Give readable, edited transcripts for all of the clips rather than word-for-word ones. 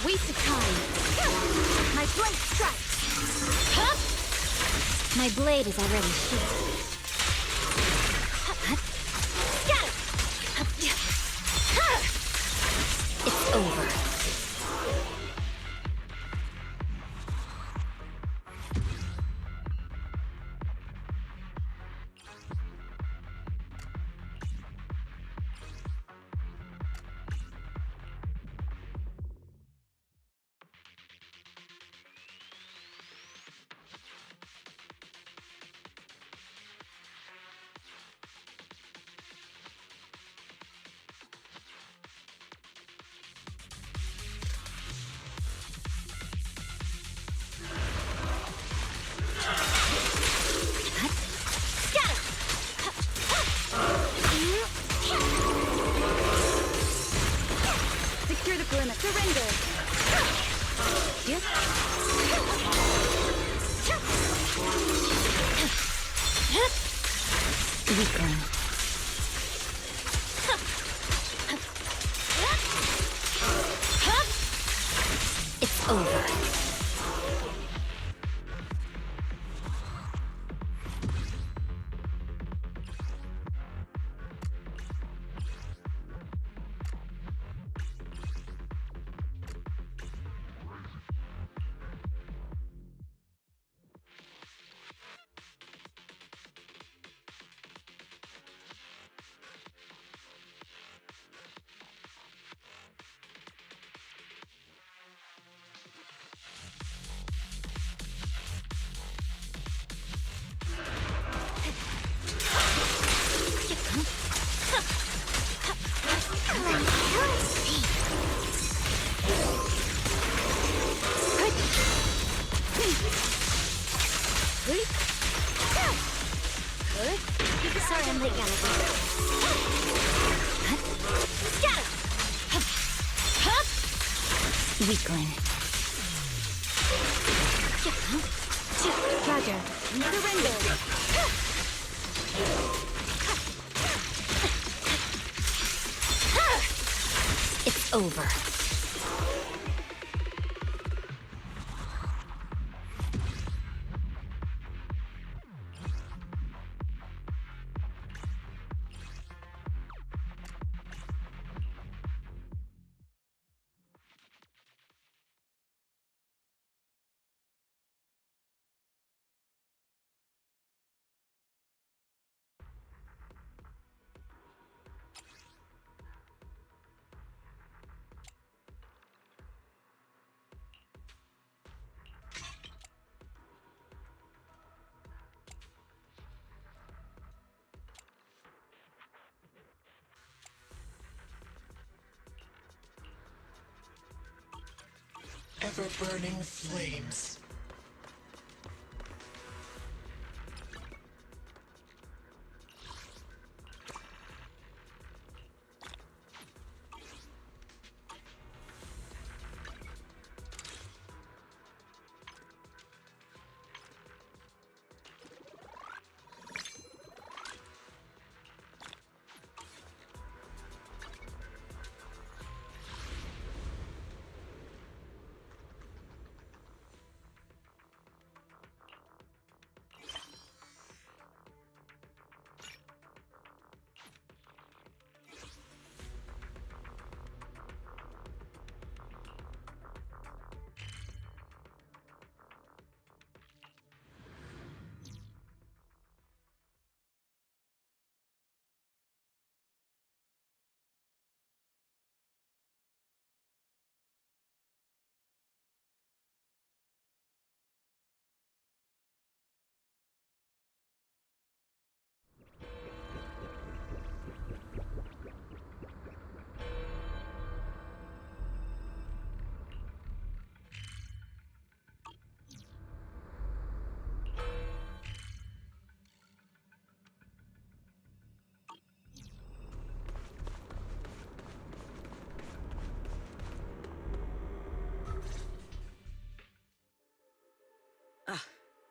Waste of time. My blade strikes. My blade is already sheathed. It's over. Secure the perimeter. Surrender. Here. Weakling. It's over. Sorry, I'm late, Gallagher. Weakling. Roger. Surrender. It's over. Ever-burning flames.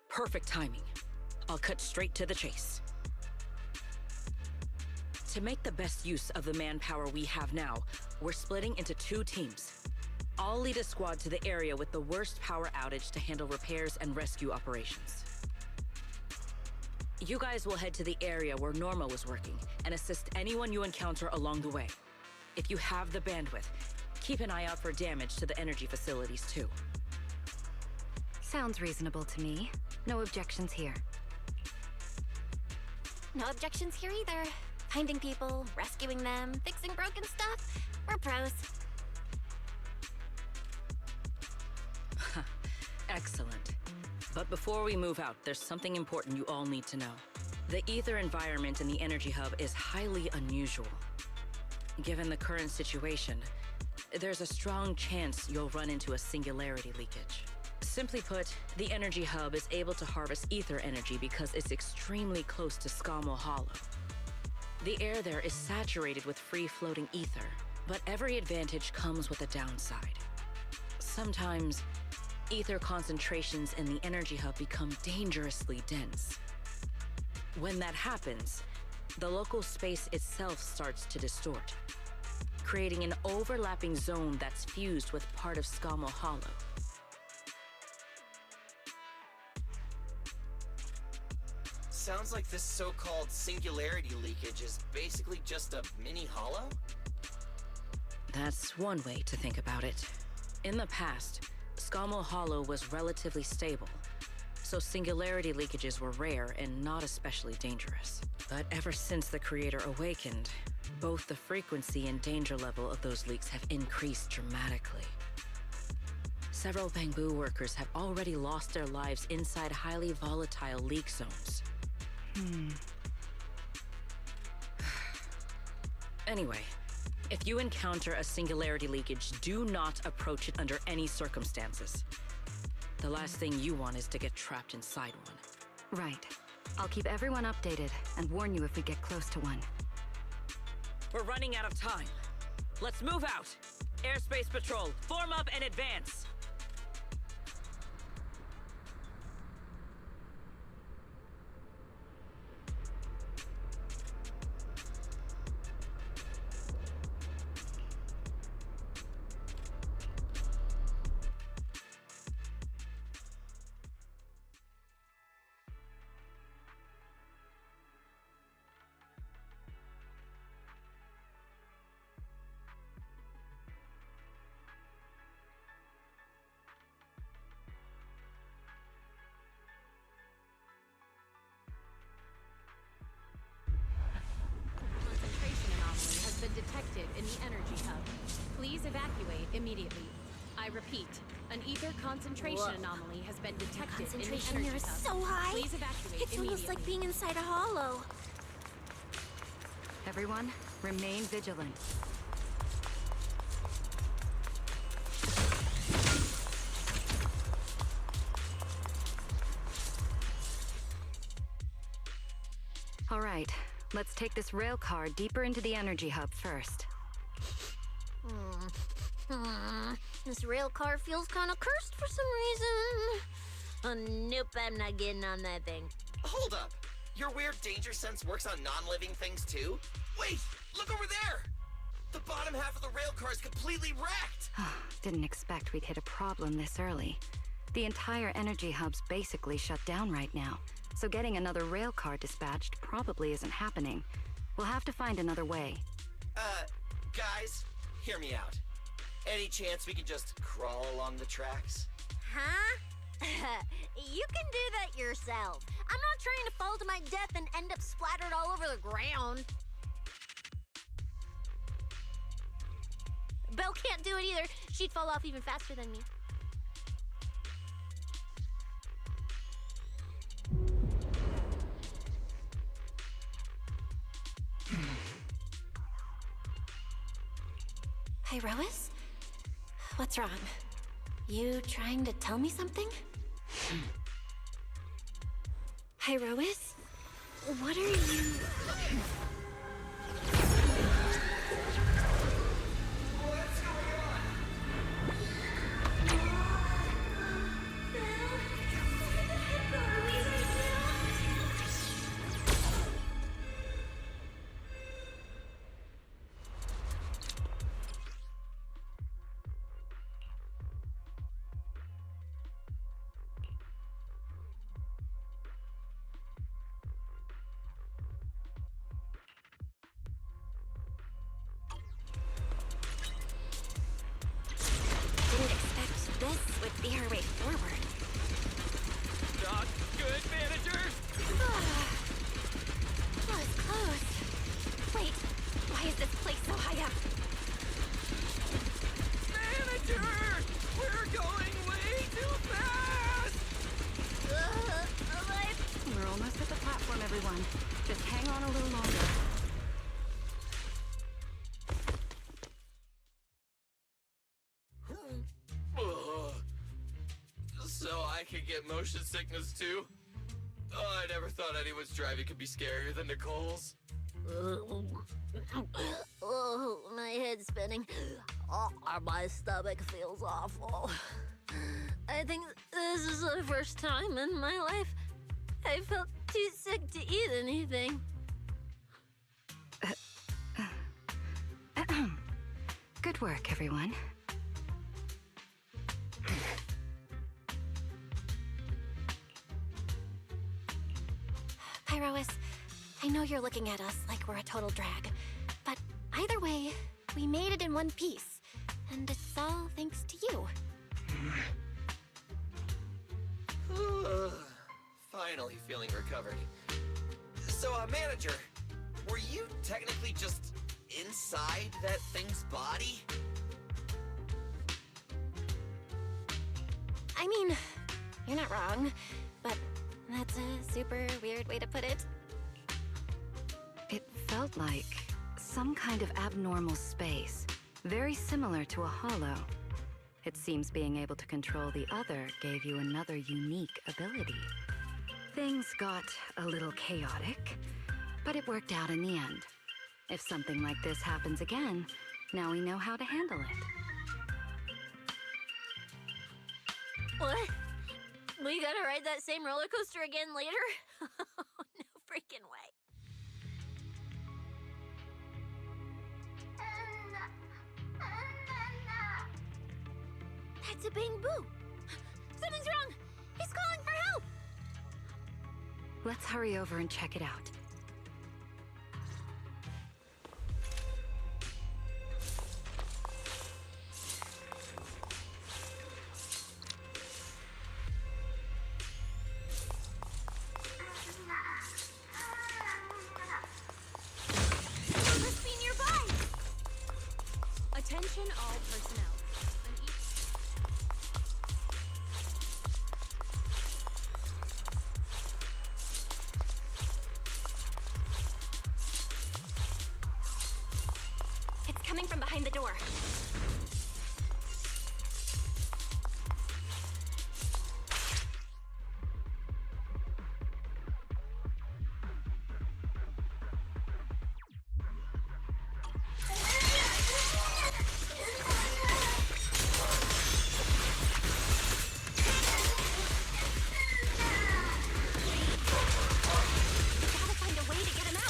Perfect timing. I'll cut straight to the chase. To make the best use of the manpower we have now, we're splitting into 2 teams. I'll lead a squad to the area with the worst power outage to handle repairs and rescue operations. You guys will head to the area where Norma was working and assist anyone you encounter along the way. If you have the bandwidth, keep an eye out for damage to the energy facilities too. Sounds reasonable to me. No objections here. No objections here either. Finding people, rescuing them, fixing broken stuff. We're pros. Excellent. But before we move out, there's something important you all need to know. The ether environment in the energy hub is highly unusual. Given the current situation, there's a strong chance you'll run into a singularity leakage. Simply put, the energy hub is able to harvest ether energy because it's extremely close to Skamo Hollow. The air there is saturated with free-floating ether, but every advantage comes with a downside. Sometimes, ether concentrations in the energy hub become dangerously dense. When that happens, the local space itself starts to distort, creating an overlapping zone that's fused with part of Skamo Hollow. Sounds like this so-called singularity leakage is basically just a mini hollow? That's one way to think about it. In the past, Skamo Hollow was relatively stable, so singularity leakages were rare and not especially dangerous. But ever since the Creator awakened, both the frequency and danger level of those leaks have increased dramatically. Several Bangbu workers have already lost their lives inside highly volatile leak zones. Anyway, if you encounter a singularity leakage, do not approach it under any circumstances. The last thing you want is to get trapped inside one. Right. I'll keep everyone updated and warn you if we get close to one. We're running out of time. Let's move out. Airspace Patrol, form up and advance. Concentration anomaly has been detected in the energy hub. Please evacuate immediately. I repeat, an ether concentration anomaly has been detected in the Concentration energy here is hub. so high. Please evacuate It's immediately. almost like being inside a hollow. Everyone, remain vigilant. All right, let's take this rail car deeper into the energy hub first. This rail car feels kind of cursed for some reason. Oh, nope, I'm not getting on that thing. Hold up! Your weird danger sense works on non-living things too? Wait! Look over there! The bottom half of the rail car is completely wrecked! Didn't expect we'd hit a problem this early. The entire energy hub's basically shut down right now, so getting another rail car dispatched probably isn't happening. We'll have to find another way. Guys, hear me out. Any chance we can just crawl along the tracks? Huh? You can do that yourself. I'm not trying to fall to my death and end up splattered all over the ground. Belle can't do it either. She'd fall off even faster than me. Hey, Rois? What's wrong? You trying to tell me something? Hey, Rois? What are you... What's going on? I could get motion sickness too. Oh, I never thought anyone's driving could be scarier than Nicole's. Oh, my head's spinning. Oh, my stomach feels awful. I think this is the first time in my life I felt too sick to eat anything. Good work, everyone. Pyrois, I know you're looking at us like we're a total drag, but either way, we made it in one piece, and it's all thanks to you. Finally feeling recovered. So, manager, were you technically just inside that thing's body? I mean, you're not wrong, but that's a super weird way to put it. It felt like some kind of abnormal space, very similar to a hollow. It seems being able to control the other gave you another unique ability. Things got a little chaotic, but it worked out in the end. If something like this happens again, now we know how to handle it. What? We gotta ride that same roller coaster again later? No freaking way. That's a Bang-Boo. Something's wrong. He's calling for help. Let's hurry over and check it out. He must be nearby. Attention all personnel. It's coming from behind the door. We gotta find a way to get him out.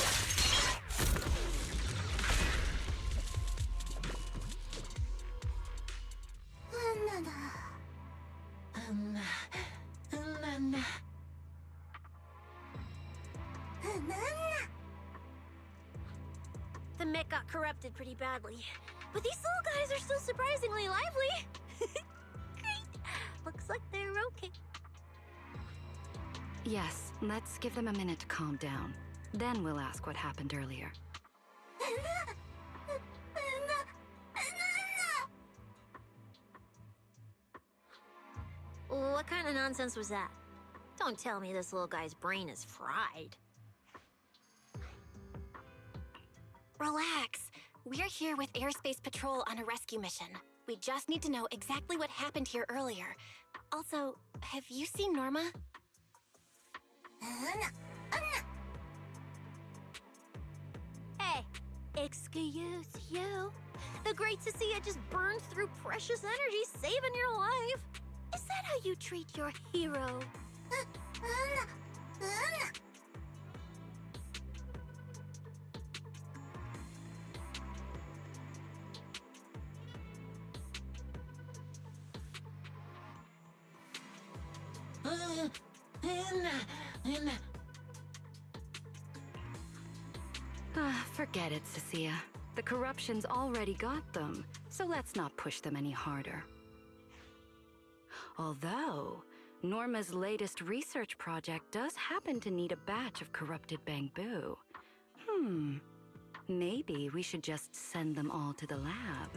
The mech got corrupted pretty badly, but these little guys are still surprisingly lively. Great. Looks like they're okay. Yes, let's give them a minute to calm down. Then we'll ask what happened earlier. What kind of nonsense was that? Don't tell me this little guy's brain is fried. Relax. We're here with Airspace Patrol on a rescue mission. We just need to know exactly what happened here earlier. Also, have you seen Norma? Hey, excuse you? The great Cecilia just burned through precious energy saving your life. Is that how you treat your hero? Forget it, Cecilia. The corruption's already got them, so let's not push them any harder. Although, Norma's latest research project does happen to need a batch of corrupted Bang-Boo. Maybe we should just send them all to the lab.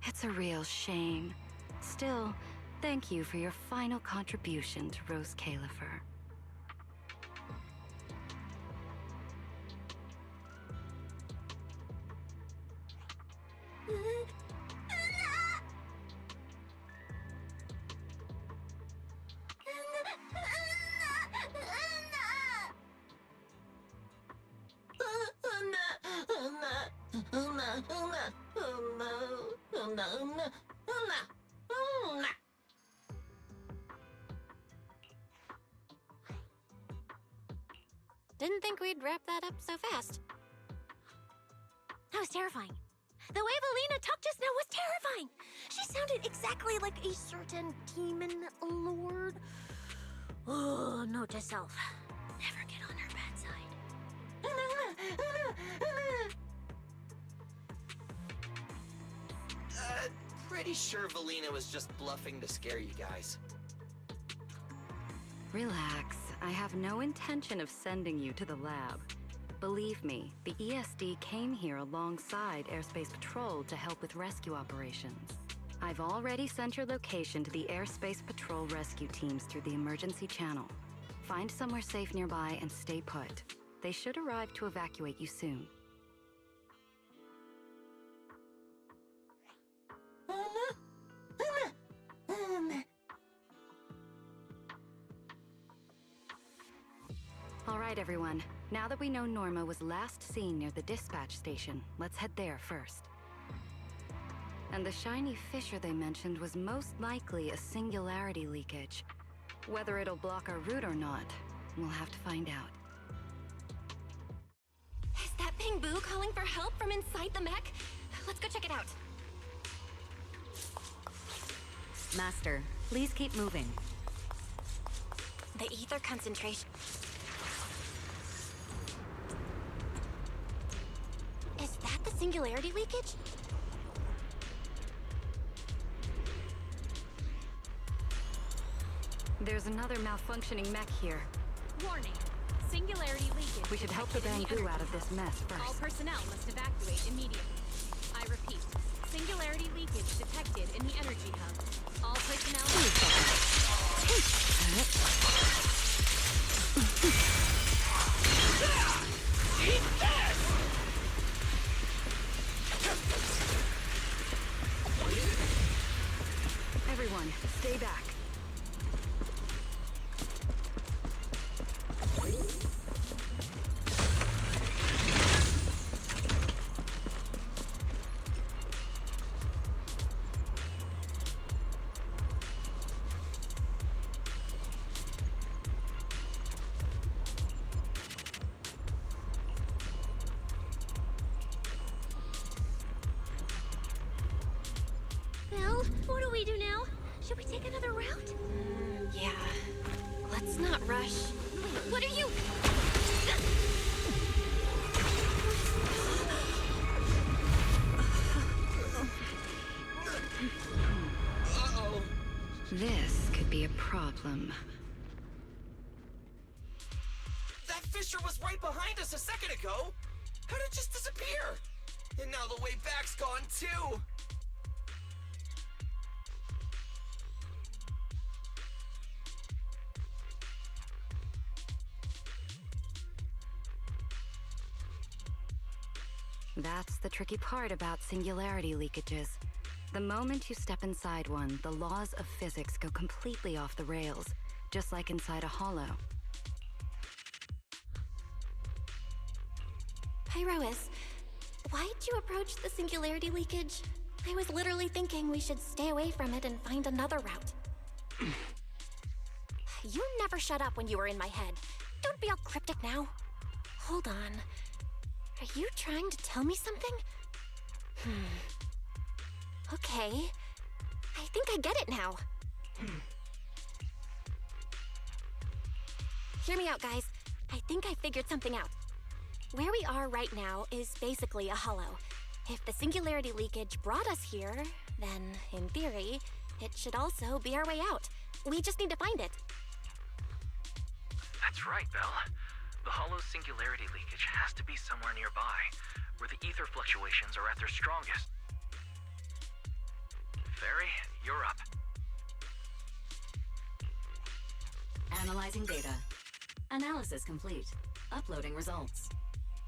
It's a real shame. Still, thank you for your final contribution to Roscaelifer. Didn't think we'd wrap that up so fast. That was terrifying. The way Valina talked just now was terrifying. She sounded exactly like a certain demon lord. Oh, note to self. Never get on her bad side. Pretty sure Valina was just bluffing to scare you guys. Relax. I have no intention of sending you to the lab. Believe me, the ESD came here alongside Airspace Patrol to help with rescue operations. I've already sent your location to the Airspace Patrol rescue teams through the emergency channel. Find somewhere safe nearby and stay put. They should arrive to evacuate you soon. All right, everyone. Now that we know Norma was last seen near the dispatch station, let's head there first. And the shiny fissure they mentioned was most likely a singularity leakage. Whether it'll block our route or not, we'll have to find out. Is that Boo calling for help from inside the mech? Let's go check it out. Master, please keep moving. The ether concentration. Is that the singularity leakage? There's another malfunctioning mech here. Warning. Singularity leakage. We should help the detected in Bangoo energy out of this hub. mess All first. personnel must evacuate immediately. I repeat. Singularity leakage detected in the energy hub. All personnel Everyone, stay back. Well, what do we do now? Should we take another route? Yeah. Let's not rush. Wait, what are you? Uh-oh. This could be a problem. That fissure was right behind us a second ago. How did it just disappear? And now the way back's gone too. That's the tricky part about singularity leakages. The moment you step inside one, the laws of physics go completely off the rails, just like inside a hollow. Pyrois, why'd you approach the singularity leakage? I was literally thinking we should stay away from it and find another route. You never shut up when you were in my head. Don't be all cryptic now. Hold on. Are you trying to tell me something? Okay. I think I get it now. Hear me out, guys. I think I figured something out. Where we are right now is basically a hollow. If the singularity leakage brought us here, then, in theory, it should also be our way out. We just need to find it. That's right, Belle. The hollow's singularity leakage has to be somewhere nearby, where the ether fluctuations are at their strongest. Fairy, you're up. Analyzing data. Analysis complete. Uploading results.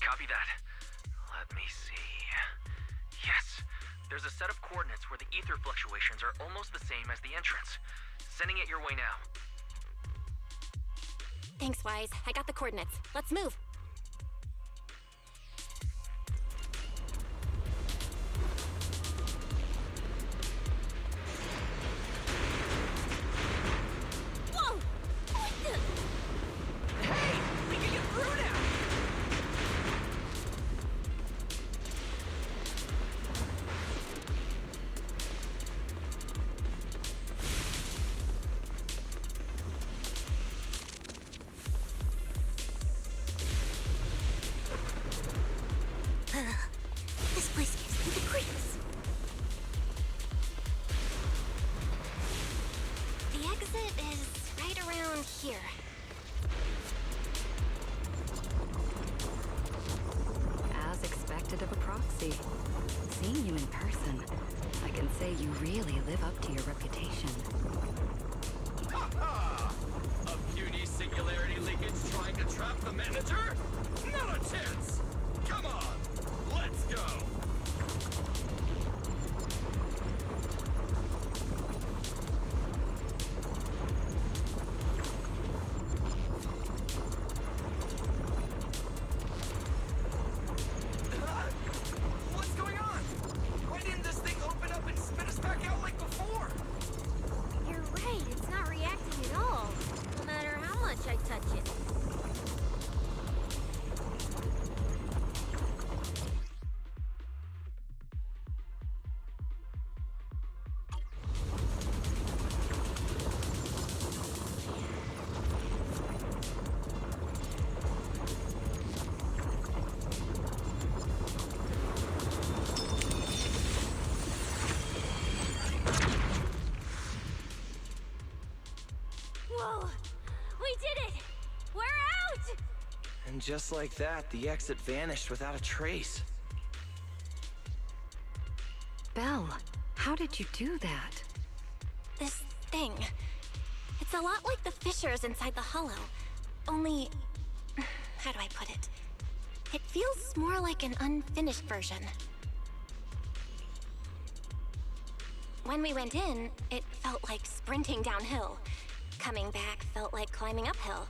Copy that. Let me see. Yes, there's a set of coordinates where the ether fluctuations are almost the same as the entrance. Sending it your way now. Thanks, Wise. I got the coordinates. Let's move. This place gives me the creeps. The exit is right around here. As expected of a proxy. Seeing you in person, I can say you really live up to your reputation. A puny singularity leakage trying to trap the manager? Not a chance! Come on, let's go! What's going on? Why didn't this thing open up and spit us back out like before? You're right, it's not reacting at all. No matter how much I touch it. Whoa! We did it! We're out! And just like that, the exit vanished without a trace. Belle, how did you do that? This thing. It's a lot like the fissures inside the hollow. Only... how do I put it? It feels more like an unfinished version. When we went in, it felt like sprinting downhill. Coming back felt like climbing uphill.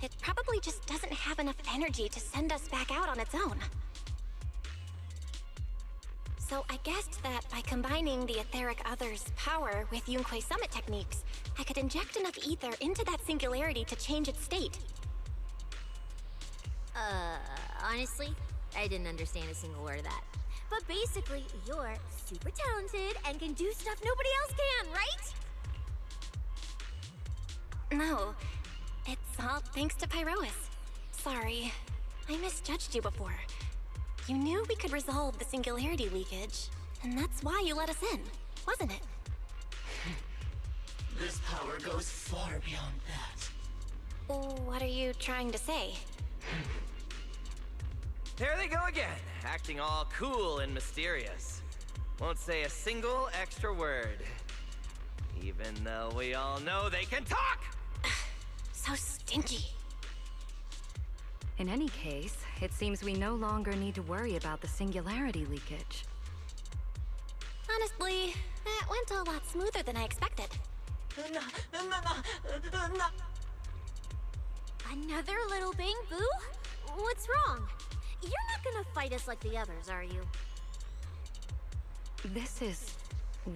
It probably just doesn't have enough energy to send us back out on its own. So I guessed that by combining the Etheric Other's power with Yunque's summit techniques, I could inject enough ether into that singularity to change its state. Honestly, I didn't understand a single word of that. But basically, you're super talented and can do stuff nobody else can, right? No, it's all thanks to Pyrois. Sorry, I misjudged you before. You knew we could resolve the singularity leakage, and that's why you let us in, wasn't it? This power goes far beyond that. What are you trying to say? There they go again, acting all cool and mysterious. Won't say a single extra word. Even though we all know they can talk! So stinky. In any case, it seems we no longer need to worry about the singularity leakage. Honestly, that went a lot smoother than I expected. Another little bang boo? What's wrong? You're not gonna fight us like the others, are you? This is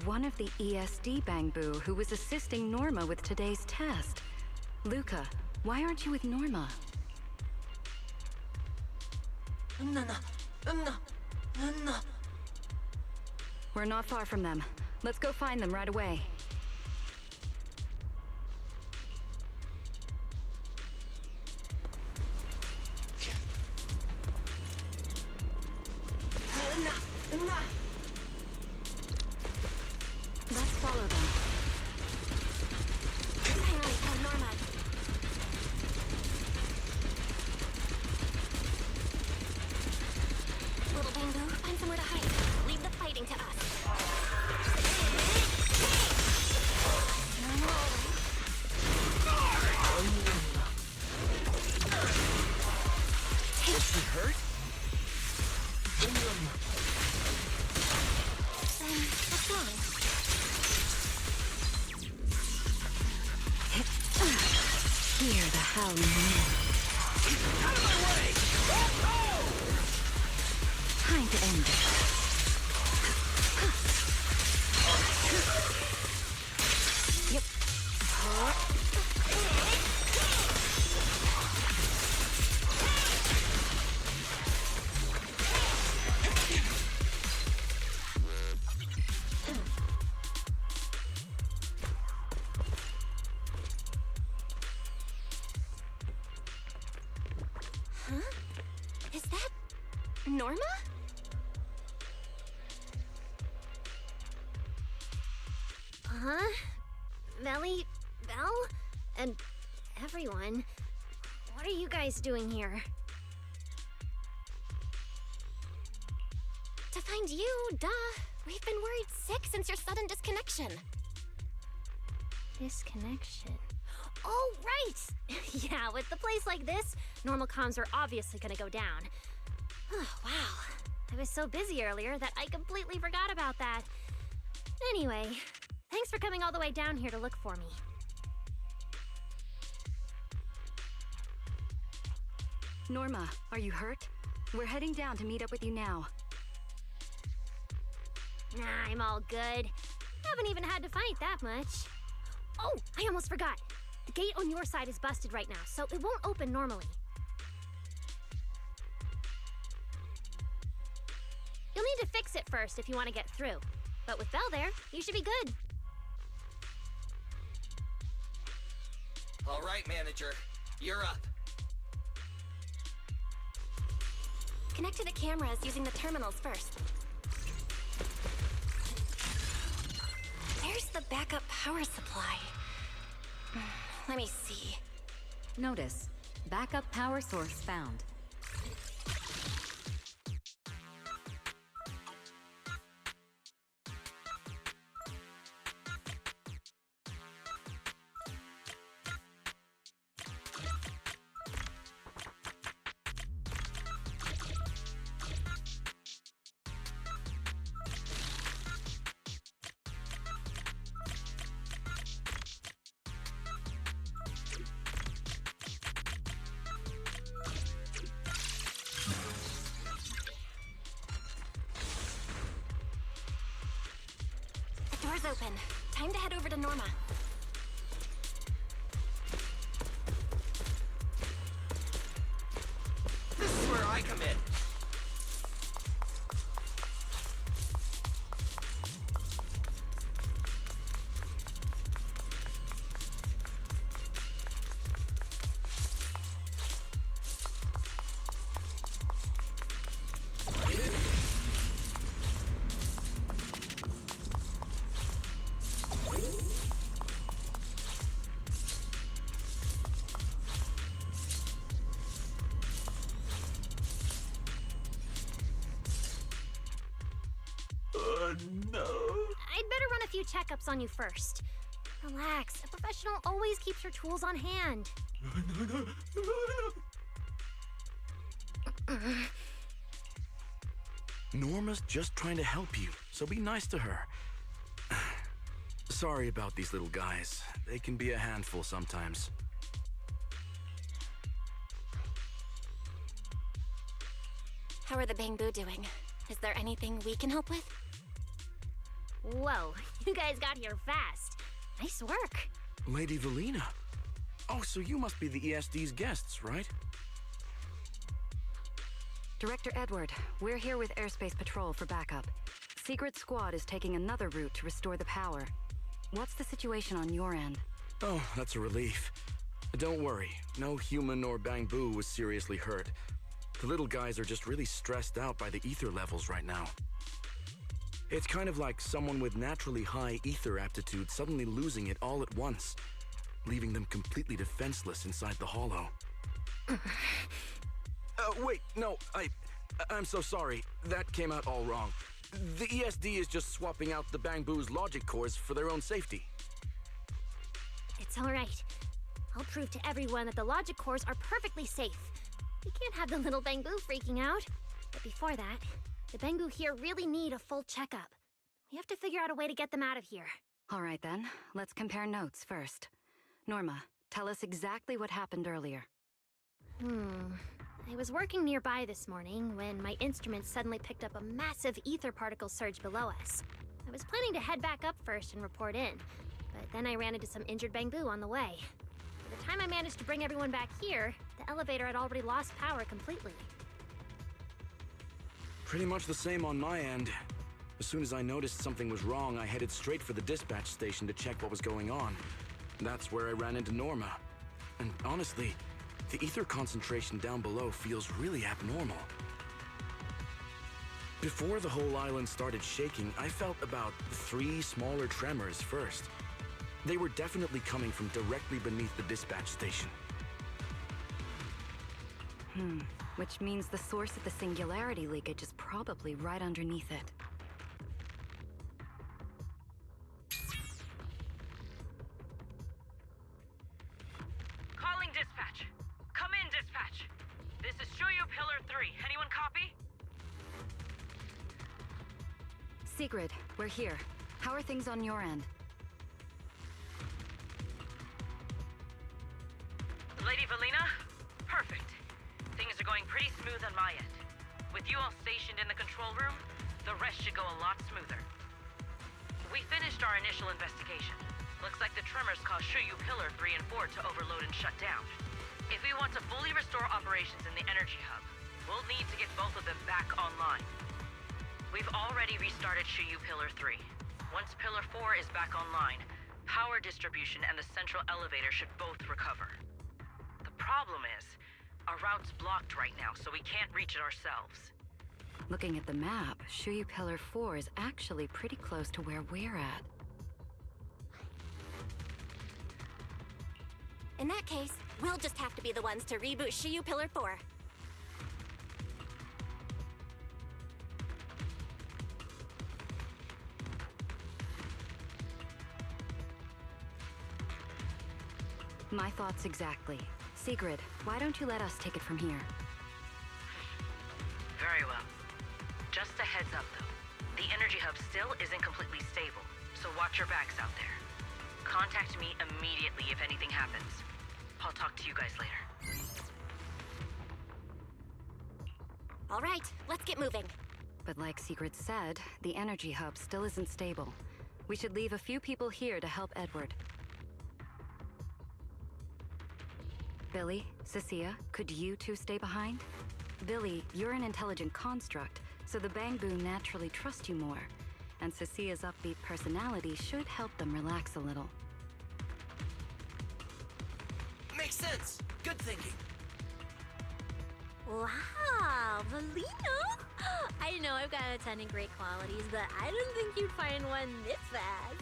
one of the ESD Bangbu who was assisting Norma with today's test. Luca, why aren't you with Norma? We're not far from them. Let's go find them right away. Let's follow them. Finally found Norma. Little Bangbu, find somewhere to hide. Leave the fighting to us. Is she hurt? Then, what's wrong? Hear the howling wind. Out of my way! Oh! Time to end it. Yep. Is that... Norma? Huh? Melly, Belle, and everyone. What are you guys doing here? To find you, duh. We've been worried sick since your sudden disconnection. Disconnection. Oh, right! Yeah, with a place like this, normal comms are obviously gonna go down. Oh, wow. I was so busy earlier that I completely forgot about that. Anyway, thanks for coming all the way down here to look for me. Norma, are you hurt? We're heading down to meet up with you now. Nah, I'm all good. Haven't even had to fight that much. Oh, I almost forgot. The gate on your side is busted right now, so it won't open normally. You'll need to fix it first if you want to get through. But with Belle there, you should be good. All right, manager. You're up. Connect to the cameras using the terminals first. Where's the backup power supply? Let me see. Notice. Backup power source found. The door's open. Time to head over to Norma. This is where I come in. No. I'd better run a few checkups on you first. Relax. A professional always keeps her tools on hand. Norma's just trying to help you, so be nice to her. Sorry about these little guys. They can be a handful sometimes. How are the Bangbu doing? Is there anything we can help with? Whoa, you guys got here fast. Nice work. Lady Valina. Oh, so you must be the ESD's guests, right? Director Edward, we're here with Airspace Patrol for backup. Secret Squad is taking another route to restore the power. What's the situation on your end? Oh, that's a relief. Don't worry, no human or Bangbu was seriously hurt. The little guys are just really stressed out by the ether levels right now. It's kind of like someone with naturally high ether aptitude suddenly losing it all at once, leaving them completely defenseless inside the hollow. Wait, no, I'm so sorry. That came out all wrong. The ESD is just swapping out the Bangbu's logic cores for their own safety. It's all right. I'll prove to everyone that the logic cores are perfectly safe. We can't have the little Bangbu freaking out. But before that, the Bangbu here really need a full checkup. We have to figure out a way to get them out of here. All right then, let's compare notes first. Norma, tell us exactly what happened earlier. I was working nearby this morning when my instruments suddenly picked up a massive ether particle surge below us. I was planning to head back up first and report in, but then I ran into some injured Bangbu on the way. By the time I managed to bring everyone back here, the elevator had already lost power completely. Pretty much the same on my end. As soon as I noticed something was wrong, I headed straight for the dispatch station to check what was going on. That's where I ran into Norma. And honestly, the ether concentration down below feels really abnormal. Before the whole island started shaking, I felt about 3 smaller tremors first. They were definitely coming from directly beneath the dispatch station. Which means the source of the singularity leakage is probably right underneath it. Calling dispatch. Come in, dispatch. This is Shuyu Pillar 3. Anyone copy? Sigrid, we're here. How are things on your end? Lady Valina? Perfect. Things are going pretty smooth on my end. With you all stationed in the control room, the rest should go a lot smoother. We finished our initial investigation. Looks like the tremors caused Shuyu Pillar 3 and 4 to overload and shut down. If we want to fully restore operations in the energy hub, we'll need to get both of them back online. We've already restarted Shuyu Pillar 3. Once Pillar 4 is back online, power distribution and the central elevator should both recover. The problem is, our route's blocked right now, so we can't reach it ourselves. Looking at the map, Shuyu Pillar 4 is actually pretty close to where we're at. In that case, we'll just have to be the ones to reboot Shuyu Pillar 4. My thoughts exactly. Sigrid, why don't you let us take it from here? Very well. Just a heads up, though. The energy hub still isn't completely stable, so watch your backs out there. Contact me immediately if anything happens. I'll talk to you guys later. All right, let's get moving. But like Sigrid said, the energy hub still isn't stable. We should leave a few people here to help Edward. Billy, Cecilia, could you two stay behind? Billy, you're an intelligent construct, so the Bangbu naturally trust you more. And Cecilia's upbeat personality should help them relax a little. Makes sense. Good thinking. Wow, Valina! I know I've got a ton of great qualities, but I didn't think you'd find one this fast.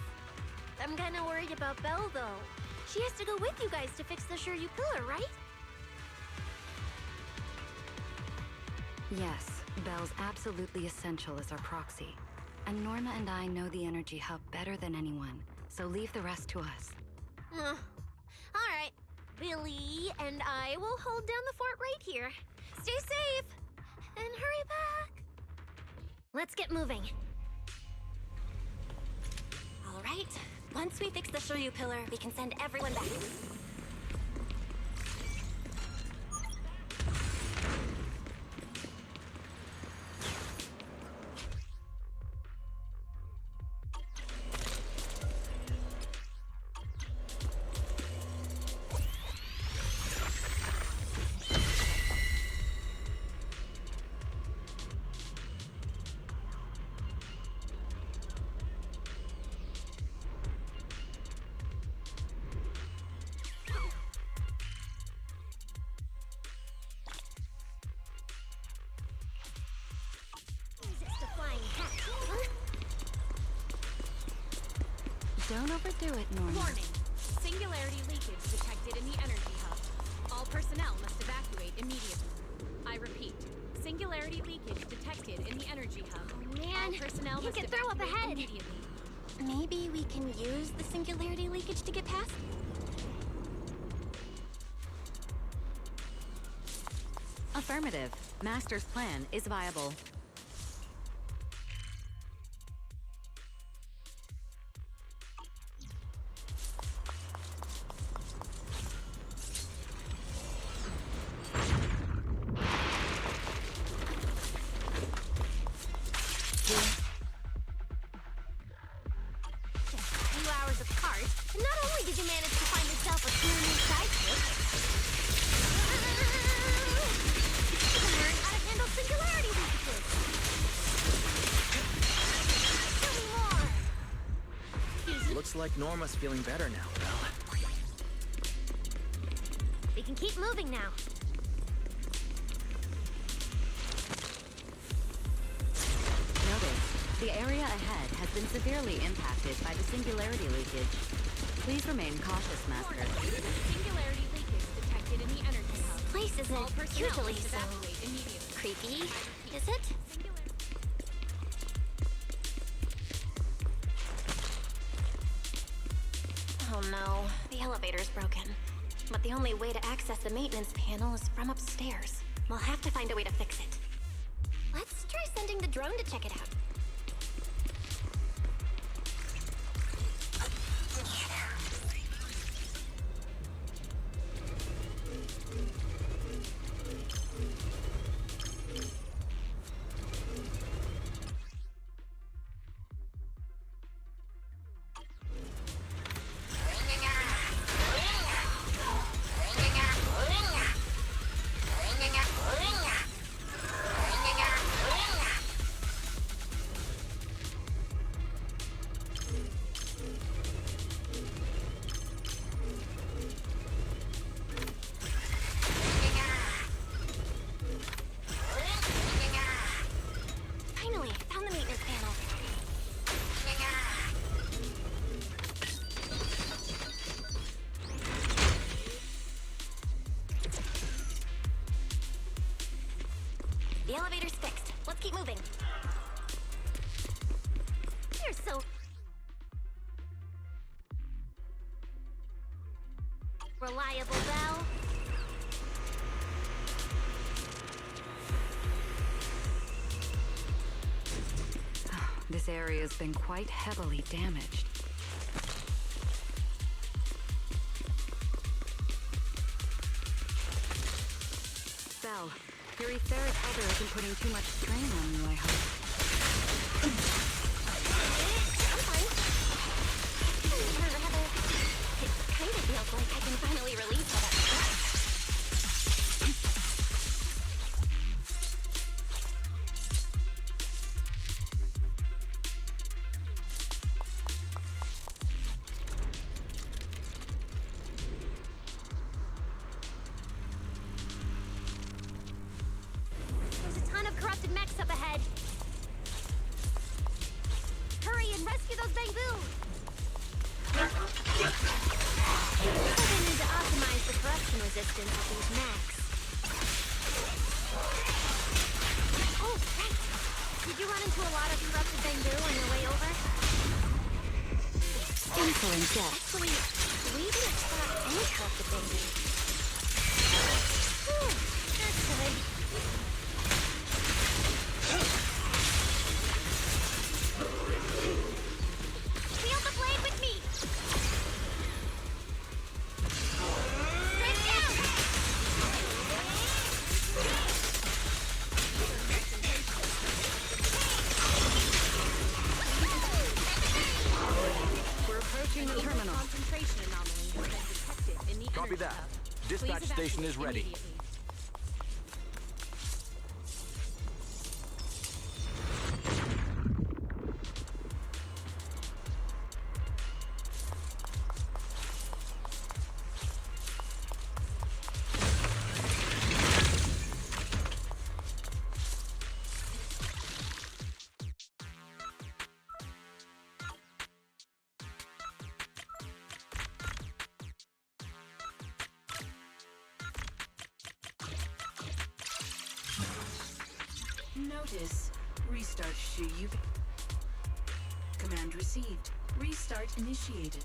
I'm kind of worried about Belle, though. She has to go with you guys to fix the Shuyu Pillar, right? Yes, Belle's absolutely essential as our proxy. And Norma and I know the energy hub better than anyone, so leave the rest to us. All right. Billy and I will hold down the fort right here. Stay safe and hurry back. Let's get moving. All right. Once we fix the Shuyu Pillar, we can send everyone back. Don't overdo it, Norma. Warning. Singularity leakage detected in the energy hub. All personnel must evacuate immediately. I repeat. Singularity leakage detected in the energy hub. Oh, man. All personnel He must can throw up evacuate ahead. immediately. Maybe we can use the singularity leakage to get past? Affirmative. Master's plan is viable. Looks like Norma's feeling better now, Belle. We can keep moving now. The area ahead has been severely impacted by the singularity leakage. Please remain cautious, Master. Singularity leakage detected in the energy hub. Place All isn't personnel usually must so evacuate immediately. creepy, is it? Oh no, the elevator's broken. But the only way to access the maintenance panel is from upstairs. We'll have to find a way to fix it. Let's try sending the drone to check it out. Finally, found the maintenance panel. The elevator's fixed. Let's keep moving. You're so reliable, Belle. This area's been quite heavily damaged. Belle, your etheric other isn't putting too much strain on you, I hope. I'm fine. It kind of feels like I can finally release all that stress. There's a ton of corrupted mechs up ahead. Hurry and rescue those Bangbu! They need to optimize the corruption resistance of these mechs. Oh, right! Did you run into a lot of corrupted Bangbu on your way over? Influence, yes. Actually, we didn't spot any corrupted Bangbu. Whew, that's good. Feel the blade with me! Straight down! We're approaching the terminal. Concentration anomaly has been detected in the Copy energy that. hub. Dispatch Please station evacuate is ready. immediately. Notice. Restart Shu. Command received. Restart initiated.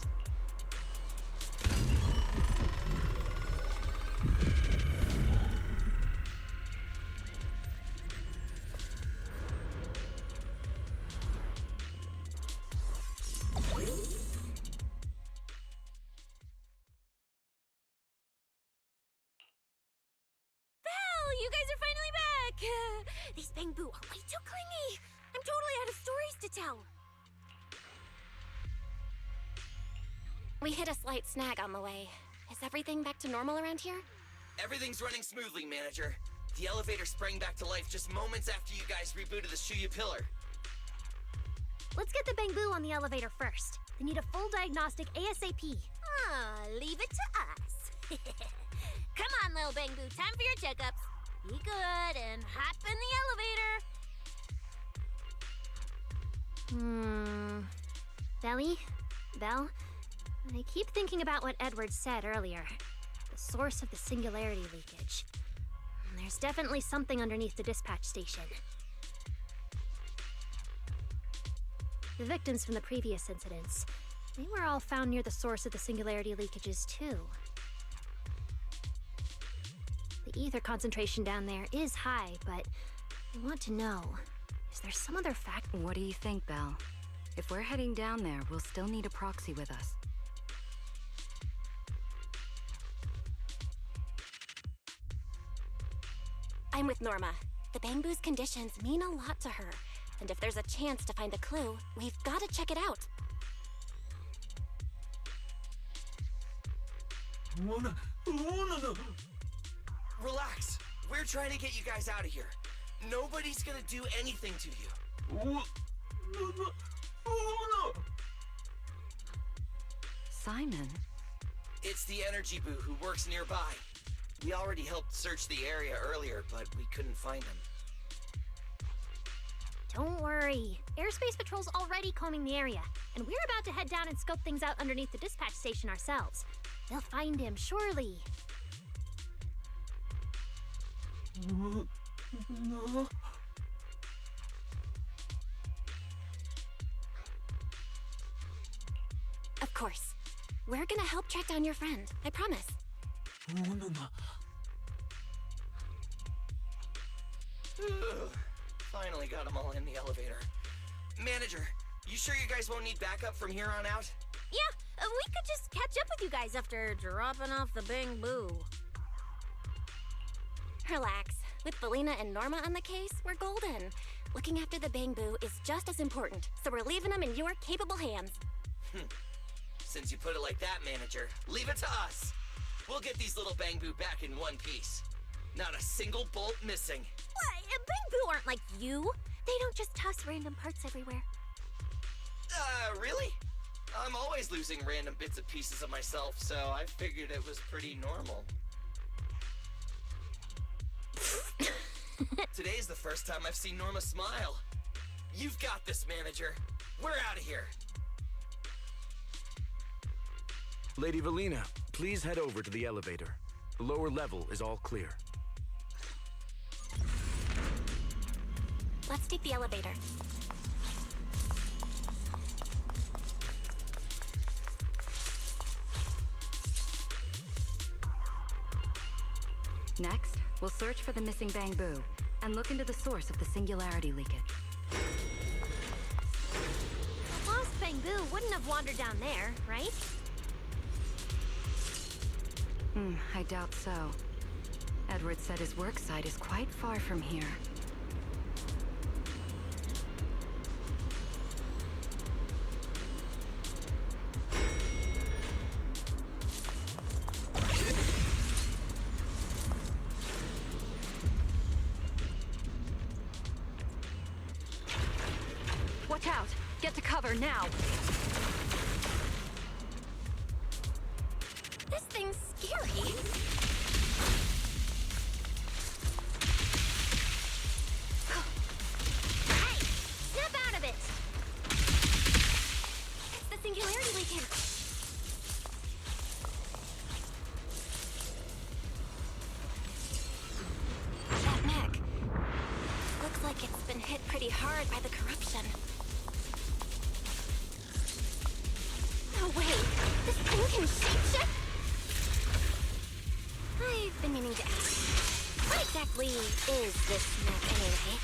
You guys are finally back! These Bangbu are way too clingy! I'm totally out of stories to tell! We hit a slight snag on the way. Is everything back to normal around here? Everything's running smoothly, Manager. The elevator sprang back to life just moments after you guys rebooted the Shuya pillar. Let's get the Bangbu on the elevator first. They need a full diagnostic ASAP. Leave it to us. Come on, little Bangbu, time for your checkups. Be good and hop in the elevator. Belly? Belle? I keep thinking about what Edward said earlier. The source of the singularity leakage. There's definitely something underneath the dispatch station. The victims from the previous incidents, they were all found near the source of the singularity leakages, too. The ether concentration down there is high, but I want to know, is there some other fact? What do you think, Belle? If we're heading down there, we'll still need a proxy with us. I'm with Norma. The Bangbu's conditions mean a lot to her. And if there's a chance to find a clue, we've got to check it out. Relax. We're trying to get you guys out of here. Nobody's gonna do anything to you. Simon? It's the energy boo who works nearby. We already helped search the area earlier, but we couldn't find him. Don't worry. Airspace Patrol's already combing the area, and we're about to head down and scope things out underneath the dispatch station ourselves. They'll find him, surely. Of course. We're gonna help track down your friend, I promise. Finally got them all in the elevator. Manager, you sure you guys won't need backup from here on out? Yeah, we could just catch up with you guys after dropping off the Bang-Boo. Relax. With Belina and Norma on the case, we're golden. Looking after the Bang-Boo is just as important, so we're leaving them in your capable hands. Since you put it like that, Manager, leave it to us. We'll get these little Bang-Boo back in one piece. Not a single bolt missing. What? Bang-Boo aren't like you. They don't just toss random parts everywhere. Really? I'm always losing random bits and pieces of myself, so I figured it was pretty normal. Today's the first time I've seen Norma smile. You've got this, Manager. We're out of here. Lady Valina, please head over to the elevator. The lower level is all clear. Let's take the elevator. Next, we'll search for the missing Bang-Boo and look into the source of the singularity leakage. The lost Bang-Boo wouldn't have wandered down there, right? I doubt so. Edward said his work site is quite far from here. Watch out! Get to cover now! This thing's scary. Hey! Snap out of it! It's the singularity leakage. That mech. Looks like it's been hit pretty hard by the corruption. No way! This thing can shapeshift? I've been meaning to ask. What exactly is this mech anyway?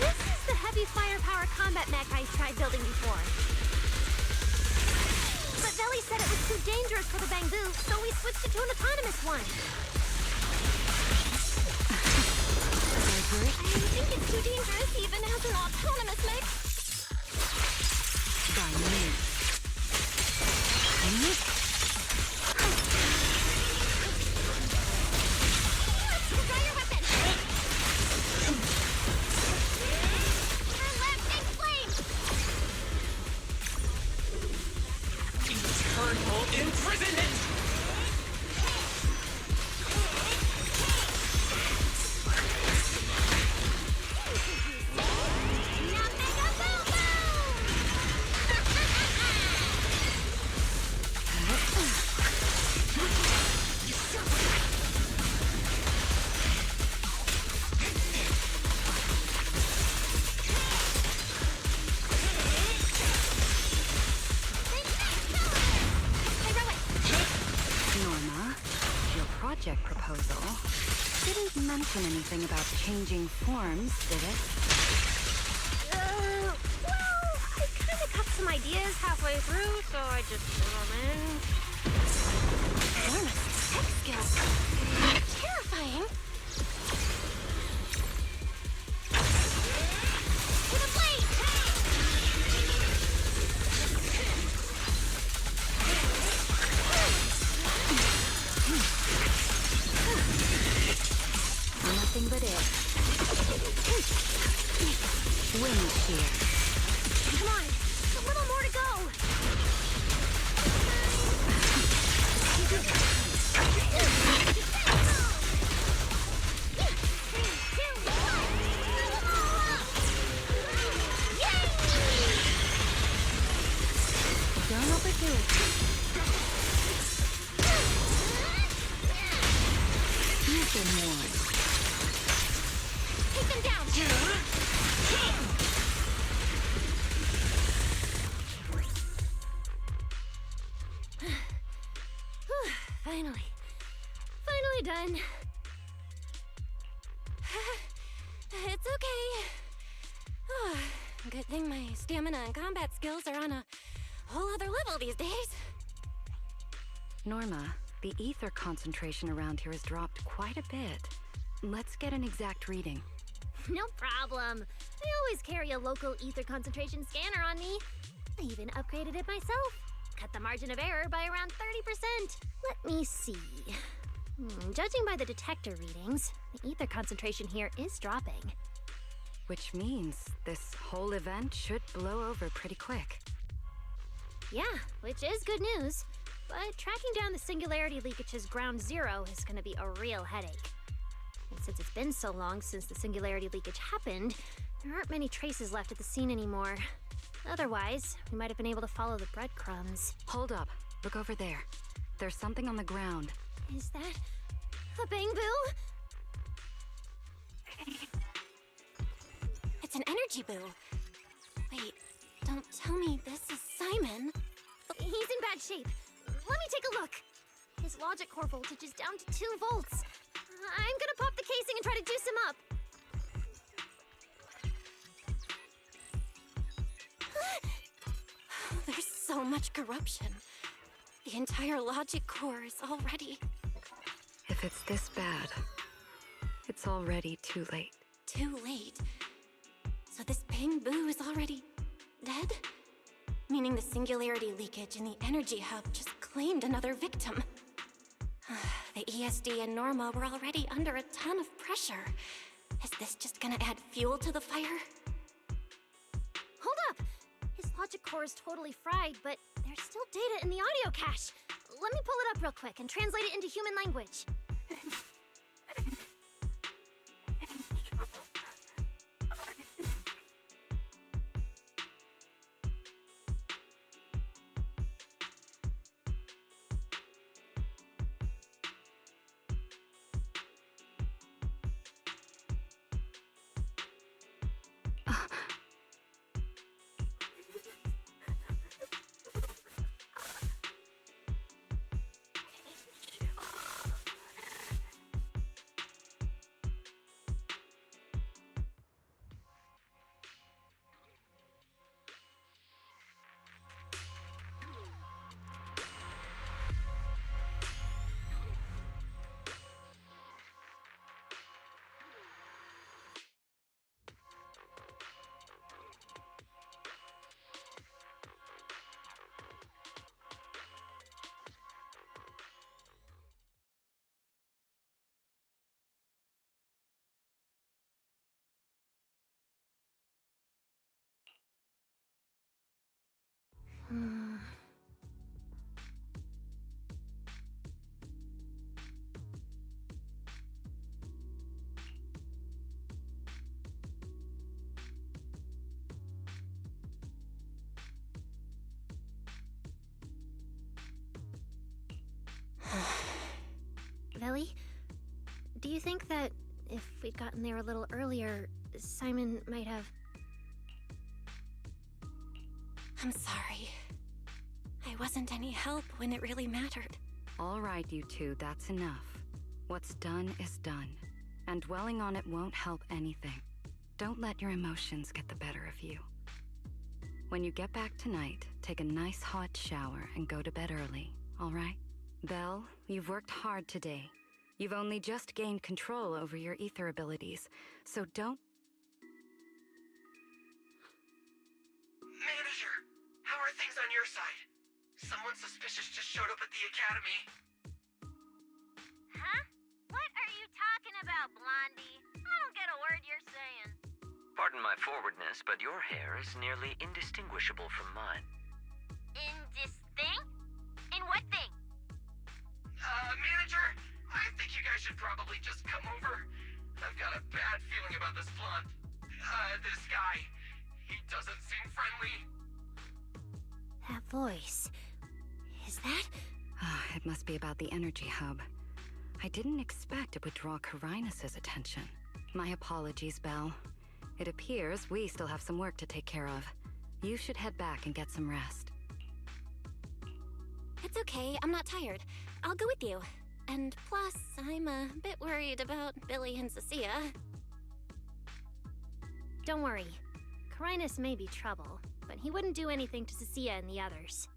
This is the heavy firepower combat mech I tried building before. But Velly said it was too dangerous for the Bang-Boo, so we switched it to an autonomous one. I think it's too dangerous even as an autonomous mech. By me. Let's try your weapon! Her left big flame! Eternal imprisonment! Not bad! proposal. Didn't mention anything about changing forms, did it? Well, I kind of got some ideas halfway through, so I just threw them in. Enormous tech skills. Terrifying. To the blade! Nothing but it. Wind shear. Come on, a little more to go. Don't overdo it. You've been warned. Take them down! Finally. Finally done. It's okay. Good thing my stamina and combat skills are on a whole other level these days. Norma, the ether concentration around here has dropped quite a bit. Let's get an exact reading. No problem. I always carry a local ether concentration scanner on me. I even upgraded it myself. Cut the margin of error by around 30%. Let me see. Judging by the detector readings, the ether concentration here is dropping. Which means this whole event should blow over pretty quick. Yeah, which is good news. But tracking down the singularity leakage's ground zero is going to be a real headache. And since it's been so long since the singularity leakage happened, there aren't many traces left at the scene anymore. Otherwise, we might have been able to follow the breadcrumbs. Hold up. Look over there. There's something on the ground. Is that a Bangbu? It's an energy boo. Wait, don't tell me this is Simon. He's in bad shape. Let me take a look. His logic core voltage is down to 2 volts. I'm gonna pop the casing and try to juice him up. There's so much corruption. The entire logic core is already... If it's this bad, it's already too late. Too late? So this Bangbu is already dead? Meaning the singularity leakage in the energy hub just claimed another victim. The ESD and Norma were already under a ton of pressure. Is this just gonna add fuel to the fire? Hold up! His logic core is totally fried, but there's still data in the audio cache. Let me pull it up real quick and translate it into human language. Lily, do you think that if we'd gotten there a little earlier, Simon might have... I'm sorry. I wasn't any help when it really mattered. All right, you two, that's enough. What's done is done, and dwelling on it won't help anything. Don't let your emotions get the better of you. When you get back tonight, take a nice hot shower and go to bed early, all right? Belle, you've worked hard today. You've only just gained control over your ether abilities, so don't... Manager, how are things on your side? Someone suspicious just showed up at the academy. Huh? What are you talking about, Blondie? I don't get a word you're saying. Pardon my forwardness, but your hair is nearly indistinguishable from mine. Indistinct? In what thing? Manager, I think you guys should probably just come over. I've got a bad feeling about this blonde. This guy. He doesn't seem friendly. That voice. Is that? It must be about the energy hub. I didn't expect it would draw Carinus' attention. My apologies, Belle. It appears we still have some work to take care of. You should head back and get some rest. It's okay, I'm not tired. I'll go with you. And plus, I'm a bit worried about Billy and Cecilia. Don't worry. Carinus may be trouble, but he wouldn't do anything to Cecilia and the others.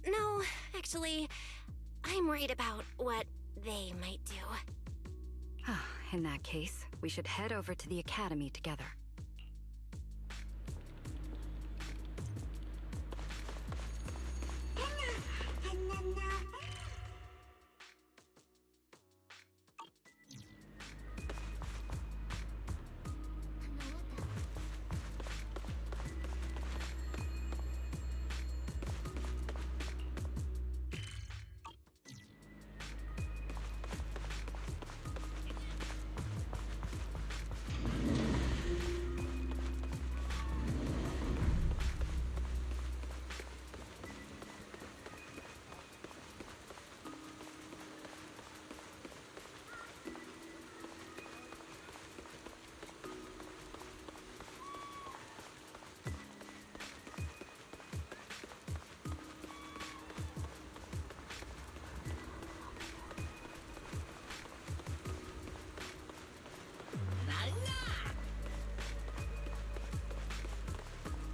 No, actually, I'm worried about what they might do. In that case, we should head over to the academy together.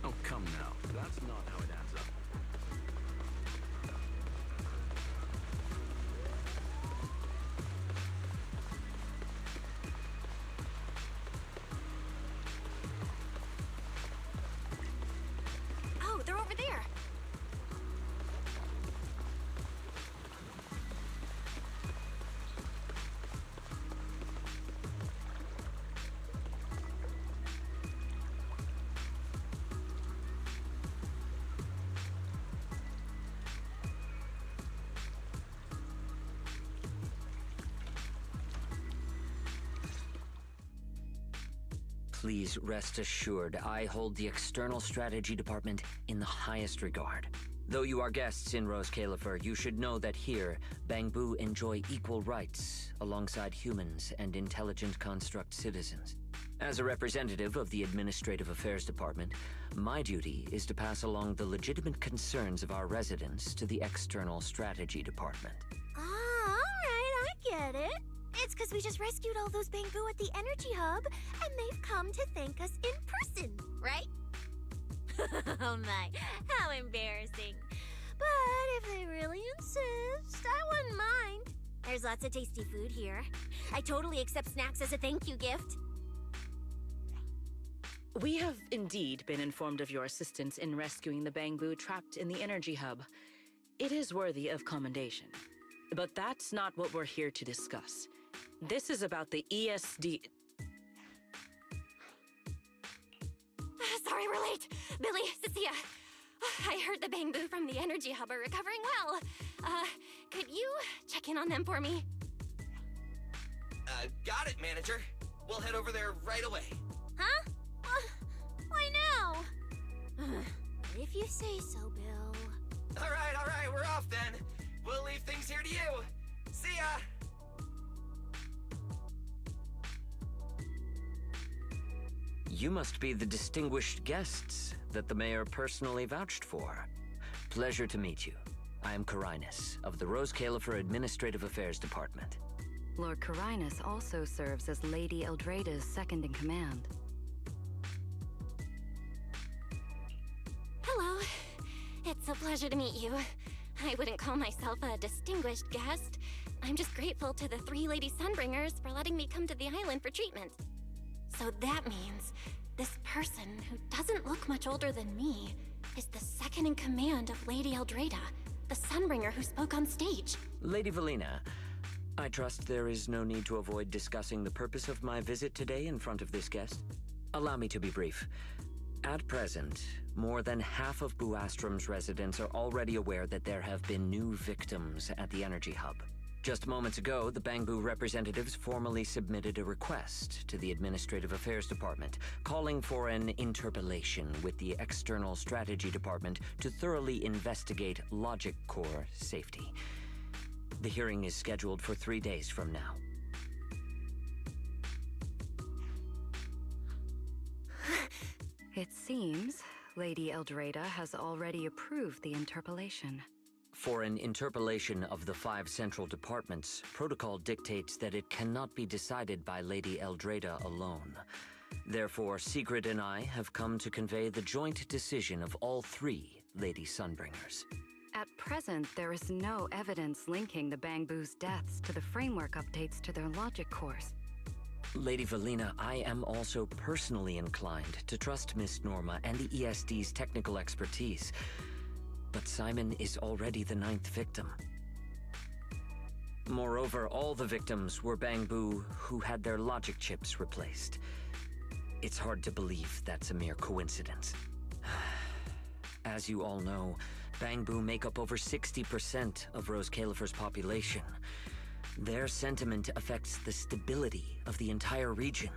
Oh, come now. That's not how it adds up. Oh, they're over there. Please rest assured, I hold the External Strategy Department in the highest regard. Though you are guests in Roscaelifer, you should know that here, Bangbu enjoy equal rights alongside humans and intelligent construct citizens. As a representative of the Administrative Affairs Department, my duty is to pass along the legitimate concerns of our residents to the External Strategy Department. Ah, alright, I get it. It's because we just rescued all those Bangbu at the energy hub, and they've come to thank us in person, right? Oh my, how embarrassing. But if they really insist, I wouldn't mind. There's lots of tasty food here. I totally accept snacks as a thank you gift. We have indeed been informed of your assistance in rescuing the Bangbu trapped in the energy hub. It is worthy of commendation. But that's not what we're here to discuss. This is about the ESD... Sorry we're late. Billy, Cecilia. I heard the Bangbu from the energy hub are recovering well. Could you check in on them for me? Got it, Manager. We'll head over there right away. Huh? Why now? If you say so, Bill. All right, we're off then. We'll leave things here to you. See ya! You must be the distinguished guests that the mayor personally vouched for. Pleasure to meet you. I am Carinus, of the Roscaelifer Administrative Affairs Department. Lord Carinus also serves as Lady Eldrada's second-in-command. Hello. It's a pleasure to meet you. I wouldn't call myself a distinguished guest. I'm just grateful to the 3 Lady Sunbringers for letting me come to the island for treatment. So that means this person, who doesn't look much older than me, is the second-in-command of Lady Eldrada, the Sunbringer who spoke on stage. Lady Valina, I trust there is no need to avoid discussing the purpose of my visit today in front of this guest. Allow me to be brief. At present, more than half of Buastrom's residents are already aware that there have been new victims at the Energy Hub. Just moments ago, the Bangbu representatives formally submitted a request to the Administrative Affairs Department, calling for an interpellation with the External Strategy Department to thoroughly investigate Logic Core safety. The hearing is scheduled for 3 days from now. It seems Lady Eldrada has already approved the interpellation. For an interpellation of the 5 central departments, protocol dictates that it cannot be decided by Lady Eldrada alone. Therefore, Secret and I have come to convey the joint decision of all 3 Lady Sunbringers. At present, there is no evidence linking the Bangbu's deaths to the framework updates to their logic cores. Lady Valina, I am also personally inclined to trust Miss Norma and the ESD's technical expertise. But Simon is already the 9th victim. Moreover, all the victims were Bangbu who had their logic chips replaced. It's hard to believe that's a mere coincidence. As you all know, Bangbu make up over 60% of Roscaelifer's population. Their sentiment affects the stability of the entire region.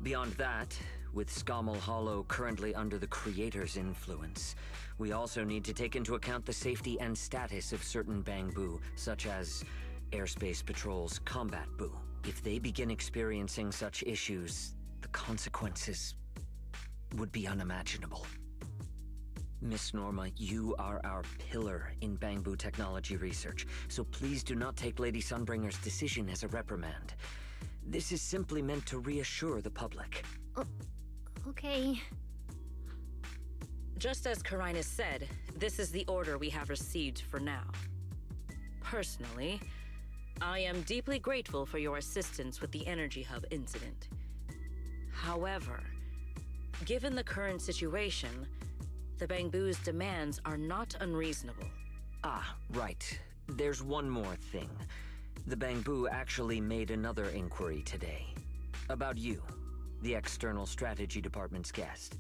Beyond that, with Skamel Hollow currently under the Creator's influence, we also need to take into account the safety and status of certain Bangbu, such as Airspace Patrol's Combat Bu. If they begin experiencing such issues, the consequences would be unimaginable. Miss Norma, you are our pillar in Bangbu technology research, so please do not take Lady Sunbringer's decision as a reprimand. This is simply meant to reassure the public. Okay. Just as Carinus said, this is the order we have received for now. Personally, I am deeply grateful for your assistance with the Energy Hub incident. However, given the current situation, the Bangbu's demands are not unreasonable. Ah, right. There's one more thing. The Bangbu actually made another inquiry today. About you, the External Strategy Department's guest.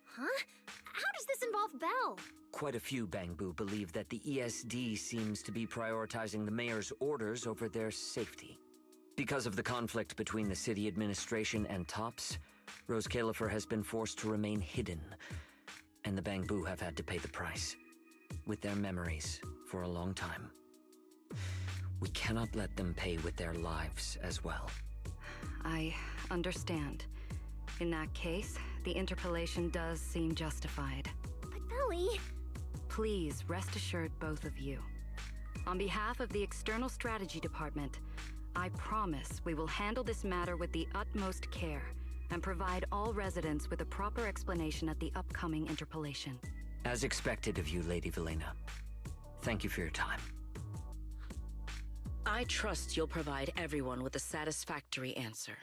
Huh? How does this involve Belle? Quite a few Bangbu believe that the ESD seems to be prioritizing the mayor's orders over their safety. Because of the conflict between the city administration and TOPS, Roscaelifer has been forced to remain hidden, and the Bangbu have had to pay the price, with their memories, for a long time. We cannot let them pay with their lives as well. I understand. In that case, the interpellation does seem justified. But Belly... Please rest assured, both of you. On behalf of the External Strategy Department, I promise we will handle this matter with the utmost care and provide all residents with a proper explanation at the upcoming interpellation. As expected of you, Lady Valina. Thank you for your time. I trust you'll provide everyone with a satisfactory answer.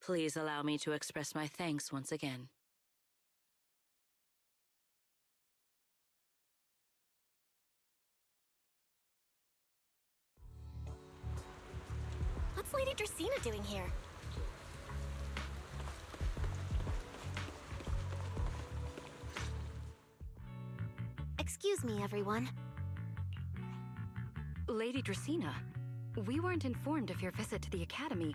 Please allow me to express my thanks once again. What's Lady Dracaena doing here? Excuse me, everyone. Lady Dracaena, we weren't informed of your visit to the Academy,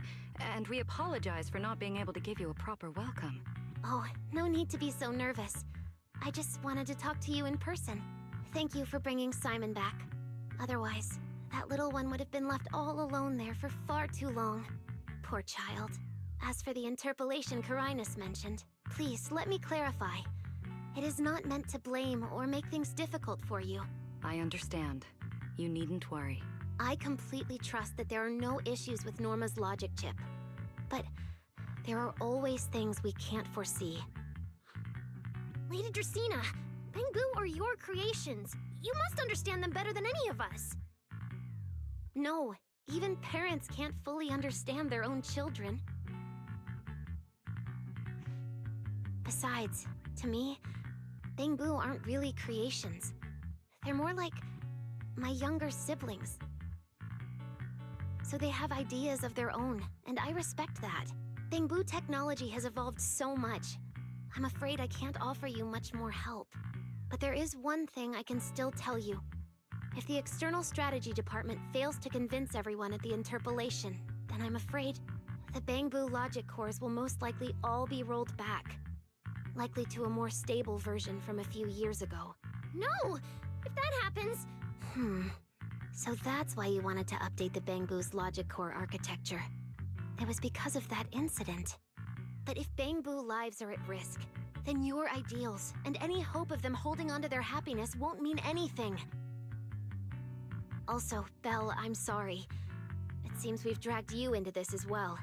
and we apologize for not being able to give you a proper welcome. Oh, no need to be so nervous. I just wanted to talk to you in person. Thank you for bringing Simon back. Otherwise, that little one would have been left all alone there for far too long. Poor child. As for the interpellation Carinus mentioned, please let me clarify. It is not meant to blame or make things difficult for you. I understand. You needn't worry. I completely trust that there are no issues with Norma's logic chip. But there are always things we can't foresee. Lady Dracaena, Bangbu are your creations. You must understand them better than any of us. No, even parents can't fully understand their own children. Besides, to me, Bangbu aren't really creations. They're more like my younger siblings. So they have ideas of their own, and I respect that. Bangbu technology has evolved so much. I'm afraid I can't offer you much more help. But there is one thing I can still tell you. If the External Strategy Department fails to convince everyone at the interpolation, then I'm afraid the Bangbu logic cores will most likely all be rolled back. Likely to a more stable version from a few years ago. No! If that happens... So that's why you wanted to update the Bangbu's logic core architecture. It was because of that incident. But if Bangbu lives are at risk, then your ideals and any hope of them holding onto their happiness won't mean anything. Also, Belle, I'm sorry. It seems we've dragged you into this as well.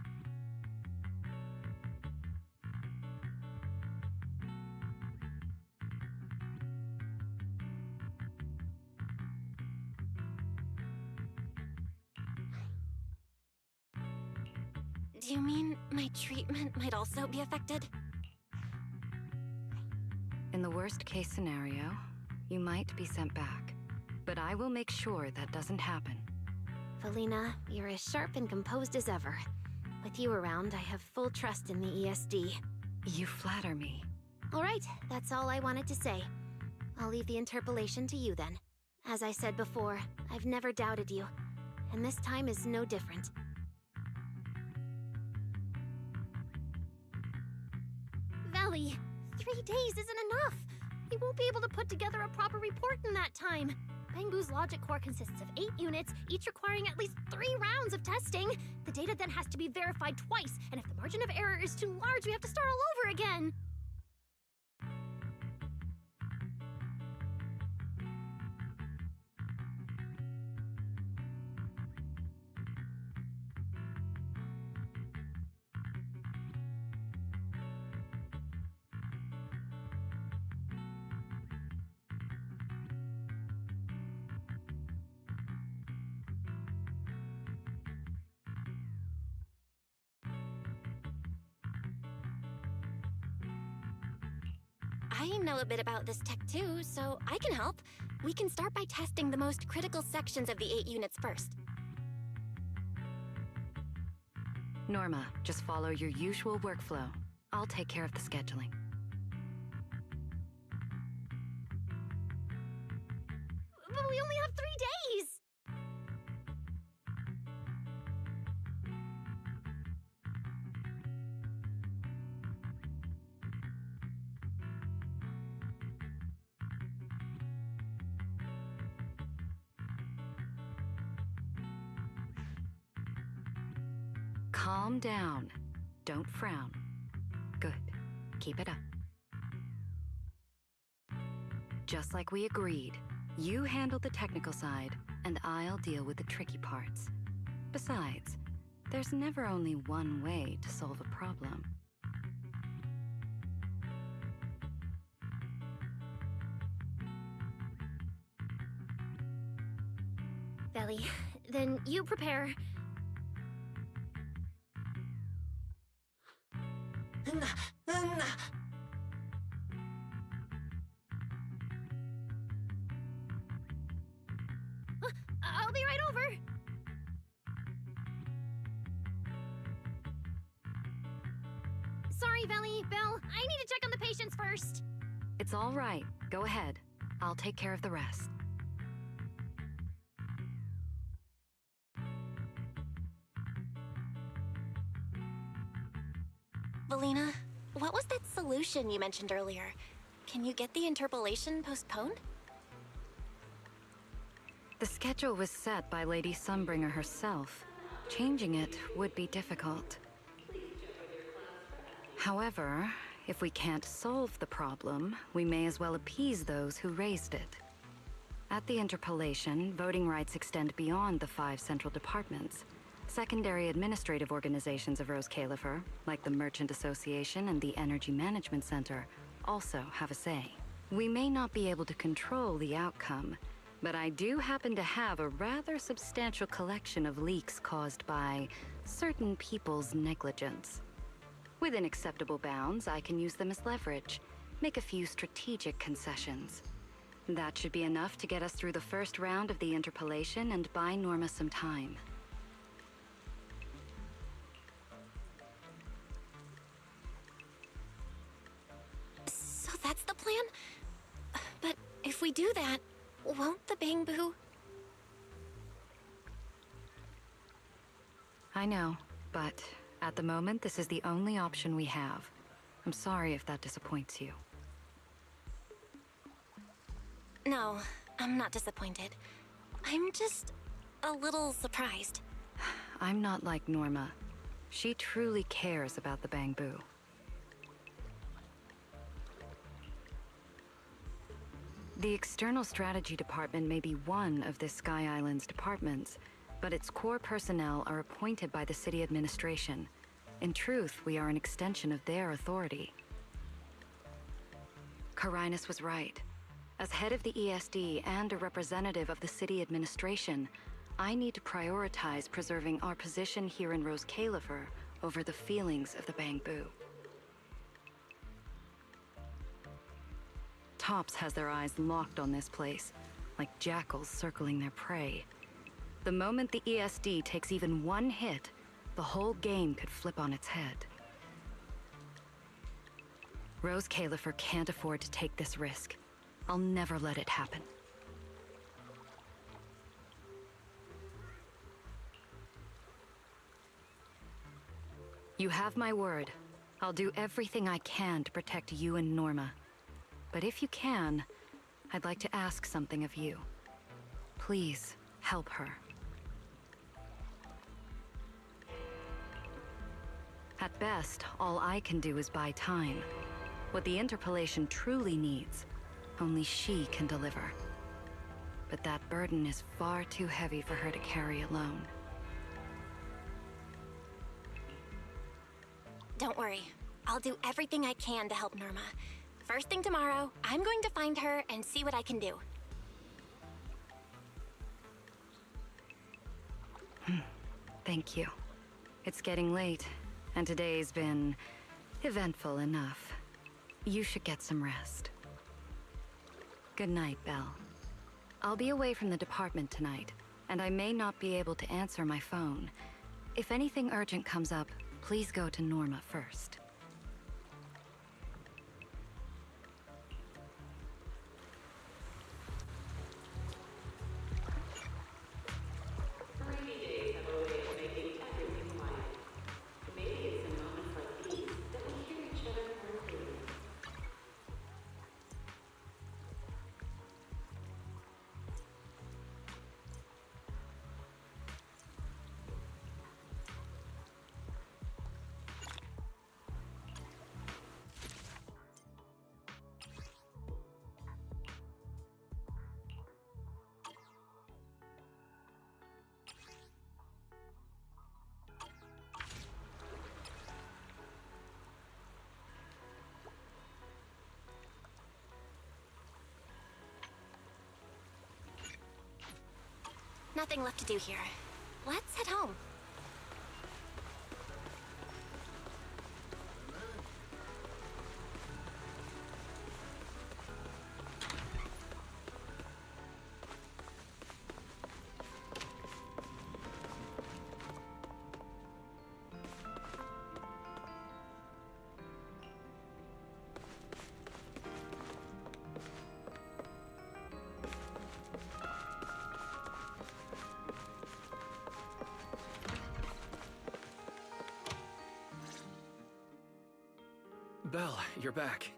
Do you mean my treatment might also be affected? In the worst case scenario, you might be sent back. But I will make sure that doesn't happen. Felina, you're as sharp and composed as ever. With you around, I have full trust in the ESD. You flatter me. All right, that's all I wanted to say. I'll leave the interpolation to you then. As I said before, I've never doubted you, and this time is no different. Valley, 3 days isn't enough. We won't be able to put together a proper report in that time. Bangbu's logic core consists of 8 units, each requiring at least 3 rounds of testing. The data then has to be verified twice, and if the margin of error is too large, we have to start all over again. I know a bit about this tech too, so I can help. We can start by testing the most critical sections of the 8 units first. Norma, just follow your usual workflow. I'll take care of the scheduling. But we only have 3 days! Calm down. Don't frown. Good. Keep it up. Just like we agreed, you handle the technical side, and I'll deal with the tricky parts. Besides, there's never only one way to solve a problem. Belly, then you prepare. I'll be right over. Sorry, Belly, Belle. I need to check on the patients first. It's all right. Go ahead. I'll take care of the rest. Valina, what was that solution you mentioned earlier? Can you get the interpolation postponed? The schedule was set by Lady Sunbringer herself. Changing it would be difficult. However, if we can't solve the problem, we may as well appease those who raised it. At the Interpolation, voting rights extend beyond the 5 central departments. Secondary administrative organizations of Roscaelifer, like the Merchant Association and the Energy Management Center, also have a say. We may not be able to control the outcome, but I do happen to have a rather substantial collection of leaks caused by certain people's negligence. Within acceptable bounds, I can use them as leverage, make a few strategic concessions. That should be enough to get us through the first round of the Interpolation and buy Norma some time. So that's the plan? But if we do that, won't the Bangbu... I know, but at the moment, this is the only option we have. I'm sorry if that disappoints you. No, I'm not disappointed. I'm just a little surprised. I'm not like Norma. She truly cares about the Bangbu. The External Strategy Department may be one of this Sky Island's departments, but its core personnel are appointed by the city administration. In truth, we are an extension of their authority. Carinus was right. As head of the ESD and a representative of the city administration, I need to prioritize preserving our position here in Roscaelifer over the feelings of the Bangbu. Tops has their eyes locked on this place, like jackals circling their prey. The moment the ESD takes even one hit, the whole game could flip on its head. Roscaelifer can't afford to take this risk. I'll never let it happen. You have my word. I'll do everything I can to protect you and Norma. But if you can, I'd like to ask something of you. Please, help her. At best, all I can do is buy time. What the Interpolation truly needs, only she can deliver. But that burden is far too heavy for her to carry alone. Don't worry. I'll do everything I can to help Norma. First thing tomorrow, I'm going to find her and see what I can do. Thank you. It's getting late, and today's been eventful enough. You should get some rest. Good night, Belle. I'll be away from the department tonight, and I may not be able to answer my phone. If anything urgent comes up, please go to Norma first. Nothing left to do here. Let's head home. Belle, you're back.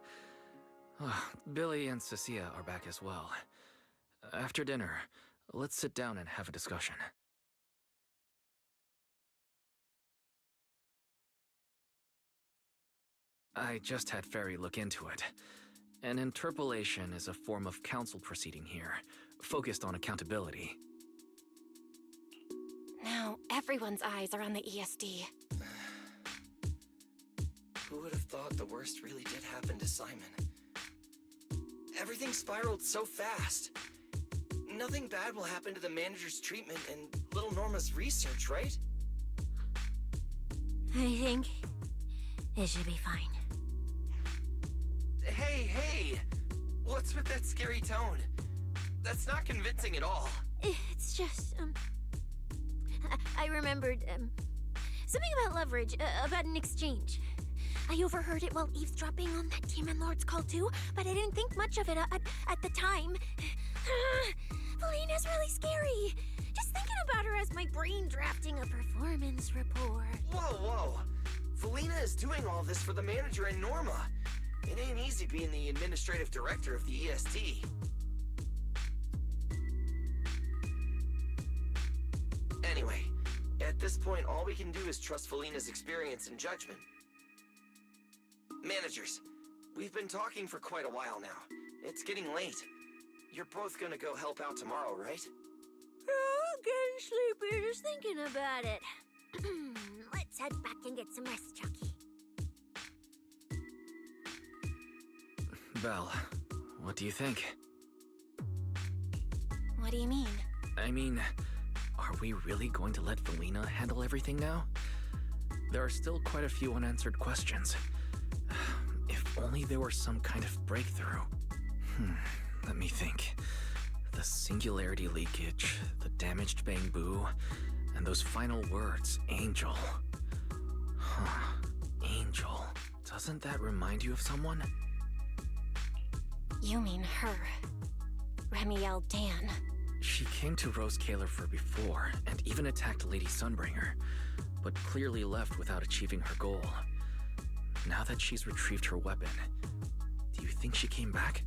Billy and Cecilia are back as well. After dinner, let's sit down and have a discussion. I just had Ferry look into it. An interpolation is a form of council proceeding here, focused on accountability. Now everyone's eyes are on the ESD. Who would have thought the worst really did happen to Simon? Everything spiraled so fast. Nothing bad will happen to the manager's treatment and little Norma's research, right? I think it should be fine. Hey! What's with that scary tone? That's not convincing at all. It's just, I remembered, something about leverage, about an exchange. I overheard it while eavesdropping on that Demon Lord's call too, but I didn't think much of it at the time. Felina's really scary. Just thinking about her as my brain drafting a performance report. Whoa! Felina is doing all this for the manager and Norma. It ain't easy being the administrative director of the EST. Anyway, at this point, all we can do is trust Felina's experience and judgment. Managers, we've been talking for quite a while now. It's getting late. You're both gonna go help out tomorrow, right? I'm getting sleepy just thinking about it. Let's head back and get some rest, Chucky. Belle, what do you think? What do you mean? I mean, are we really going to let Felina handle everything now? There are still quite a few unanswered questions. If only there were some kind of breakthrough. Let me think. The singularity leakage, the damaged bamboo, and those final words, Angel. Angel. Doesn't that remind you of someone? You mean her. Remiel Dan. She came to Roscaelifer before, and even attacked Lady Sunbringer, but clearly left without achieving her goal. Now that she's retrieved her weapon, do you think she came back?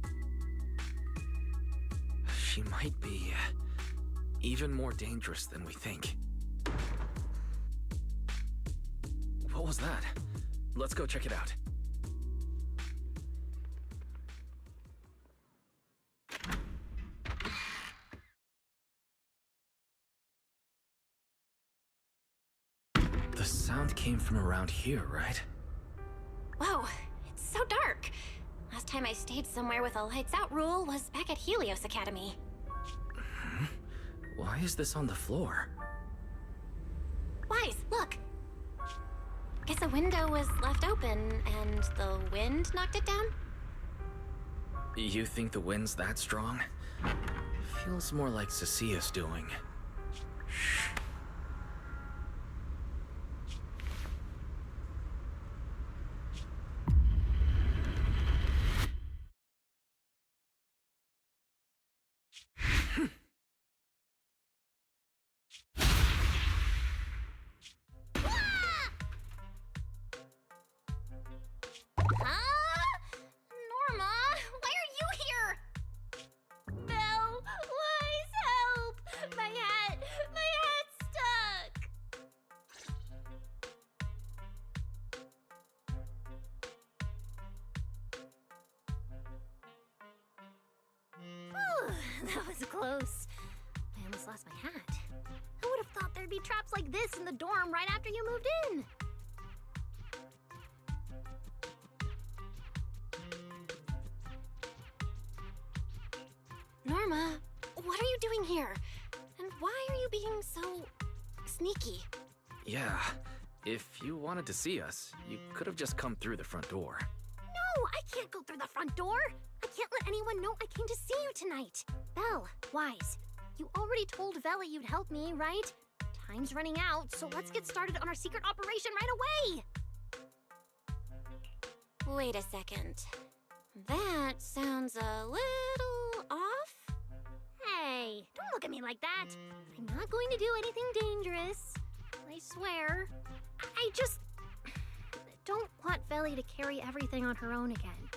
She might be even more dangerous than we think. What was that? Let's go check it out. The sound came from around here, right? Whoa, it's so dark. Last time I stayed somewhere with a lights out rule was back at Helios Academy. Why is this on the floor? Wise, look. Guess a window was left open and the wind knocked it down? You think the wind's that strong? Feels more like Cecia's doing. Shh. Norma, why are you here? Belle, Wise, help! My hat's stuck! Whew, that was close. I almost lost my hat. Who would have thought there'd be traps like this in the dorm right after you moved in? Norma, what are you doing here? And why are you being so sneaky? Yeah, if you wanted to see us, you could have just come through the front door. No, I can't go through the front door. I can't let anyone know I came to see you tonight. Belle, Wise, you already told Veli you'd help me, right? Time's running out, so let's get started on our secret operation right away. Wait a second. That sounds a little off. Hey, don't look at me like that. I'm not going to do anything dangerous. I swear. I just don't want Veli to carry everything on her own again.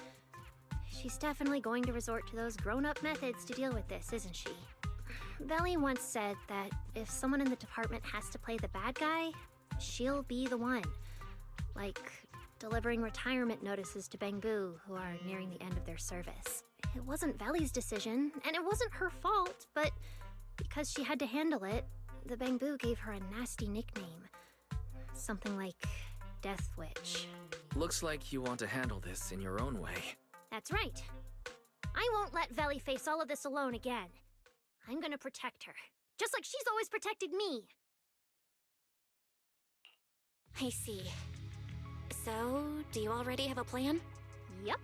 She's definitely going to resort to those grown-up methods to deal with this, isn't she? Veli once said that if someone in the department has to play the bad guy, she'll be the one. Like delivering retirement notices to Bangbu, who are nearing the end of their service. It wasn't Veli's decision, and it wasn't her fault, but because she had to handle it, the Bangbu gave her a nasty nickname. Something like Death Witch. Looks like you want to handle this in your own way. That's right. I won't let Veli face all of this alone again. I'm gonna protect her, just like she's always protected me. I see. So, do you already have a plan? Yup.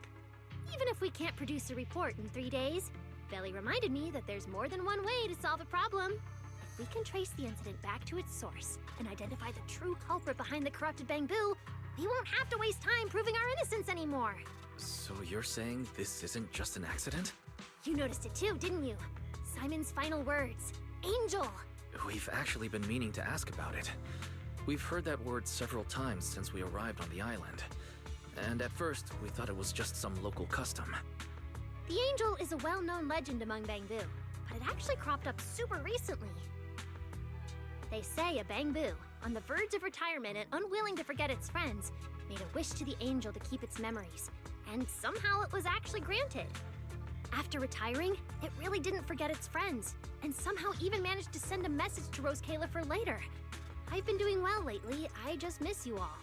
Even if we can't produce a report in 3 days, Veli reminded me that there's more than one way to solve a problem. If we can trace the incident back to its source and identify the true culprit behind the corrupted Bangbu, we won't have to waste time proving our innocence anymore. So you're saying this isn't just an accident? You noticed it too, didn't you? Simon's final words. Angel! We've actually been meaning to ask about it. We've heard that word several times since we arrived on the island. And at first, we thought it was just some local custom. The Angel is a well-known legend among Bangbu, but it actually cropped up super recently. They say a Bangbu, on the verge of retirement and unwilling to forget its friends, made a wish to the Angel to keep its memories, and somehow it was actually granted. After retiring, it really didn't forget its friends, and somehow even managed to send a message to Roscaelifer later. I've been doing well lately, I just miss you all.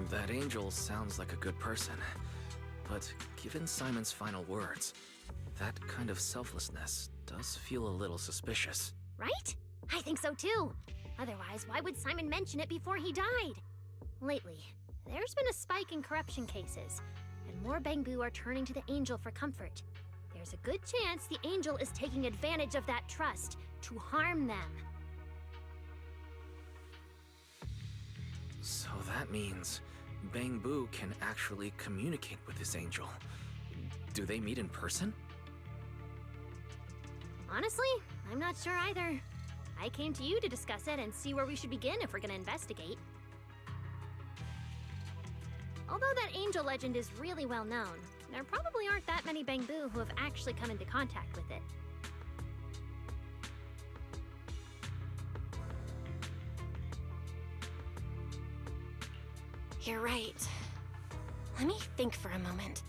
That Angel sounds like a good person. But given Simon's final words, that kind of selflessness does feel a little suspicious. Right? I think so too. Otherwise, why would Simon mention it before he died? Lately, there's been a spike in corruption cases, and more Bangbu are turning to the Angel for comfort. There's a good chance the Angel is taking advantage of that trust to harm them. So that means Bangbu can actually communicate with this Angel. Do they meet in person? Honestly, I'm not sure either. I came to you to discuss it and see where we should begin if we're gonna investigate. Although that Angel legend is really well known, there probably aren't that many Bangbu who have actually come into contact with it. You're right. Let me think for a moment.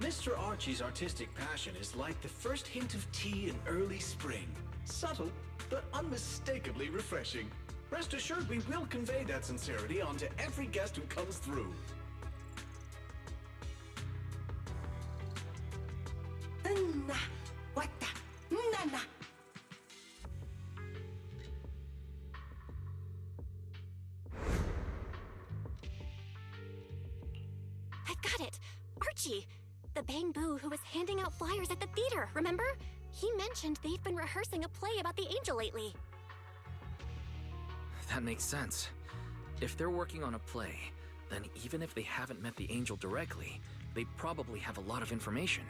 Mr. Archie's artistic passion is like the first hint of tea in early spring. Subtle, but unmistakably refreshing. Rest assured we will convey that sincerity onto every guest who comes through. I've got it! Archie! The Bangbu who was handing out flyers at the theater, remember? He mentioned they've been rehearsing a play about the Angel lately. That makes sense. If they're working on a play, then even if they haven't met the Angel directly, they probably have a lot of information.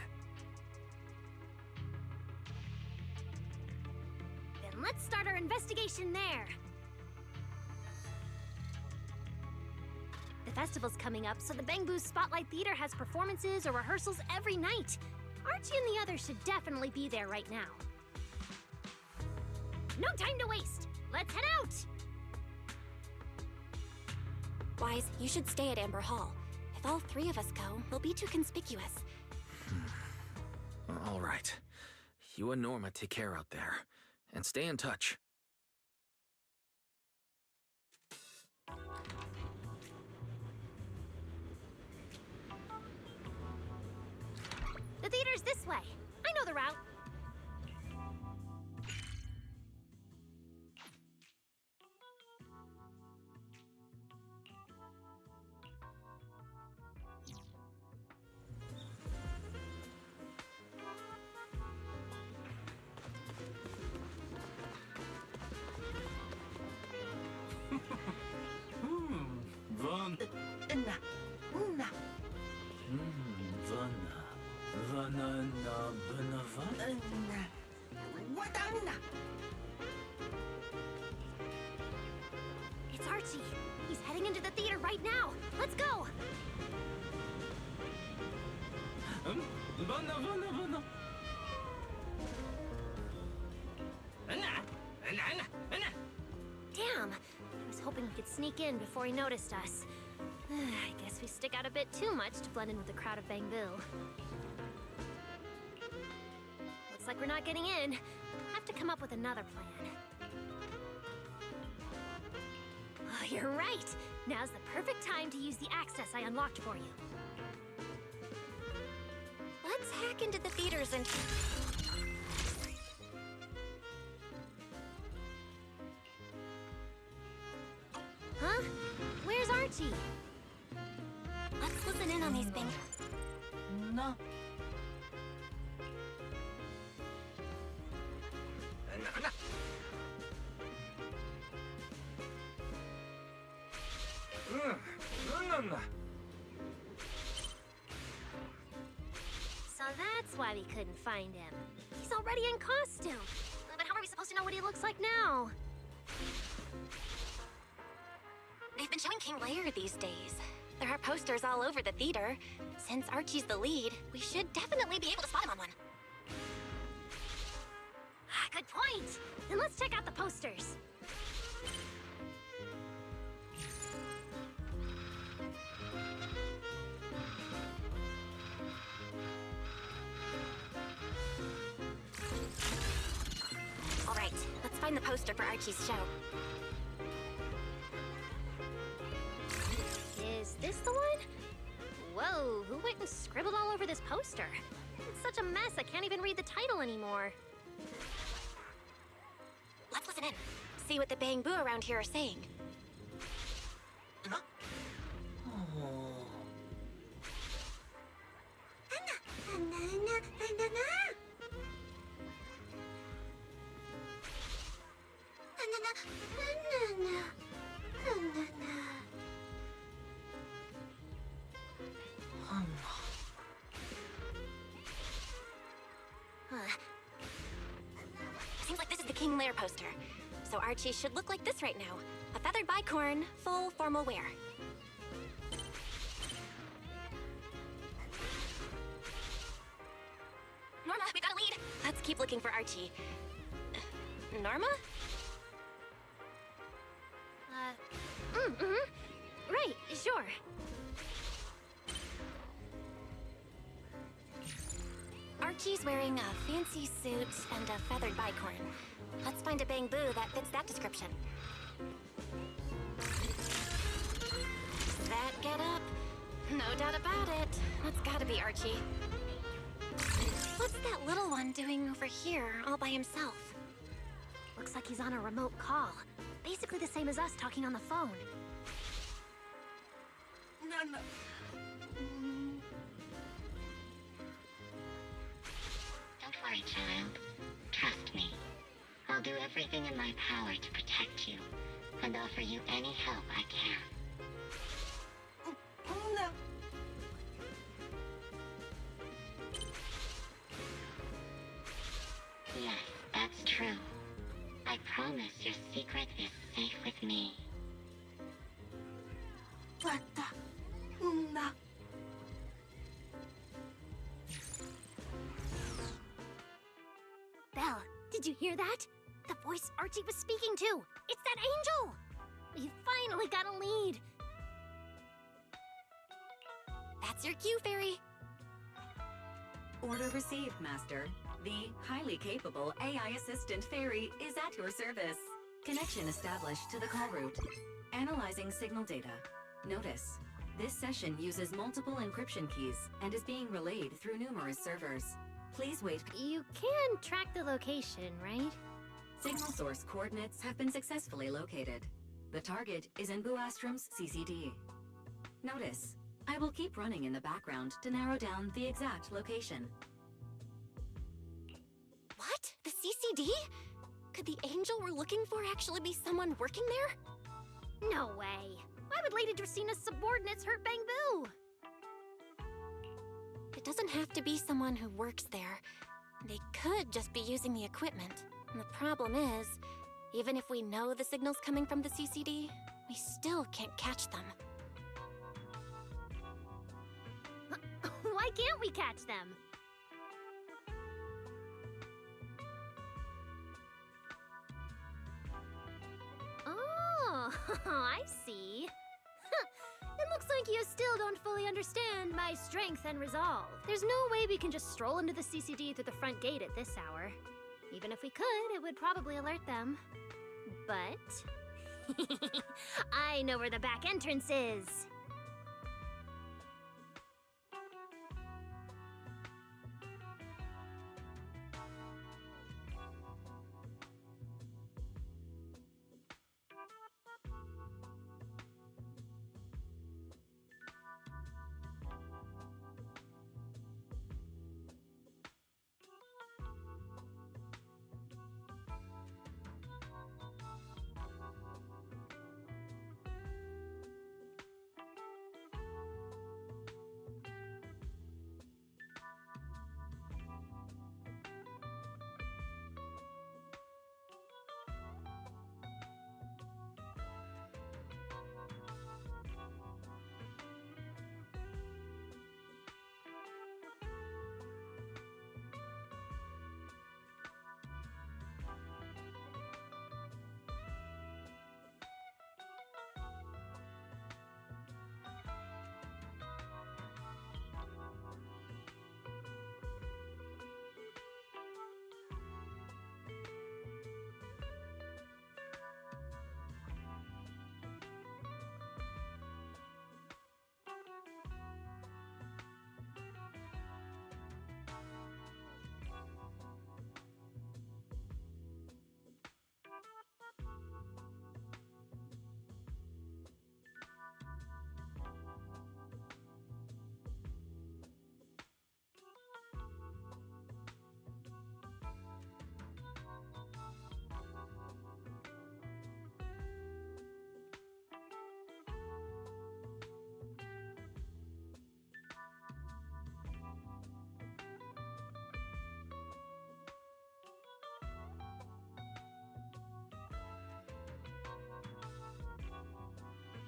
Then let's start our investigation there. The festival's coming up, so the Bangbu Spotlight Theater has performances or rehearsals every night. Archie and the others should definitely be there right now. No time to waste! Let's head out! Wise, you should stay at Amber Hall. If all three of us go, we'll be too conspicuous. All right. You and Norma take care out there, and stay in touch. The theater's this way. I know the route. It's Archie. He's heading into the theater right now. Let's go! Damn! I was hoping we could sneak in before he noticed us. I guess we stick out a bit too much to blend in with the crowd of Bangbu. Looks like we're not getting in. Have to come up with another plan. Oh, you're right! Now's the perfect time to use the access I unlocked for you. Let's hack into the theaters and... Huh? Where's Archie? Let's listen in on these things. No. So that's why we couldn't find him. He's already in costume. But how are we supposed to know what he looks like now? They've been showing King Lear these days. There are posters all over the theater. Since Archie's the lead, we should definitely be able to spot him on one. Good point. Then let's check out the posters. All right, let's find the poster for Archie's show. Is this the one? Whoa, who went and scribbled all over this poster? It's such a mess, I can't even read the title anymore. Let's listen in. See what the Bangbu around here are saying. Seems like this is the King Lear poster. So Archie should look like this right now. A feathered bicorn, full formal wear. Norma, we got a lead. Let's keep looking for Archie. Norma? Right, sure. Archie's wearing a fancy suit and a feathered bicorn. Let's find a Bangbu that fits that description. That get up? No doubt about it. That's gotta be Archie. What's that little one doing over here all by himself? Looks like he's on a remote call. Basically the same as us talking on the phone. No. Don't worry, child. Trust me. I'll do everything in my power to protect you, and offer you any help I can. No. Yes, that's true. I promise your secret is safe with me. What the? No. Belle, did you hear that? The voice Archie was speaking to! It's that angel! We finally got a lead! That's your cue, Fairy. Order received, Master. The highly capable AI assistant Fairy is at your service. Connection established to the call route. Analyzing signal data. Notice, this session uses multiple encryption keys and is being relayed through numerous servers. Please wait. You can track the location, right? Signal source coordinates have been successfully located. The target is in Buastrom's CCD. Notice, I will keep running in the background to narrow down the exact location. What? The CCD? Could the angel we're looking for actually be someone working there? No way! Why would Lady Dracina's subordinates hurt Bangbu? It doesn't have to be someone who works there. They could just be using the equipment. And the problem is, even if we know the signal's coming from the CCD, we still can't catch them. Why can't we catch them? I see. It looks like you still don't fully understand my strength and resolve. There's no way we can just stroll into the CCD through the front gate at this hour. Even if we could, it would probably alert them. But I know where the back entrance is.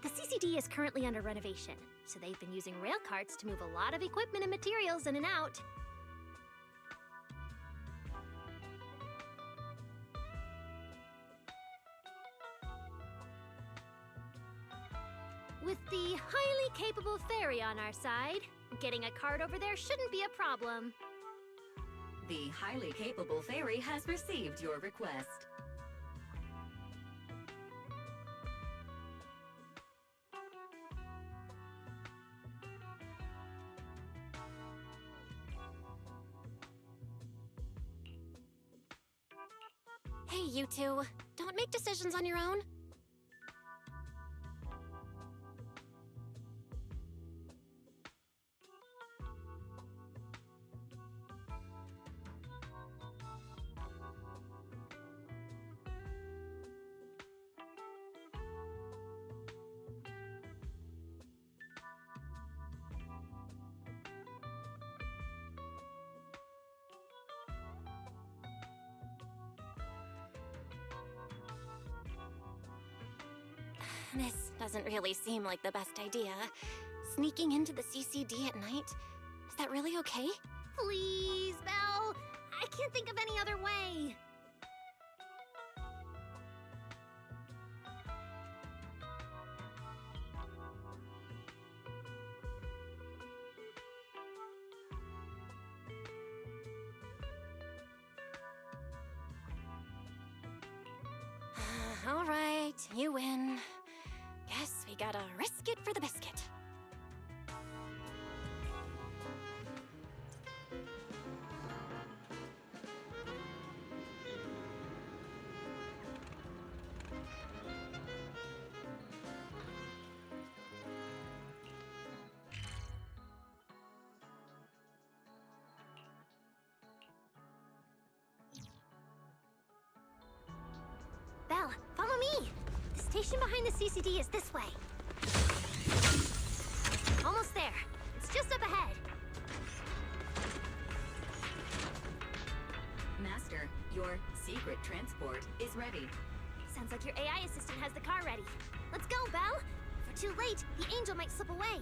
The CCD is currently under renovation, so they've been using rail carts to move a lot of equipment and materials in and out. With the highly capable fairy on our side, getting a cart over there shouldn't be a problem. The highly capable fairy has received your request. Hey, you two. Don't make decisions on your own. This doesn't really seem like the best idea. Sneaking into the CCD at night? Is that really okay? Please, Belle! I can't think of any other way! All right, you win. Guess we gotta risk it for the biscuit. Belle, follow me! The station behind the CCD is this way. Almost there. It's just up ahead. Master, your secret transport is ready. Sounds like your AI assistant has the car ready. Let's go, Belle! If we're too late, the angel might slip away.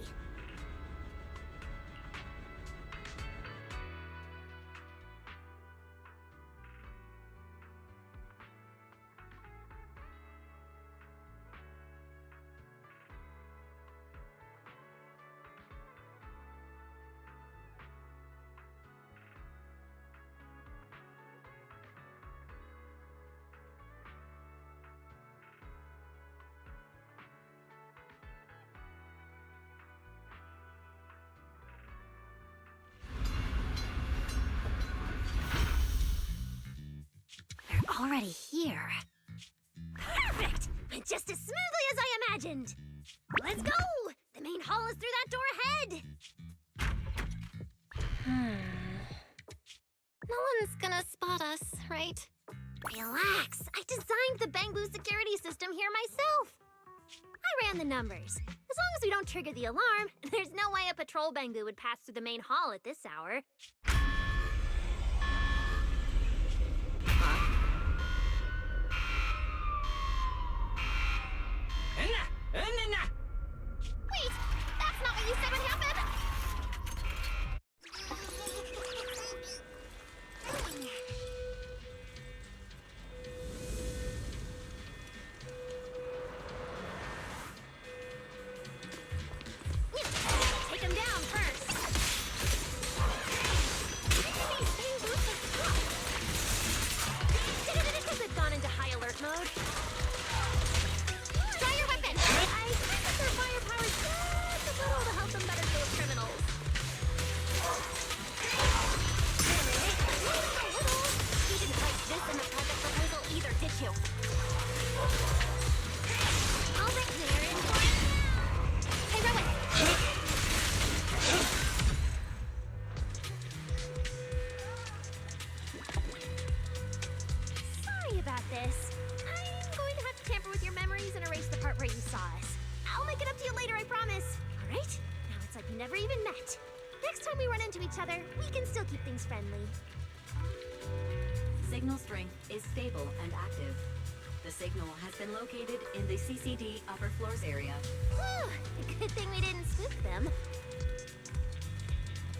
already here. Perfect! Went just as smoothly as I imagined. Let's go! The main hall is through that door ahead. No one's gonna spot us, right? Relax. I designed the Bangbu security system here myself. I ran the numbers. As long as we don't trigger the alarm, there's no way a patrol Bangbu would pass through the main hall at this hour. Wait! That's not what you said would happen! Take him down first. They've gone into high alert mode. Try your weapon! I think that their firepower is just a little to help them better deal with criminals. You didn't write this in the project proposal either, did you? I'll make clear in Hey, Rowan! Sorry about this. I'm going to have to tamper with your memories and erase the part where you saw us. I'll make it up to you later, I promise. All right? Now it's like we never even met. Next time we run into each other, we can still keep things friendly. Signal strength is stable and active. The signal has been located in the CCD upper floors area. Whew, good thing we didn't spook them.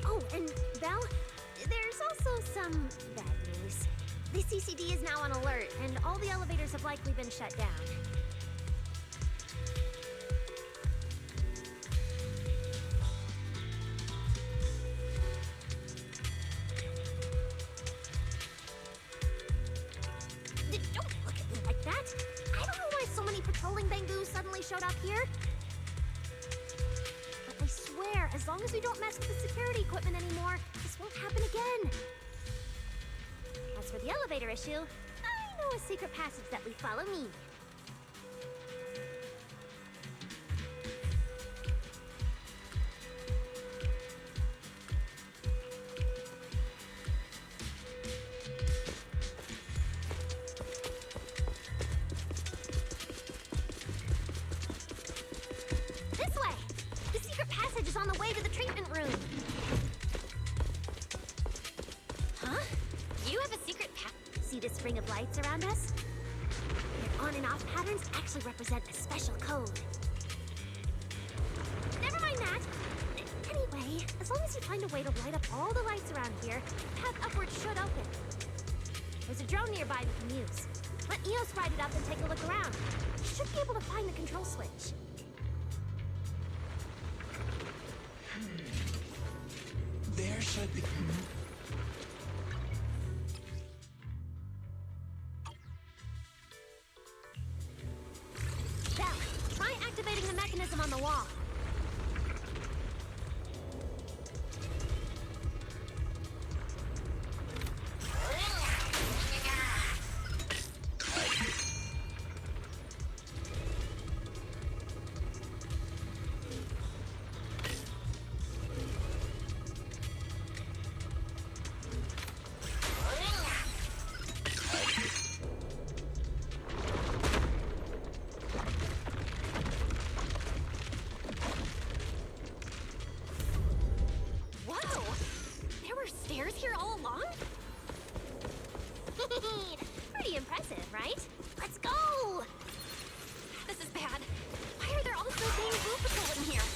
Oh, and Belle, there's also some bad news. The CCD is now on alert, and all the elevators have likely been shut down. Don't look at me like that. I don't know why so many patrolling Bangboos suddenly showed up here. But I swear, as long as we don't mess with the security equipment anymore, this won't happen again. As for the elevator issue, I know a secret passage that we follow me. This way! The secret passage is on the way to the treatment room. Huh? You have a secret See this ring of lights around us? Their on and off patterns actually represent a special code. Never mind that. Anyway, as long as you find a way to light up all the lights around here, the path upwards should open. There's a drone nearby we can use. Let Eos ride it up and take a look around. You should be able to find the control switch. There should be. Belle, try activating the mechanism on the wall. Stairs here all along? Pretty impressive, right? Let's go! This is bad. Why are there also Bangbu patrol in here?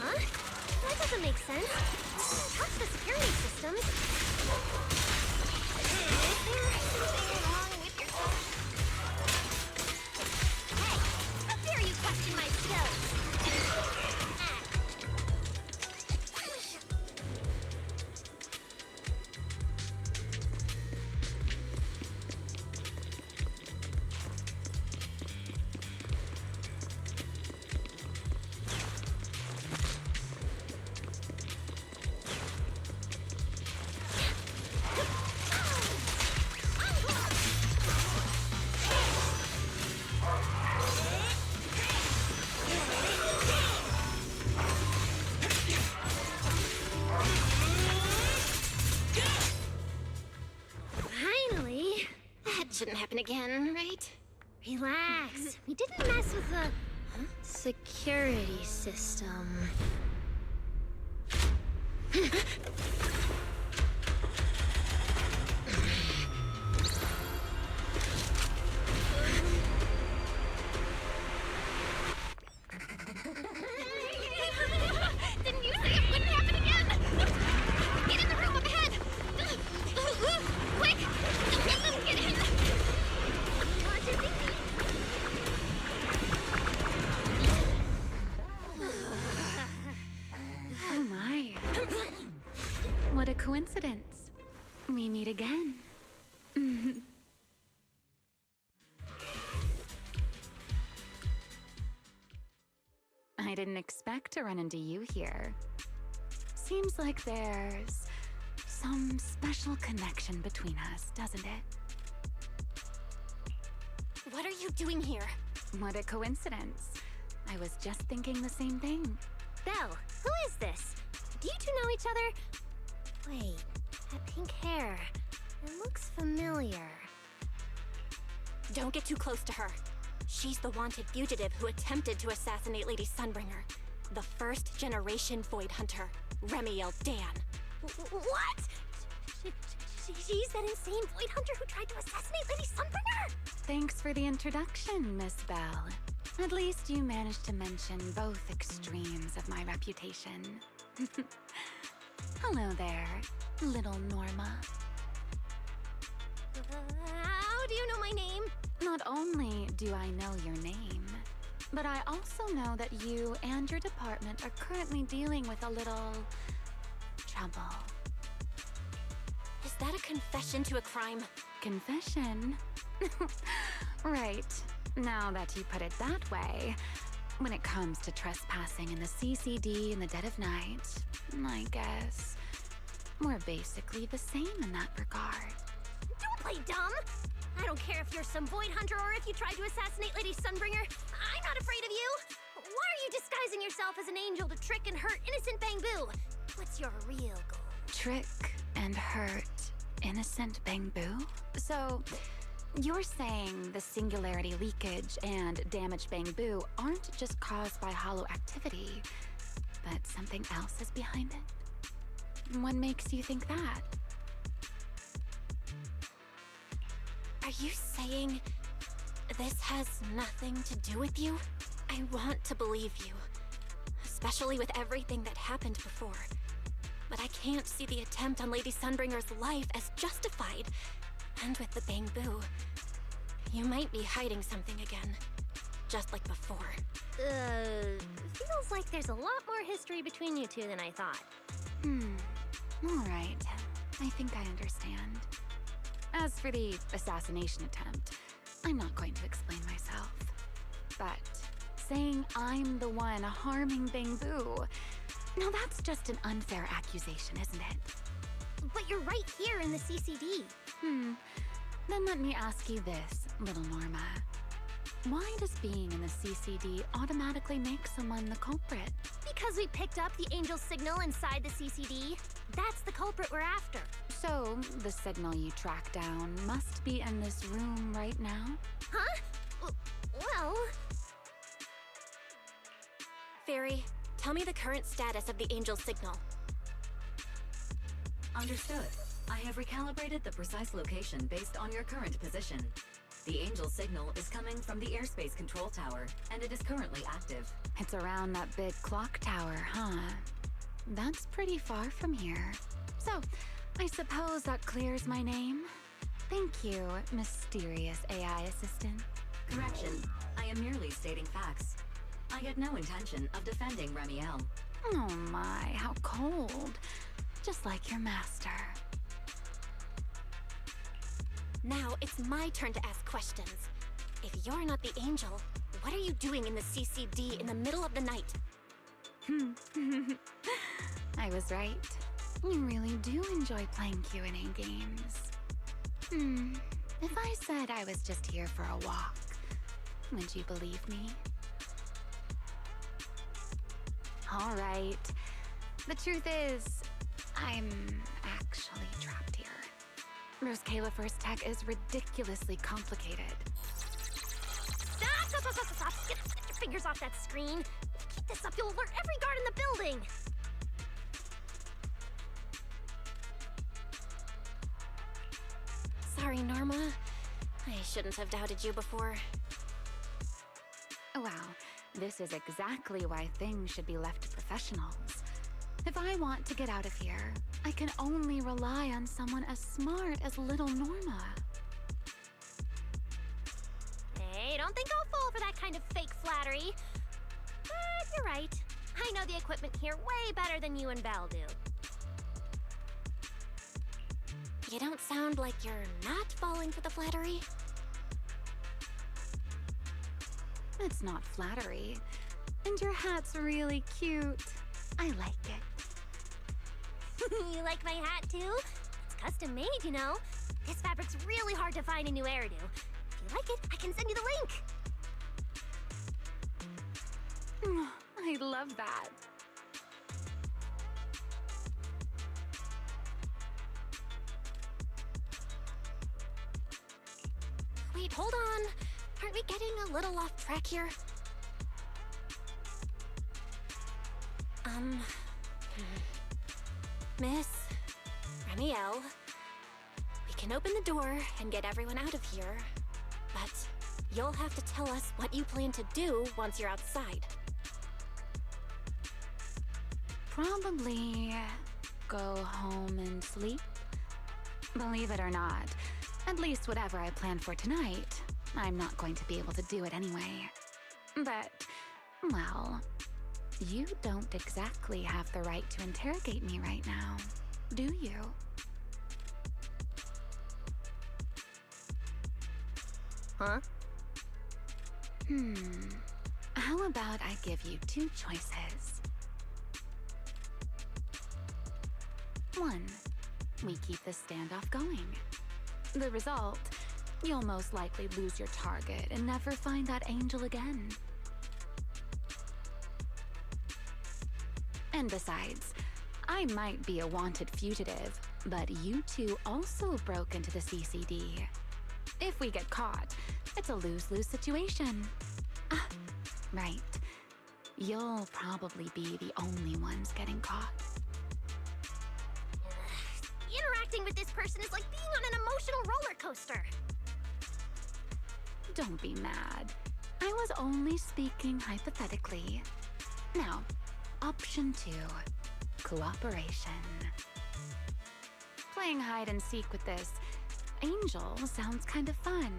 Huh? That doesn't make sense. Touch the security systems. Is there something wrong with your Hey! How dare you question my skills? shouldn't happen again, right? Relax. We didn't mess with the security system. Didn't you say it wouldn't happen again? Get in the room up ahead! Quick! Don't let them get in! Oh my. What a coincidence. We meet again. I didn't expect to run into you here. Seems like there's some special connection between us, doesn't it? What are you doing here? What a coincidence. I was just thinking the same thing. Belle, who is this? Do you two know each other? Wait, that pink hair. It looks familiar. Don't get too close to her. She's the wanted fugitive who attempted to assassinate Lady Sunbringer. The first generation Void Hunter, Remiel Dan. What? She's that insane Void Hunter who tried to assassinate Lady Sunbringer? Thanks for the introduction, Miss Belle. At least you managed to mention both extremes of my reputation. Hello there, little Norma. How do you know my name? Not only do I know your name, but I also know that you and your department are currently dealing with a little trouble. Is that a confession to a crime? Confession? Right. Now that you put it that way, when it comes to trespassing in the CCD in the dead of night, I guess we're basically the same in that regard. Don't play dumb! I don't care if you're some Void Hunter or if you tried to assassinate Lady Sunbringer. I'm not afraid of you! Why are you disguising yourself as an angel to trick and hurt innocent Bangbu? What's your real goal? Trick and hurt innocent Bangbu? So, you're saying the singularity leakage and damaged Bangbu aren't just caused by hollow activity, but something else is behind it? What makes you think that? Are you saying this has nothing to do with you? I want to believe you, especially with everything that happened before. But I can't see the attempt on Lady Sunbringer's life as justified. And with the Bangbu, you might be hiding something again, just like before. Feels like there's a lot more history between you two than I thought. All right. I think I understand. As for the assassination attempt, I'm not going to explain myself. But saying I'm the one harming Bangbu, now that's just an unfair accusation, isn't it? But you're right here in the CCD. Then let me ask you this, little Norma. Why does being in the CCD automatically make someone the culprit? Because we picked up the angel signal inside the CCD. That's the culprit we're after. So, the signal you track down must be in this room right now? Huh? Well... Fairy, tell me the current status of the angel signal. Understood. I have recalibrated the precise location based on your current position. The angel signal is coming from the airspace control tower, and it is currently active. It's around that big clock tower, huh? That's pretty far from here. So, I suppose that clears my name? Thank you, mysterious AI assistant. Correction. I am merely stating facts. I had no intention of defending Remiel. Oh my, how cold. Just like your master. Now it's my turn to ask questions. If you're not the angel, what are you doing in the CCD in the middle of the night? I was right. You really do enjoy playing Q&A games. If I said I was just here for a walk, would you believe me? All right. The truth is, I'm actually trapped here. Roscaelifer's tech is ridiculously complicated. Stop! Get your fingers off that screen. If you keep this up, you'll alert every guard in the building. Sorry, Norma. I shouldn't have doubted you before. Wow, this is exactly why things should be left to professionals. If I want to get out of here, I can only rely on someone as smart as little Norma. Hey, don't think I'll fall for that kind of fake flattery. But you're right. I know the equipment here way better than you and Val do. You don't sound like you're not falling for the flattery. It's not flattery. And your hat's really cute. I like it. You like my hat, too? It's custom made, you know. This fabric's really hard to find a new hairdo. If you like it, I can send you the link. I love that. Wait, hold on. Aren't we getting a little off track here? Miss Ramiel, we can open the door and get everyone out of here, but you'll have to tell us what you plan to do once you're outside. Probably go home and sleep. Believe it or not, at least whatever I planned for tonight, I'm not going to be able to do it anyway. But, well, you don't exactly have the right to interrogate me right now, do you? Huh? How about I give you two choices? 1, we keep the standoff going. The result, you'll most likely lose your target and never find that angel again. And besides, I might be a wanted fugitive, but you two also broke into the CCD. If we get caught, it's a lose-lose situation. Ah, right. You'll probably be the only ones getting caught. Interacting with this person is like being on an emotional roller coaster. Don't be mad. I was only speaking hypothetically. Now, option 2, cooperation. Playing hide and seek with this angel sounds kind of fun.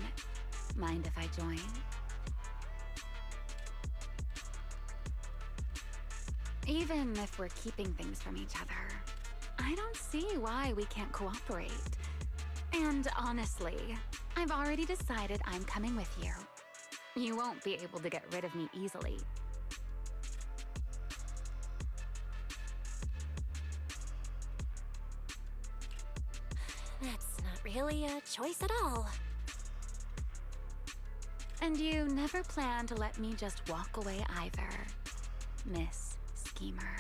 Mind if I join? Even if we're keeping things from each other, I don't see why we can't cooperate. And honestly, I've already decided I'm coming with you. You won't be able to get rid of me easily. That's not really a choice at all. And you never plan to let me just walk away either, Miss Schemer.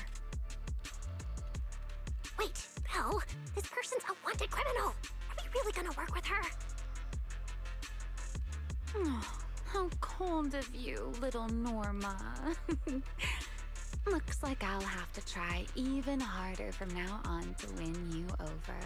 Wait, Belle, this person's a wanted criminal. Are we really gonna work with her? Oh, how cold of you, little Norma. Looks like I'll have to try even harder from now on to win you over.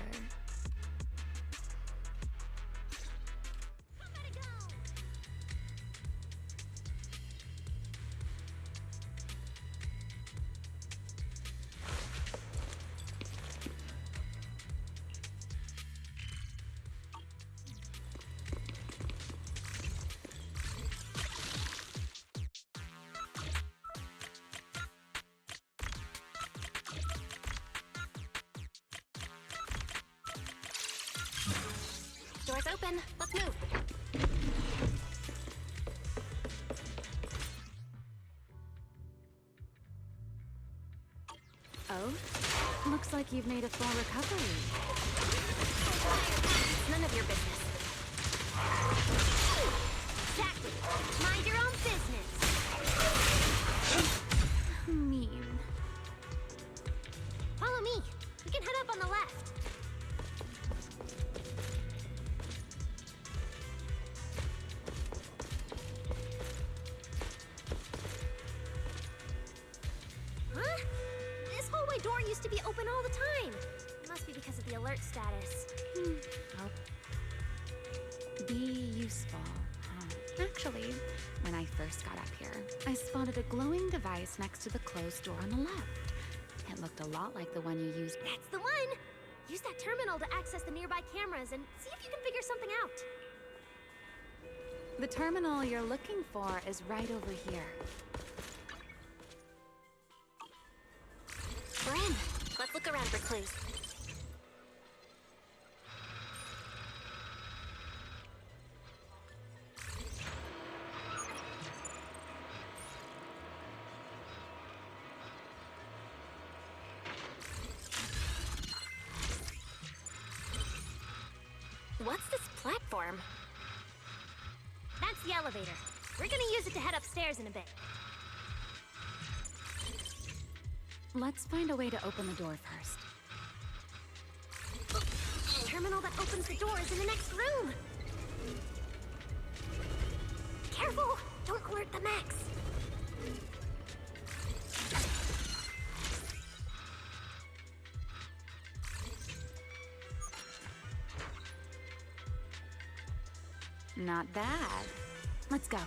Doors open. Let's move. Oh? Looks like you've made a full recovery. It's none of your business. Exactly. Mind your own business. Mean. Follow me. We can head up on the left. on all the time. It must be because of the alert status. Oh. Be useful. Actually, when I first got up here, I spotted a glowing device next to the closed door on the left. It looked a lot like the one you used. That's the one! Use that terminal to access the nearby cameras and see if you can figure something out. The terminal you're looking for is right over here. We're in. Let's look around for clues. What's this platform? That's the elevator. We're gonna use it to head upstairs in a bit. Let's find a way to open the door first. The terminal that opens the door is in the next room. Careful! Don't alert the Max. Not bad. Let's go.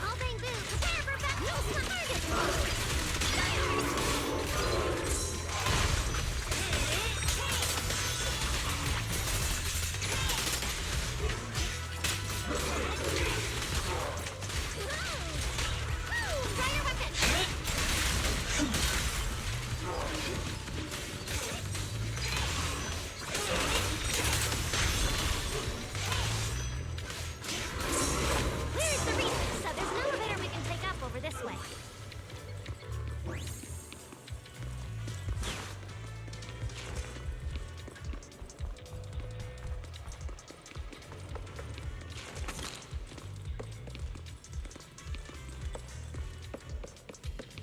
All Bang Boo, prepare for battle! Where's the reason? So there's an elevator we can take up over this way.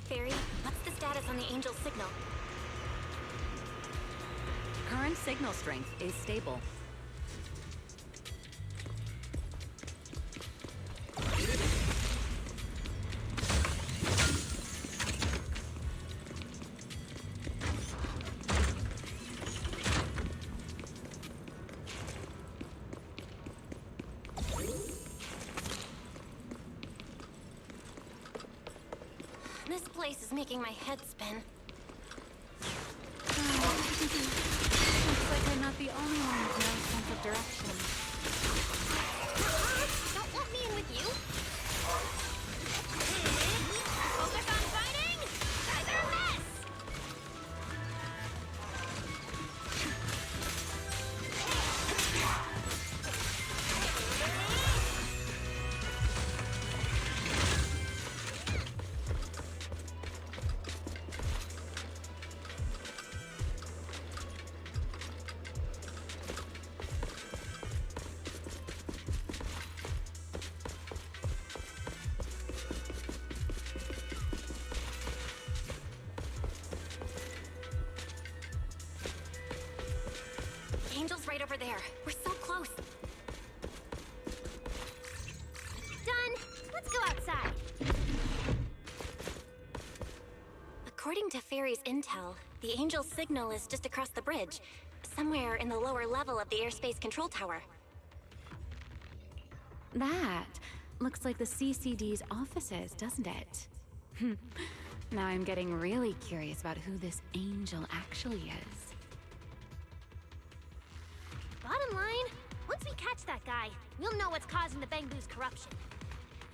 Fairy, what's the status on the Angel's signal? Current signal strength is stable. This place is making my head spin. Looks like I'm not the only one with no sense of direction. Don't want me in with you. Focus on fighting! Guys are a mess! The Angel's right over there. We're so close. Done! Let's go outside. According to Fairy's intel, the Angel's signal is just across the bridge, somewhere in the lower level of the airspace control tower. That looks like the CCD's offices, doesn't it? Now I'm getting really curious about who this Angel actually is. Bottom line, once we catch that guy, we'll know what's causing the Bang Boo's corruption.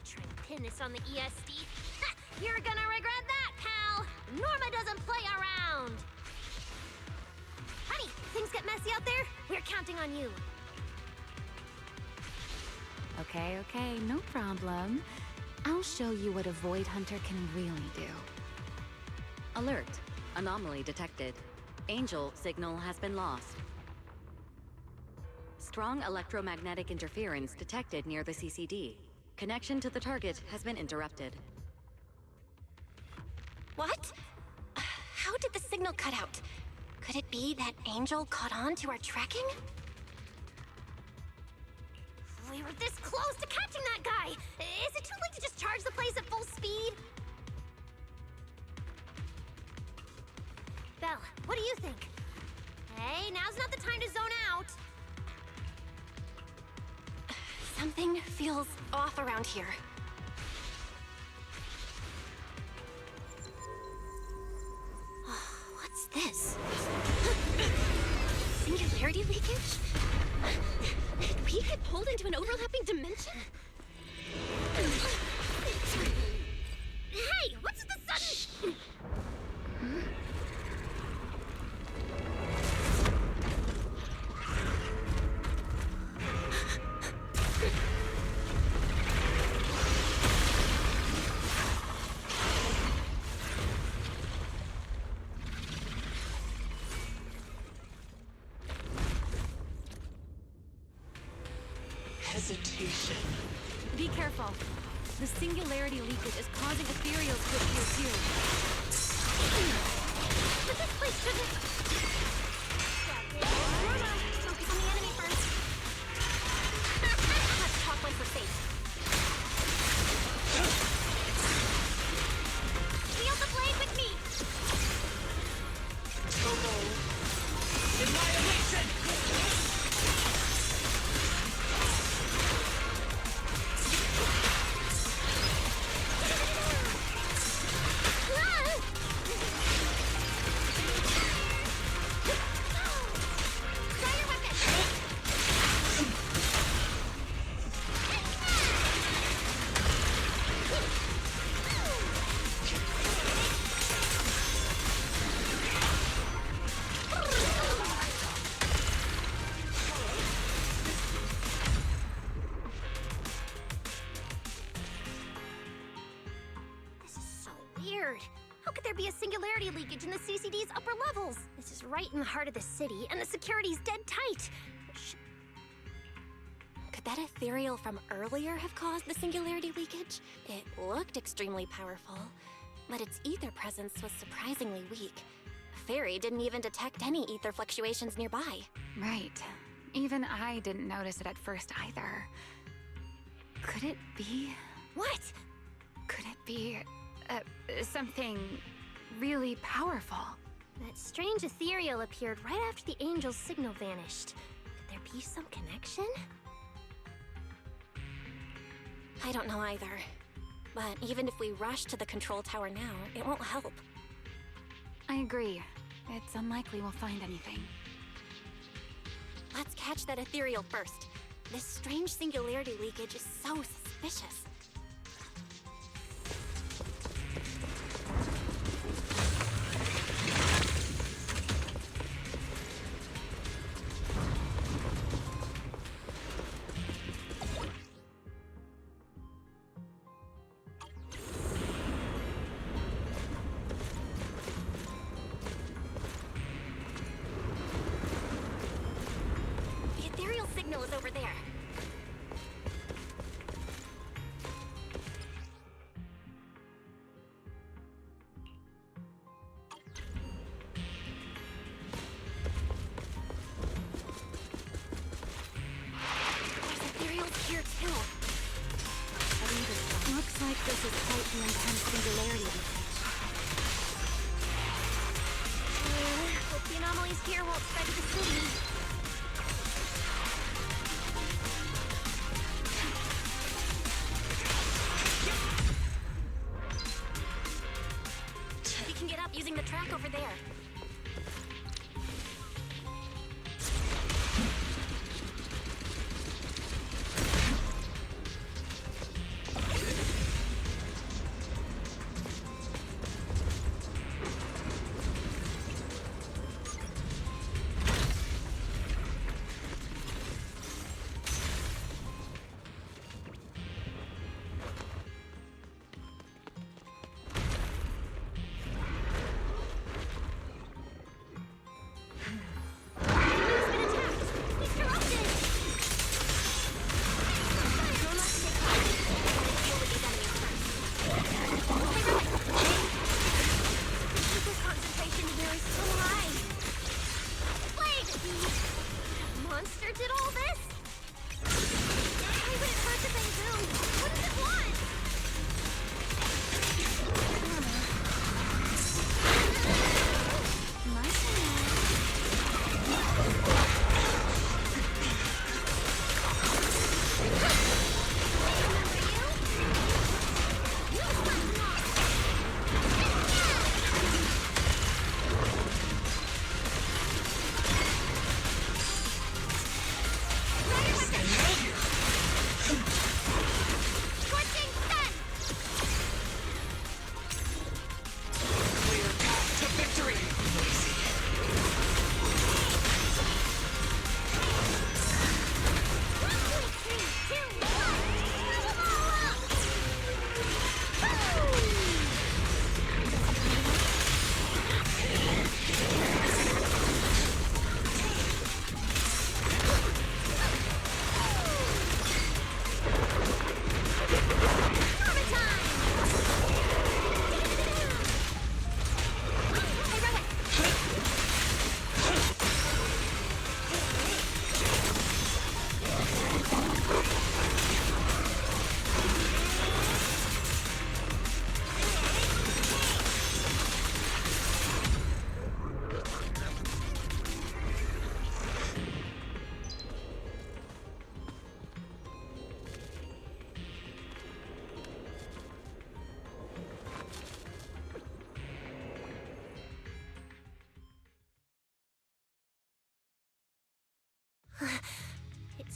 Try to pin this on the ESD? Ha! You're gonna regret that, pal! Norma doesn't play around! Honey, things get messy out there? We're counting on you. Okay, no problem. I'll show you what a Void Hunter can really do. Alert. Anomaly detected. Angel signal has been lost. Strong electromagnetic interference detected near the CCD. Connection to the target has been interrupted. What? How did the signal cut out? Could it be that Angel caught on to our tracking? We were this close to catching that guy! Is it too late to just charge the place at full speed? Belle, what do you think? Hey, now's not the time to zone out! Something feels off around here. What's this? Singularity leakage? Did we get pulled into an overlapping dimension? Hey, what's the sudden... Hesitation. Be careful. The singularity leakage is causing ethereals to appear too. But this place shouldn't... Focus on the enemy first. Let's talk once we're safe. Feel the blade with me! Annihilation! How could there be a singularity leakage in the CCD's upper levels? This is right in the heart of the city, and the security's dead tight. Could that ethereal from earlier have caused the singularity leakage? It looked extremely powerful, but its ether presence was surprisingly weak. Fairy didn't even detect any ether fluctuations nearby. Right. Even I didn't notice it at first either. Could it be? What? Could it be something really powerful? That strange ethereal appeared right after the angel's signal vanished. Could there be some connection? I don't know either. But even if we rush to the control tower now, it won't help. I agree. It's unlikely we'll find anything. Let's catch that ethereal first. This strange singularity leakage is so suspicious. Signal is over there. There's ethereals here too. Looks like this is quite the intense singularity leakage. Hope the anomalies here won't spread to the city. Using the track over there.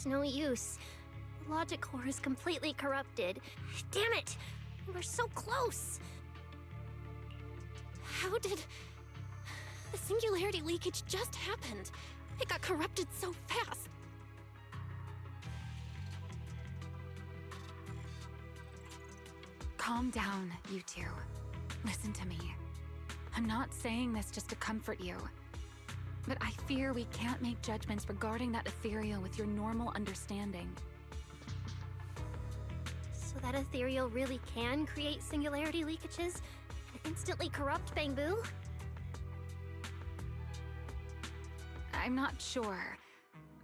There's no use. The logic core is completely corrupted. Damn it! We're so close! How did... The singularity leakage just happened. It got corrupted so fast. Calm down, you two. Listen to me. I'm not saying this just to comfort you, but I fear we can't make judgments regarding that ethereal with your normal understanding. So that ethereal really can create singularity leakages and instantly corrupt Bangbu? I'm not sure,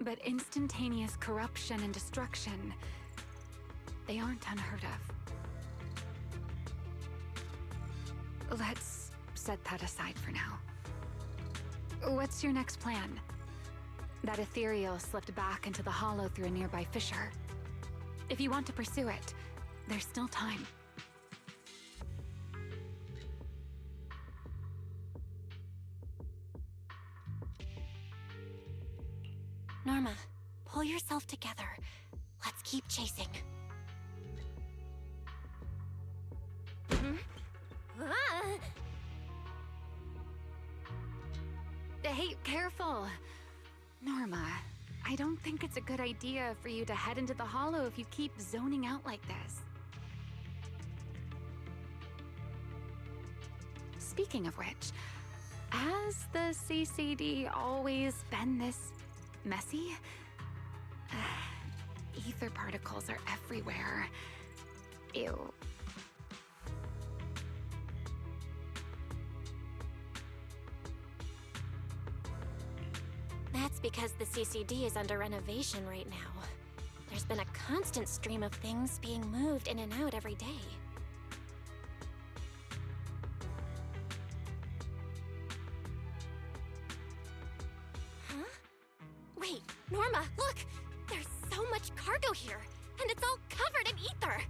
but instantaneous corruption and destruction, they aren't unheard of. Let's set that aside for now. What's your next plan? That ethereal slipped back into the hollow through a nearby fissure. If you want to pursue it, there's still time. Norma, pull yourself together. Let's keep chasing. Hey, careful! Norma, I don't think it's a good idea for you to head into the hollow if you keep zoning out like this. Speaking of which, has the CCD always been this messy? Ether particles are everywhere. Ew. That's because the CCD is under renovation right now. There's been a constant stream of things being moved in and out every day. Huh? Wait, Norma, look! There's so much cargo here, and it's all covered in ether!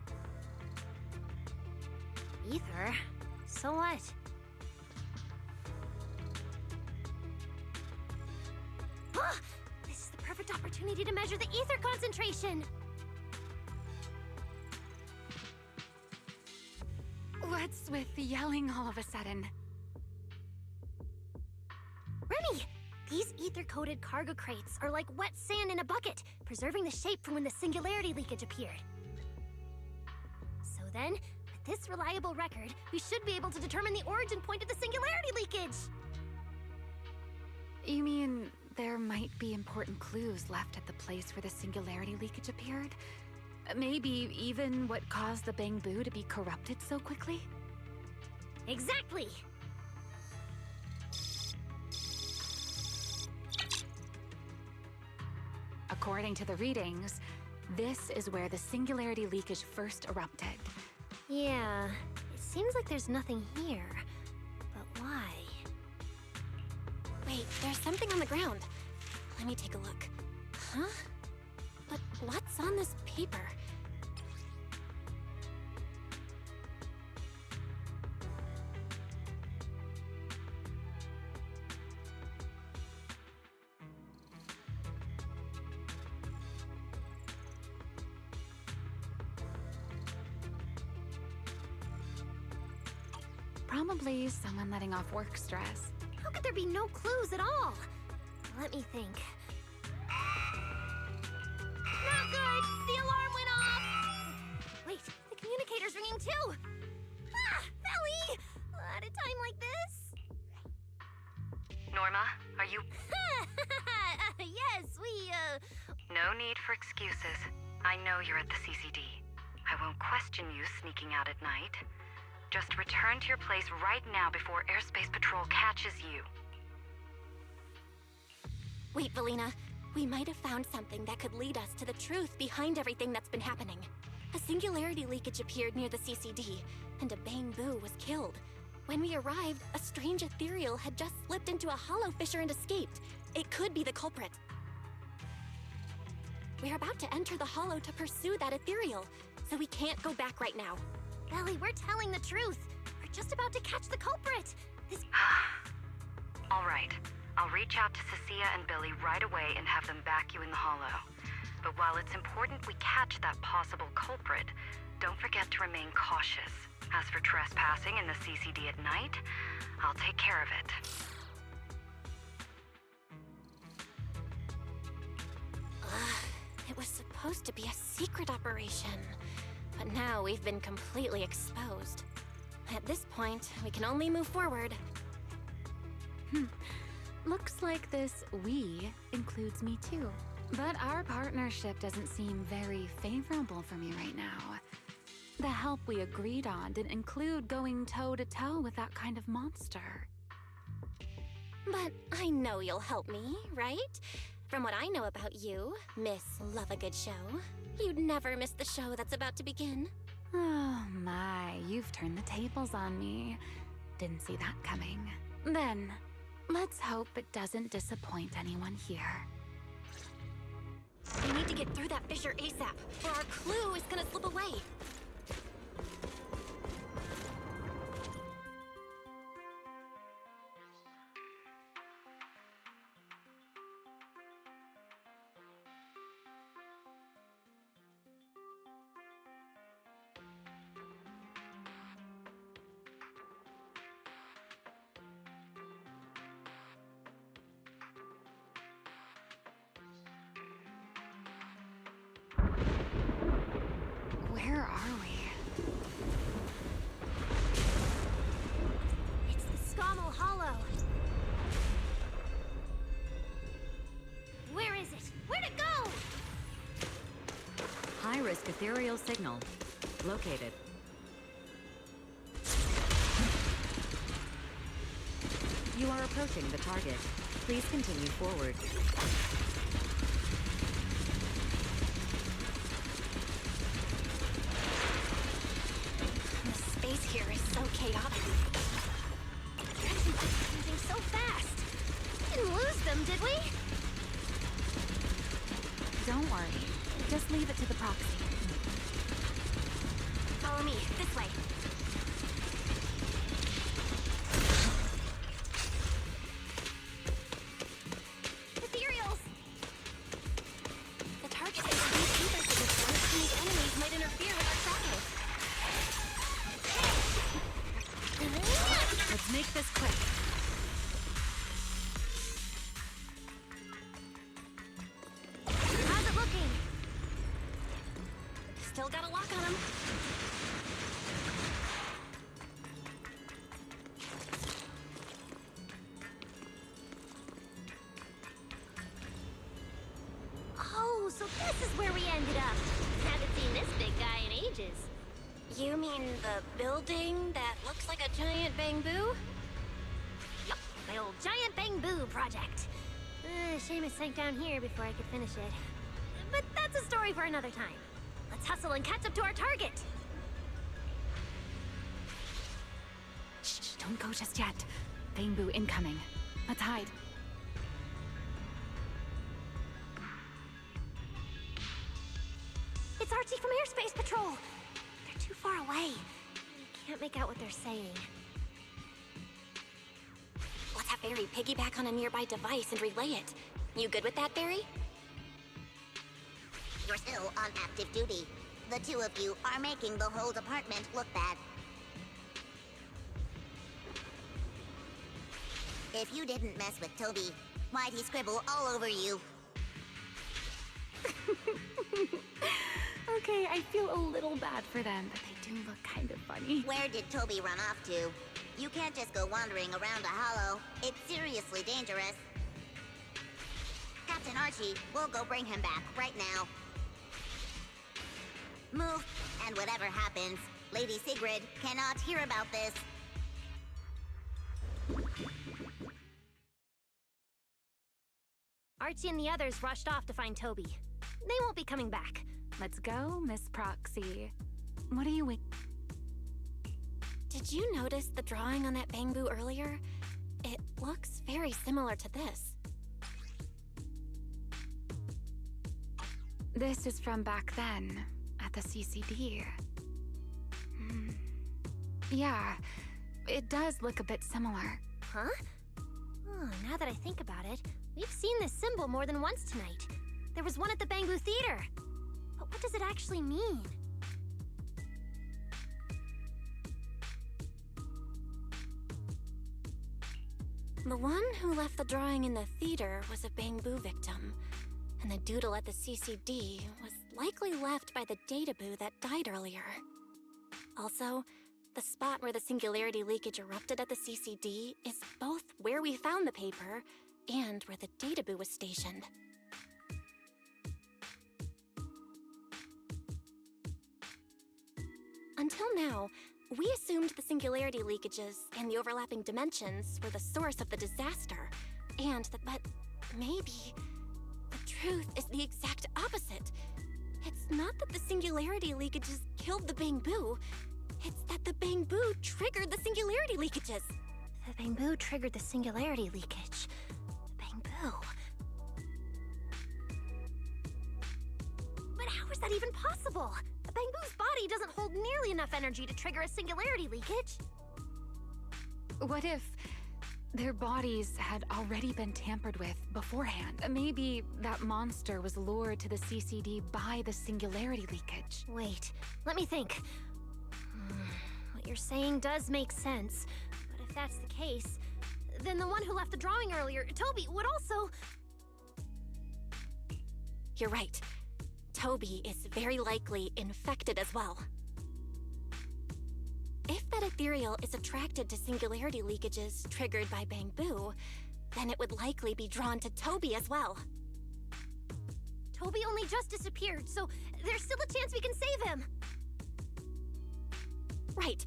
Ether? So what? This is the perfect opportunity to measure the ether concentration! What's with the yelling all of a sudden? Remy! These ether-coated cargo crates are like wet sand in a bucket, preserving the shape from when the singularity leakage appeared. So then, with this reliable record, we should be able to determine the origin point of the singularity leakage! You mean there might be important clues left at the place where the singularity leakage appeared? Maybe even what caused the Bangbu to be corrupted so quickly? Exactly! According to the readings, this is where the singularity leakage first erupted. Yeah, it seems like there's nothing here. But why? Wait, there's something on the ground. Let me take a look. Huh? But what's on this paper? Probably someone letting off work stress. How could there be no clues at all? Let me think. Not good! The alarm went off! Wait, the communicator's ringing too! Ah! Belly! At a time like this? Norma, are you... Yes, we, No need for excuses. I know you're at the CCD. I won't question you sneaking out at night. Just return to your place right now before Airspace Patrol catches you. Wait, Valina. We might have found something that could lead us to the truth behind everything that's been happening. A singularity leakage appeared near the CCD, and a Bangbu was killed. When we arrived, a strange ethereal had just slipped into a hollow fissure and escaped. It could be the culprit. We're about to enter the hollow to pursue that ethereal, so we can't go back right now. Belly, we're telling the truth. We're just about to catch the culprit. This... All right. I'll reach out to Cecilia and Billy right away and have them back you in the hollow. But while it's important we catch that possible culprit, don't forget to remain cautious. As for trespassing in the CCD at night, I'll take care of it. It was supposed to be a secret operation, but now we've been completely exposed. At this point, we can only move forward. Looks like this "we" includes me too. But our partnership doesn't seem very favorable for me right now. The help we agreed on didn't include going toe-to-toe with that kind of monster. But I know you'll help me, right? From what I know about you, Miss Love a Good Show, you'd never miss the show that's about to begin. Oh my, you've turned the tables on me. Didn't see that coming. Then, let's hope it doesn't disappoint anyone here. We need to get through that fissure ASAP, or our clue is gonna slip away. Where are we? It's the Scommel Hollow. Where is it? Where'd it go? High-risk ethereal signal. Located. You are approaching the target. Please continue forward. The space here is so chaotic. Everything's moving so fast. Didn't lose them, did we? Don't worry. Just leave it to the proxy. Follow me, this way. Ethereals! The target is a deep ether signature, and these enemies might interfere with our travels. Let's make this quick. How's it looking? Still got a lock on him. Oh, so this is where we ended up. Haven't seen this big guy in ages. You mean the building that looks like a giant bamboo? Yup, my old giant bamboo project. Shame it sank down here before I could finish it. But that's a story for another time. Let's hustle and catch up to our target. Shh, don't go just yet. Bamboo incoming. Let's hide. It's Archie from Airspace Patrol. They're too far away. I can't make out what they're saying. Let's have Barry piggyback on a nearby device and relay it. You good with that, Barry? You're still on active duty. The two of you are making the whole department look bad. If you didn't mess with Toby, why'd he scribble all over you? Okay, I feel a little bad for them, but they do look kind of funny. Where did Toby run off to? You can't just go wandering around a hollow. It's seriously dangerous. Captain Archie, we'll go bring him back right now. Move, and whatever happens, Lady Sigrid cannot hear about this. Archie and the others rushed off to find Toby. They won't be coming back. Let's go, Miss Proxy. What are you wait? Did you notice the drawing on that bamboo earlier? It looks very similar to this. This is from back then, at the CCD. Yeah, it does look a bit similar. Huh? Oh, now that I think about it, we've seen this symbol more than once tonight. There was one at the Bangbu Theater. But what does it actually mean? The one who left the drawing in the theater was a Bangbu victim, and the doodle at the CCD was likely left by the databoo that died earlier. Also, the spot where the singularity leakage erupted at the CCD is both where we found the paper and where the databoo was stationed. Until now, we assumed the singularity leakages and the overlapping dimensions were the source of the disaster, but maybe the truth is the exact opposite. It's not that the singularity leakages killed the Bangbu, it's that the Bangbu triggered the singularity leakages. The Bangbu triggered the singularity leakage. The Bangbu. But how is that even possible? The Bangbu's body doesn't hold nearly enough energy to trigger a singularity leakage. What if their bodies had already been tampered with beforehand? Maybe that monster was lured to the CCD by the singularity leakage. Wait, let me think. What you're saying does make sense, but if that's the case, then the one who left the drawing earlier, Toby, would also... You're right. Toby is very likely infected as well. If that ethereal is attracted to singularity leakages triggered by Bangbu, then it would likely be drawn to Toby as well. Toby only just disappeared, so there's still a chance we can save him. Right.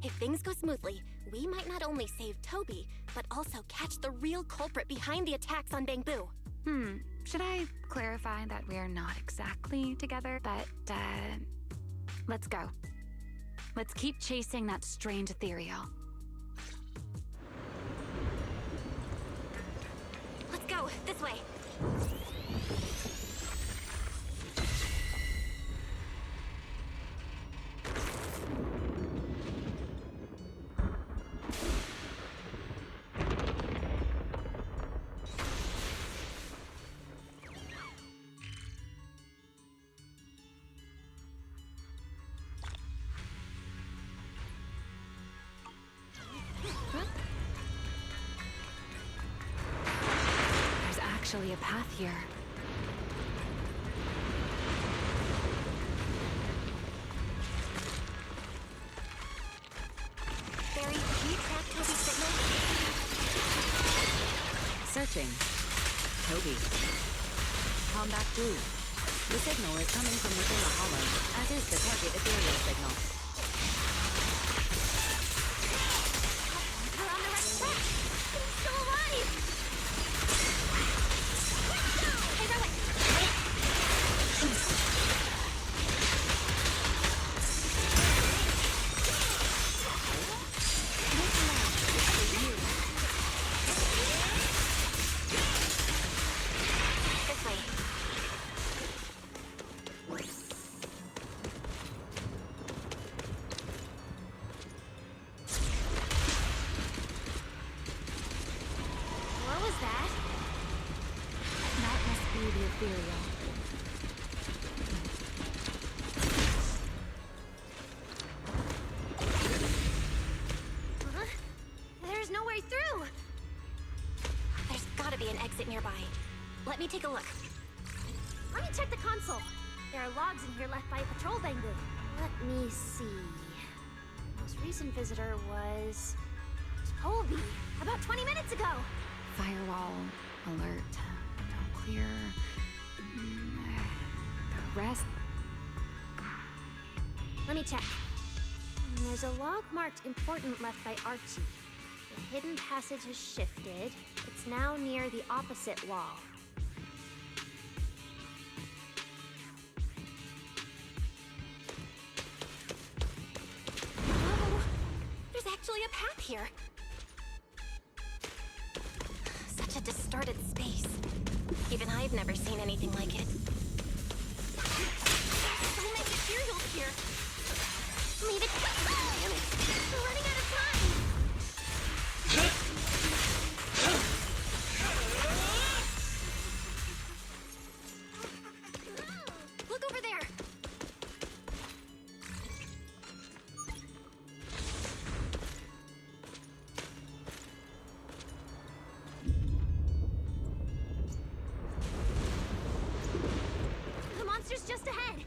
If things go smoothly, we might not only save Toby, but also catch the real culprit behind the attacks on Bangbu. Should I clarify that we're not exactly together, but, let's go. Let's keep chasing that strange ethereal. Let's go, this way. Actually a path here. Barry, can you track Toby's signal? Searching. Toby. Combat Blue. The signal is coming from within the hollow, as is the target ethereal signal. We're on the right track! He's still alive! Hey, Relic! This way. What was that? That must be the ethereal. There's no way through! There's gotta be an exit nearby. Let me take a look. Let me check the console. There are logs in here left by a patrol Bangbu. Let me see. The most recent visitor was... Toby, about 20 minutes ago! Firewall alert. No clear. The rest. Let me check. There's a log marked important left by Archie. The hidden passage has shifted. It's now near the opposite wall. Oh, there's actually a path here. Such a distorted space. Even I've never seen anything like it. So many materials here. Leave it. Damn it. We're running out of time. just ahead.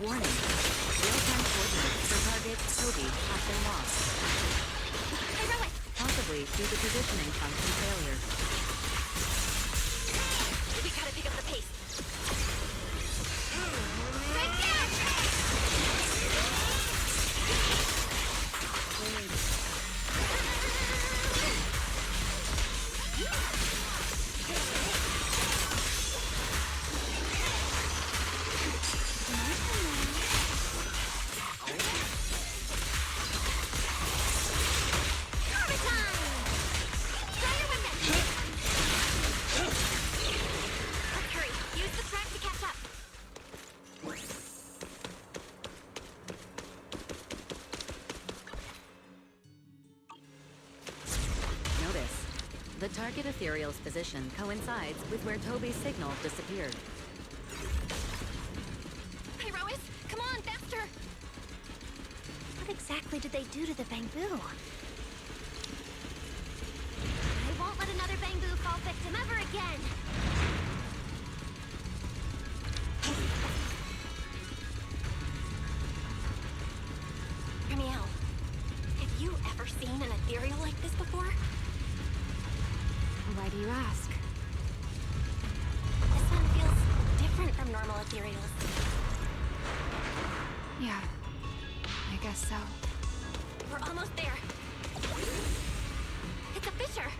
Warning. Real-time coordinates for target Toby have been lost. Heroic! Possibly due to positioning function failure. We gotta pick up the pace. The target ethereal's position coincides with where Toby's signal disappeared. Pyrois, come on, faster! What exactly did they do to the Bangbu? I won't let another Bangbu fall victim ever again! Ramiel, have you ever seen an ethereal like this before? Why do you ask? This one feels different from normal ethereals. Yeah, I guess so. We're almost there. It's a fissure!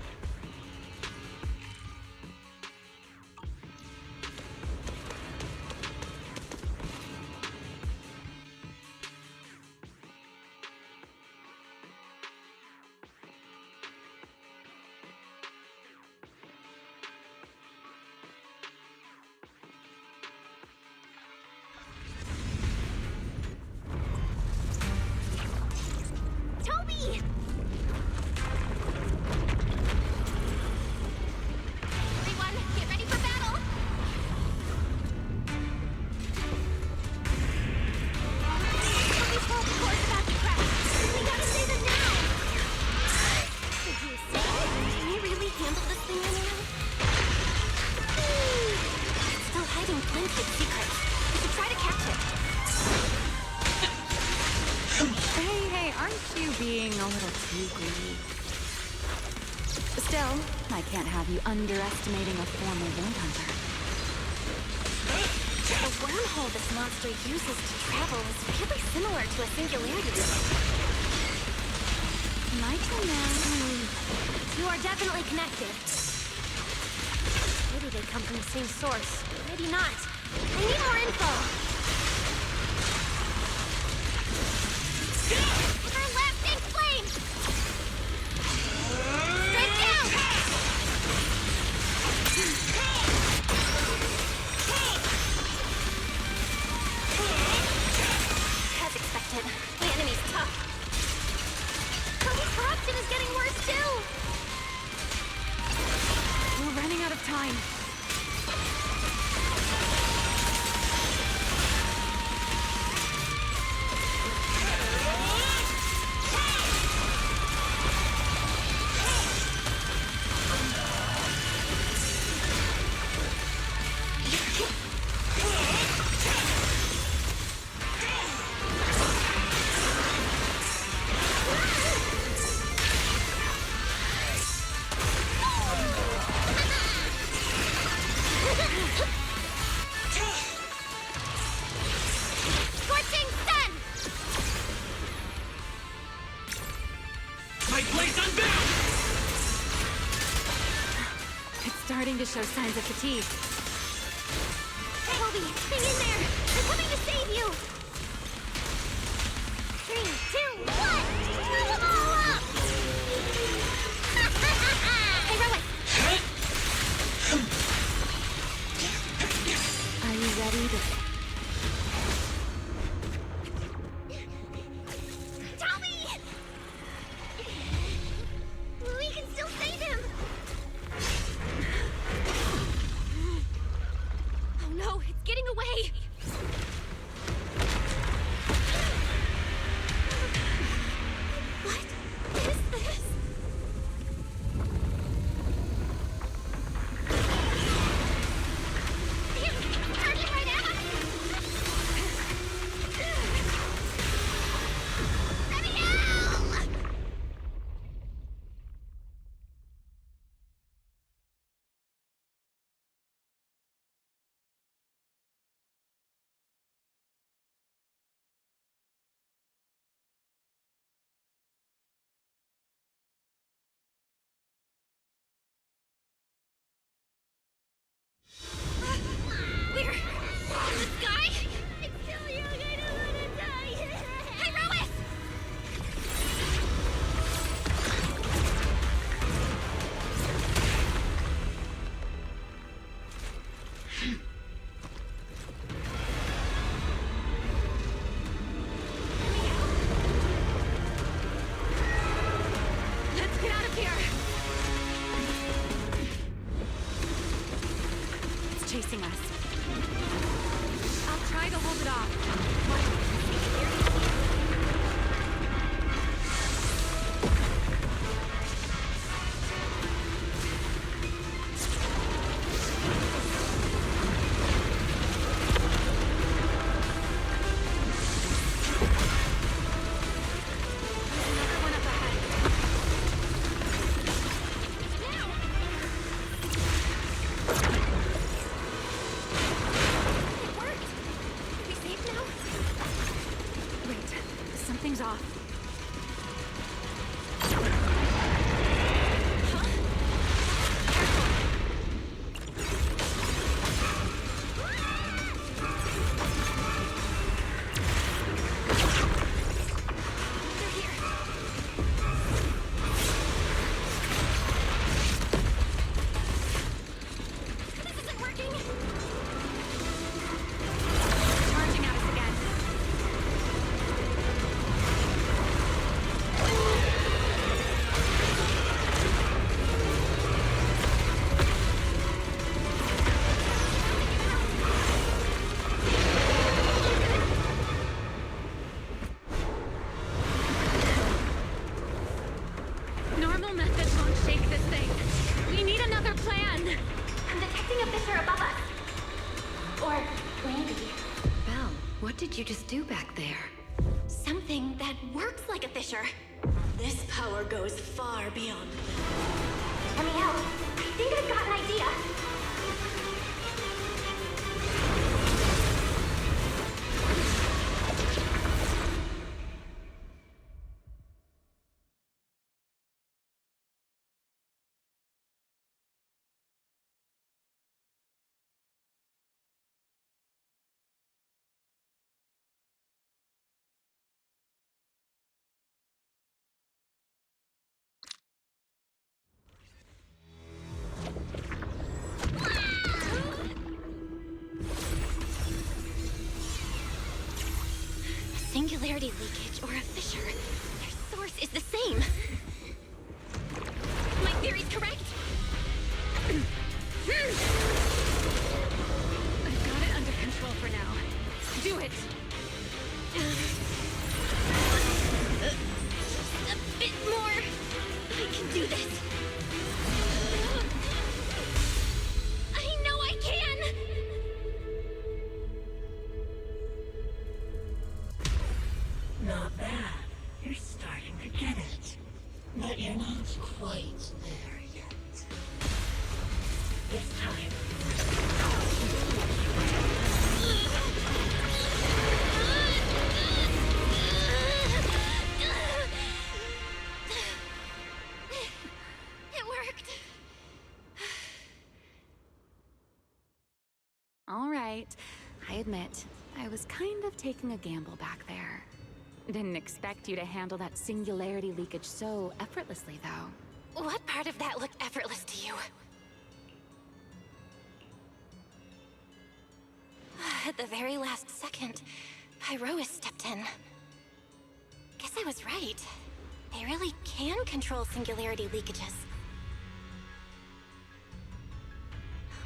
Toby! Everyone, get ready for battle! Toby's whole course about to crash. We gotta save it now! Did you say? Can you really handle this thing, Ramiel? It's still hiding plenty of secrets. We should try to catch it. Hey, aren't you being a little too greedy? Still, I can't have you underestimating a former Wind Hunter. The wormhole this monster uses to travel is really similar to a singularity loop. My turn now. You are definitely connected. Maybe they come from the same source. Maybe not. I need more info. Everlasting flame! Straight down! As expected, the enemy's tough. Toby's corruption is getting worse too! We're running out of time. Scorching sun! My place unbound! It's starting to show signs of fatigue. Toby, hang in there! I'm coming to save you! 3, 2, 1! Blow them all up! Heroic! Are you ready to... Toby! We can still save him! Oh no, it's getting away! chasing us. I'll try to hold it off. Something's off. Normal methods won't shake this thing. We need another plan. I'm detecting a fissure above us. Or maybe Belle, what did you just do back there? something that works like a fissure. This power goes far beyond that. Let me out. I think I've got an idea. Singularity leakage or a fissure. Their source is the same. My theory's correct. I've got it under control for now. Do it! A bit more. I can do this. I know I can! Not bad. You're starting to get it. But you're not quite there yet. This time. It worked. All right. I admit, I was kind of taking a gamble back there. Didn't expect you to handle that singularity leakage so effortlessly, though. What part of that looked effortless to you? At the very last second, Pyrois stepped in. Guess I was right. They really can control singularity leakages.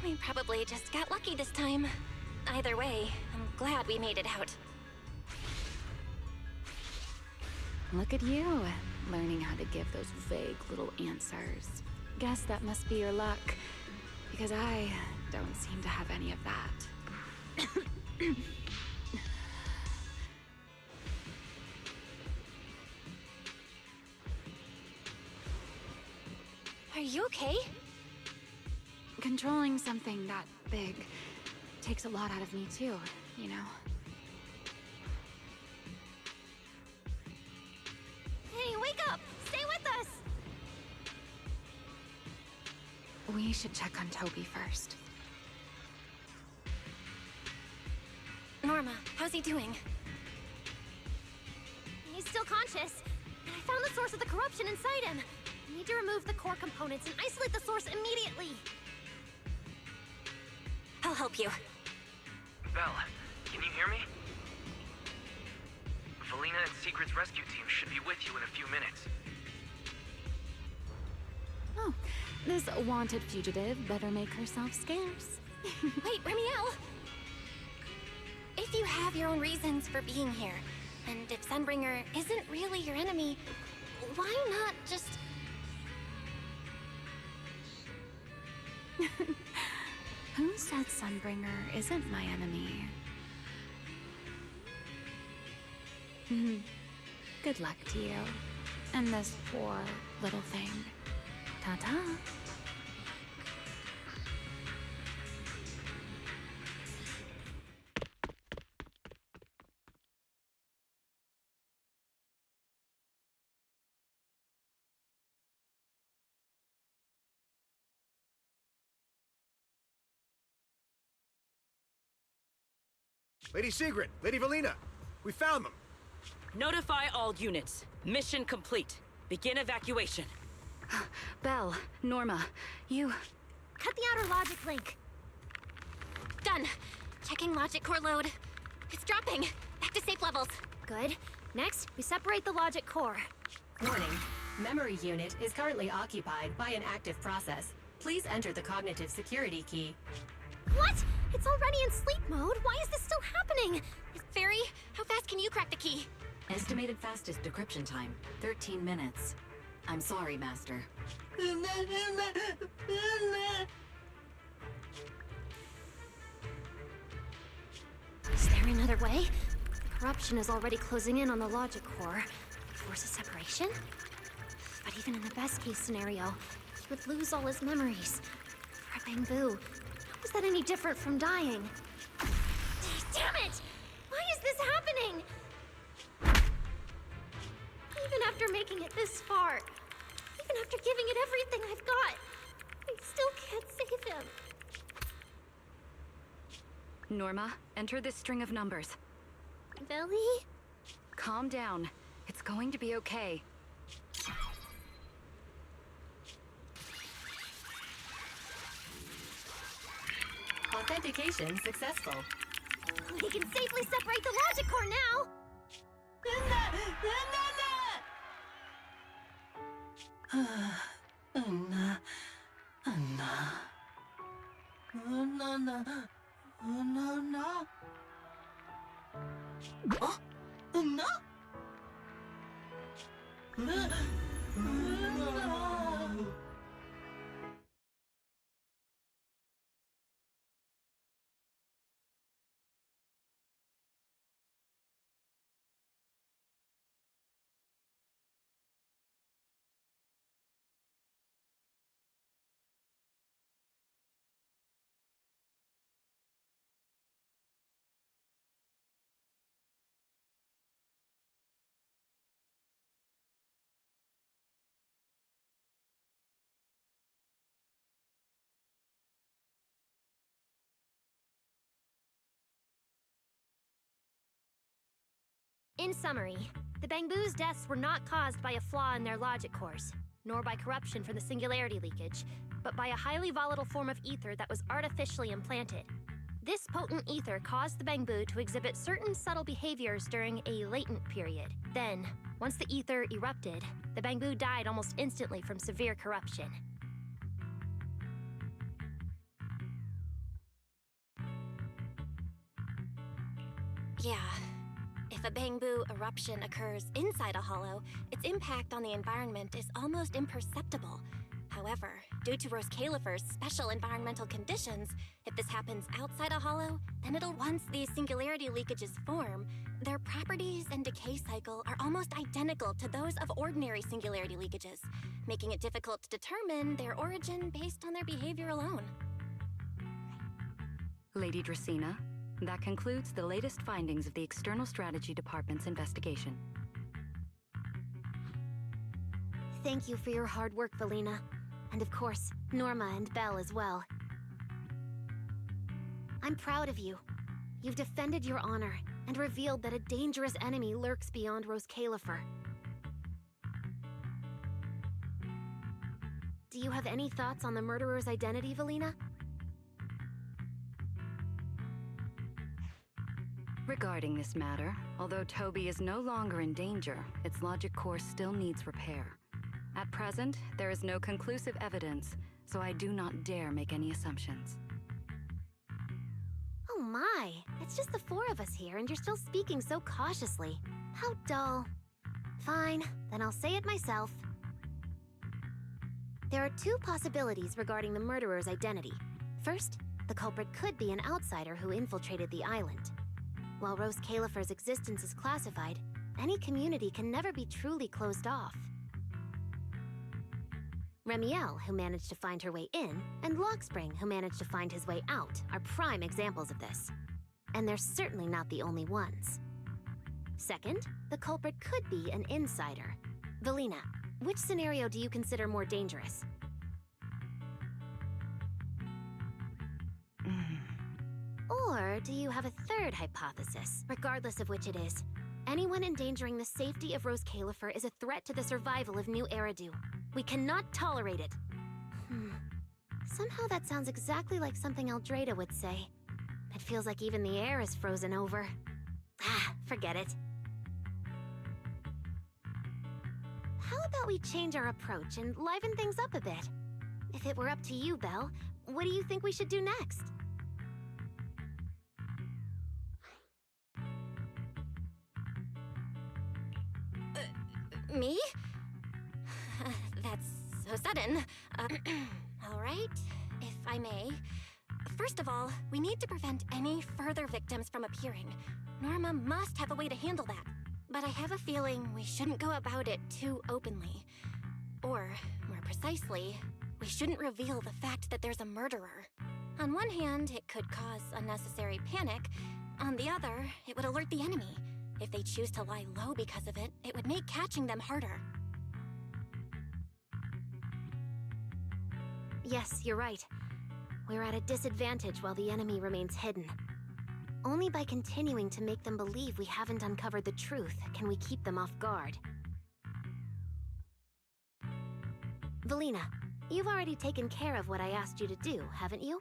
We probably just got lucky this time. Either way, I'm glad we made it out. Look at you, learning how to give those vague little answers. Guess that must be your luck, because I don't seem to have any of that. Are you okay? Controlling something that big takes a lot out of me too, you know? Hey, wake up! Stay with us! We should check on Toby first. Norma, how's he doing? He's still conscious, and I found the source of the corruption inside him. We need to remove the core components and isolate the source immediately. I'll help you. Belle, can you hear me? Valina and Secret's rescue team should be with you in a few minutes. Oh, this wanted fugitive better make herself scarce. Wait, Remiel! If you have your own reasons for being here, and if Sunbringer isn't really your enemy, why not just... Who said Sunbringer isn't my enemy? Good luck to you. And this poor little thing. Ta-ta. Lady Sigrid, Lady Valina, we found them. Notify all units. Mission complete. Begin evacuation. Belle, Norma, you... Cut the outer logic link. Done. Checking logic core load. It's dropping. Back to safe levels. Good. Next, we separate the logic core. Warning. Memory unit is currently occupied by an active process. Please enter the cognitive security key. What? It's already in sleep mode. Why is this still happening? Fairy, how fast can you crack the key? Estimated fastest decryption time, 13 minutes. I'm sorry, Master. Is there another way? Corruption is already closing in on the logic core. Forces separation? But even in the best case scenario, he would lose all his memories. For Bangbu, how is that any different from dying? Damn it! Why is this happening? Even after making it this far, even after giving it everything I've got, I still can't save him. Norma, enter this string of numbers. Billy? Calm down. It's going to be okay. Authentication successful. We can safely separate the logic core now! In summary, the Bangbu's deaths were not caused by a flaw in their logic cores, nor by corruption from the singularity leakage, but by a highly volatile form of ether that was artificially implanted. This potent ether caused the Bangbu to exhibit certain subtle behaviors during a latent period. Then, once the ether erupted, the Bangbu died almost instantly from severe corruption. Yeah. If a Bangbu eruption occurs inside a hollow, its impact on the environment is almost imperceptible. However, due to Roscaelifer's special environmental conditions, if this happens outside a hollow, then once these singularity leakages form, their properties and decay cycle are almost identical to those of ordinary singularity leakages, making it difficult to determine their origin based on their behavior alone. Lady Dracena, that concludes the latest findings of the External Strategy Department's investigation. Thank you for your hard work, Valina. And of course, Norma and Belle as well. I'm proud of you. You've defended your honor and revealed that a dangerous enemy lurks beyond Roscaelifer. Do you have any thoughts on the murderer's identity, Valina? Regarding this matter, although Toby is no longer in danger, its logic core still needs repair. At present, there is no conclusive evidence, so I do not dare make any assumptions. my, it's just the four of us here and you're still speaking so cautiously. How dull. Fine, then I'll say it myself. There are two possibilities regarding the murderer's identity. First, the culprit could be an outsider who infiltrated the island. While Roscaelifer's existence is classified, any community can never be truly closed off. Remiel, who managed to find her way in, and Lockspring, who managed to find his way out, are prime examples of this. And they're certainly not the only ones. Second, the culprit could be an insider. Valina, which scenario do you consider more dangerous? Or do you have a third hypothesis? Regardless of which it is, anyone endangering the safety of Roscaelifer is a threat to the survival of New Eridu. We cannot tolerate it. Somehow that sounds exactly like something Eldrada would say. It feels like even the air is frozen over. Forget it. How about we change our approach and liven things up a bit? If it were up to you, Belle, what do you think we should do next? Me? That's so sudden. All right, if I may. First of all, we need to prevent any further victims from appearing. Norma must have a way to handle that. But I have a feeling we shouldn't go about it too openly. Or, more precisely, we shouldn't reveal the fact that there's a murderer. On one hand, it could cause unnecessary panic. On the other, it would alert the enemy. If they choose to lie low because of it, it would make catching them harder. Yes, you're right. We're at a disadvantage while the enemy remains hidden. Only by continuing to make them believe we haven't uncovered the truth can we keep them off guard. Valina, you've already taken care of what I asked you to do, haven't you?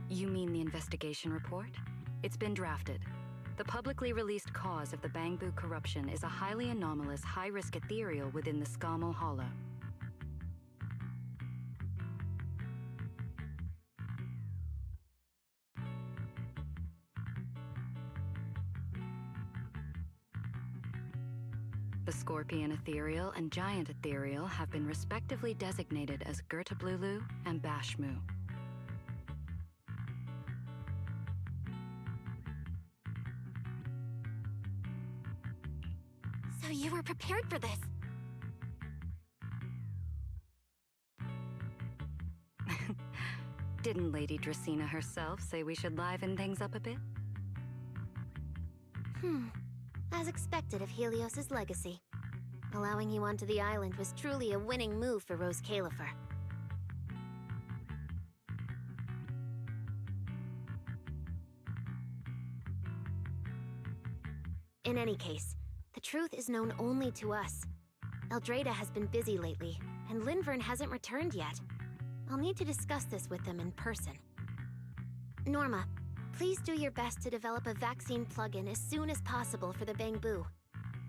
You mean the investigation report? It's been drafted. The publicly released cause of the Bangbu corruption is a highly anomalous, high-risk ethereal within the Scamal Hollow. The Scorpion Ethereal and Giant Ethereal have been respectively designated as Gertablulu and Bashmu. So you were prepared for this? Didn't Lady Dracena herself say we should liven things up a bit? As expected of Helios's legacy. Allowing you onto the island was truly a winning move for Roscaelifer. In any case, the truth is known only to us. Eldrada has been busy lately, and Linvern hasn't returned yet. I'll need to discuss this with them in person. Norma, please do your best to develop a vaccine plugin as soon as possible for the Bangbu,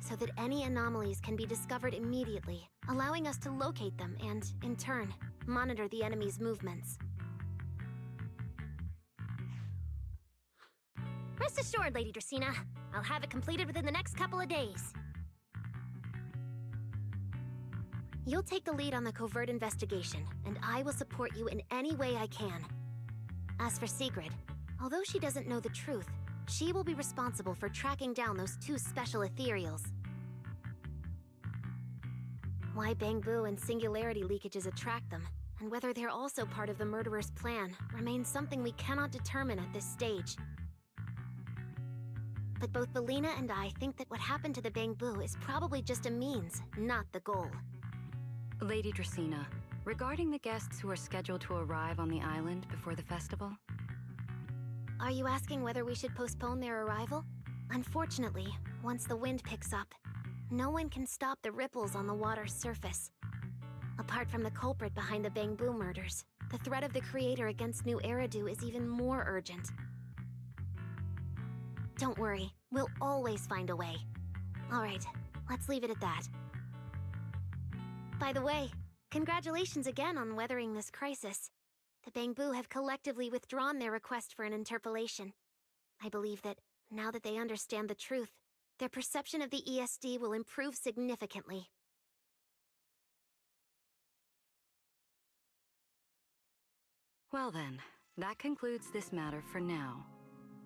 so that any anomalies can be discovered immediately, allowing us to locate them and, in turn, monitor the enemy's movements. Rest assured, Lady Dracena. I'll have it completed within the next couple of days. You'll take the lead on the covert investigation, and I will support you in any way I can. As for Sigrid, although she doesn't know the truth, she will be responsible for tracking down those two special ethereals. Why Bangbu and singularity leakages attract them, and whether they're also part of the murderer's plan, remains something we cannot determine at this stage. But both Valina and I think that what happened to the Bangbu is probably just a means, not the goal. Lady Dracena, regarding the guests who are scheduled to arrive on the island before the festival? Are you asking whether we should postpone their arrival? Unfortunately, once the wind picks up, no one can stop the ripples on the water's surface. Apart from the culprit behind the Bangbu murders, the threat of the Creator against New Eridu is even more urgent. Don't worry, we'll always find a way. Alright, let's leave it at that. By the way, Congratulations again on weathering this crisis. The Bangbu have collectively withdrawn their request for an interpolation. I believe that, now that they understand the truth, their perception of the ESD will improve significantly. Well then, that concludes this matter for now.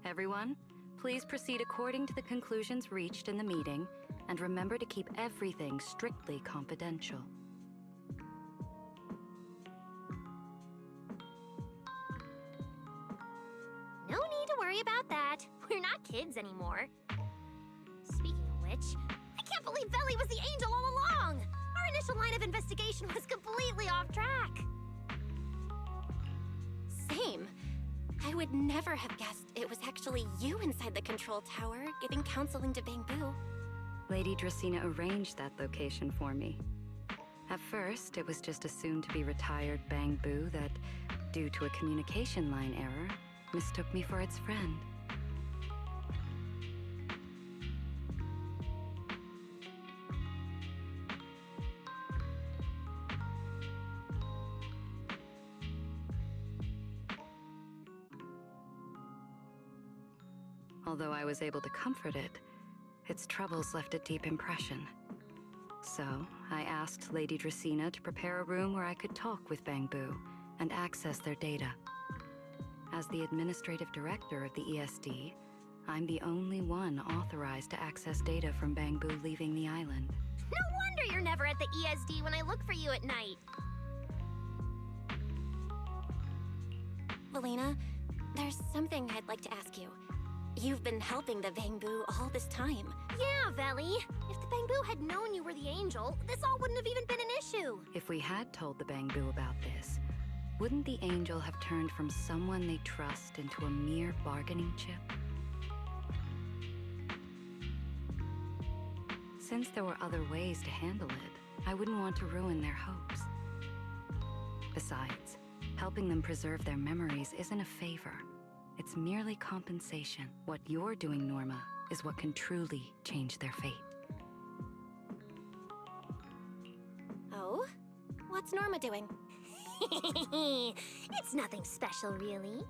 Everyone, please proceed according to the conclusions reached in the meeting, and remember to keep everything strictly confidential. No need to worry about that. We're not kids anymore. Speaking of which, I can't believe Veli was the angel all along! Our initial line of investigation was completely off track. Same. I would never have guessed it was actually you inside the control tower, giving counseling to Bangbu. Lady Dracena arranged that location for me. At first, it was just a soon-to-be-retired Bangbu that, due to a communication line error, mistook me for its friend. Although I was able to comfort it, its troubles left a deep impression. So, I asked Lady Dracena to prepare a room where I could talk with Bangbu and access their data. As the administrative director of the ESD, I'm the only one authorized to access data from Bangbu leaving the island. No wonder you're never at the ESD when I look for you at night. Valina, there's something I'd like to ask you. You've been helping the Bangbu all this time. Yeah, Veli. If the Bangbu had known you were the angel, this all wouldn't have even been an issue. If we had told the Bangbu about this, wouldn't the angel have turned from someone they trust into a mere bargaining chip? Since there were other ways to handle it, I wouldn't want to ruin their hopes. Besides, helping them preserve their memories isn't a favor. It's merely compensation. What you're doing, Norma, is what can truly change their fate. Oh? What's Norma doing? It's nothing special, really.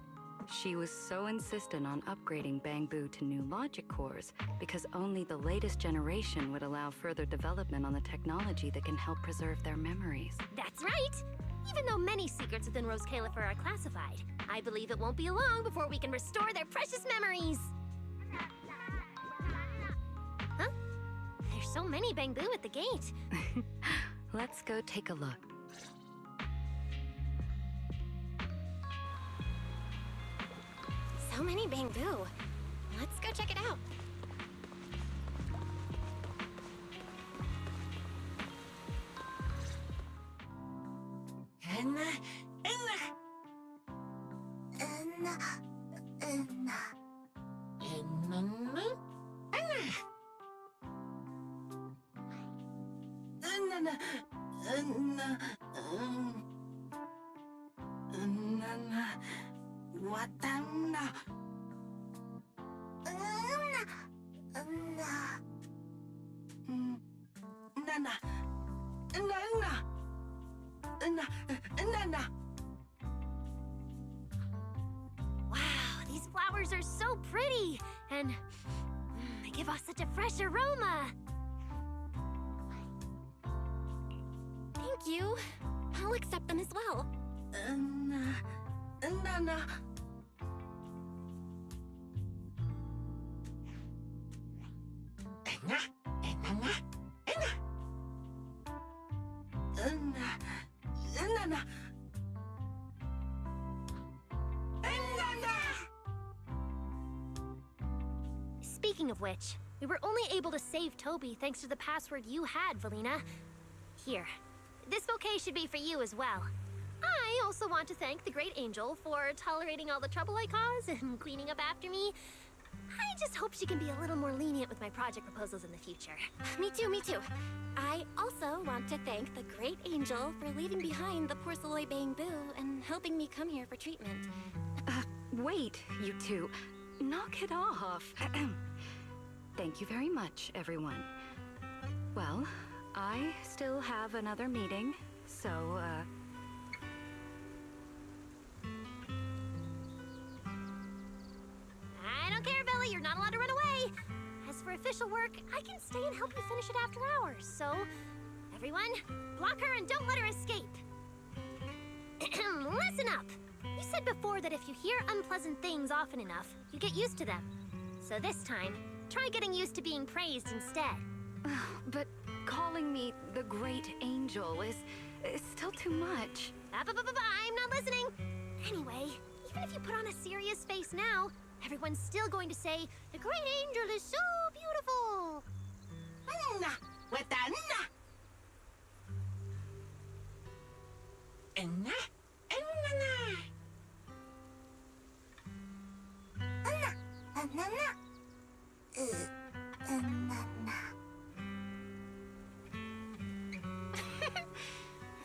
She was so insistent on upgrading Bangbu to new logic cores because only the latest generation would allow further development on the technology that can help preserve their memories. That's right! Even though many secrets within Roscaelifer are classified, I believe it won't be long before we can restore their precious memories! Huh? There's so many Bangbu at the gate. Let's go take a look. So many Bangbu. Let's go check it out. Wow, these flowers are so pretty, and they give off such a fresh aroma. Thank you. I'll accept them as well. Speaking of which, we were only able to save Toby thanks to the password you had, Valina. Here, this bouquet should be for you as well. I also want to thank the Great Angel for tolerating all the trouble I caused and cleaning up after me. I just hope she can be a little more lenient with my project proposals in the future. Me too, me too. I also want to thank the Great Angel for leaving behind the Porceloy Bangbu and helping me come here for treatment. Wait, you two. Knock it off. Thank you very much, everyone. Well, I still have another meeting, So, I don't care, Billy. You're not allowed to run away. As for official work, I can stay and help you finish it after hours. So, everyone, block her and don't let her escape. Listen up. You said before that if you hear unpleasant things often enough, you get used to them. So this time, try getting used to being praised instead. but calling me the Great Angel is still too much. I'm not listening. Anyway, even if you put on a serious face now, everyone's still going to say, the Great Angel is so beautiful. With the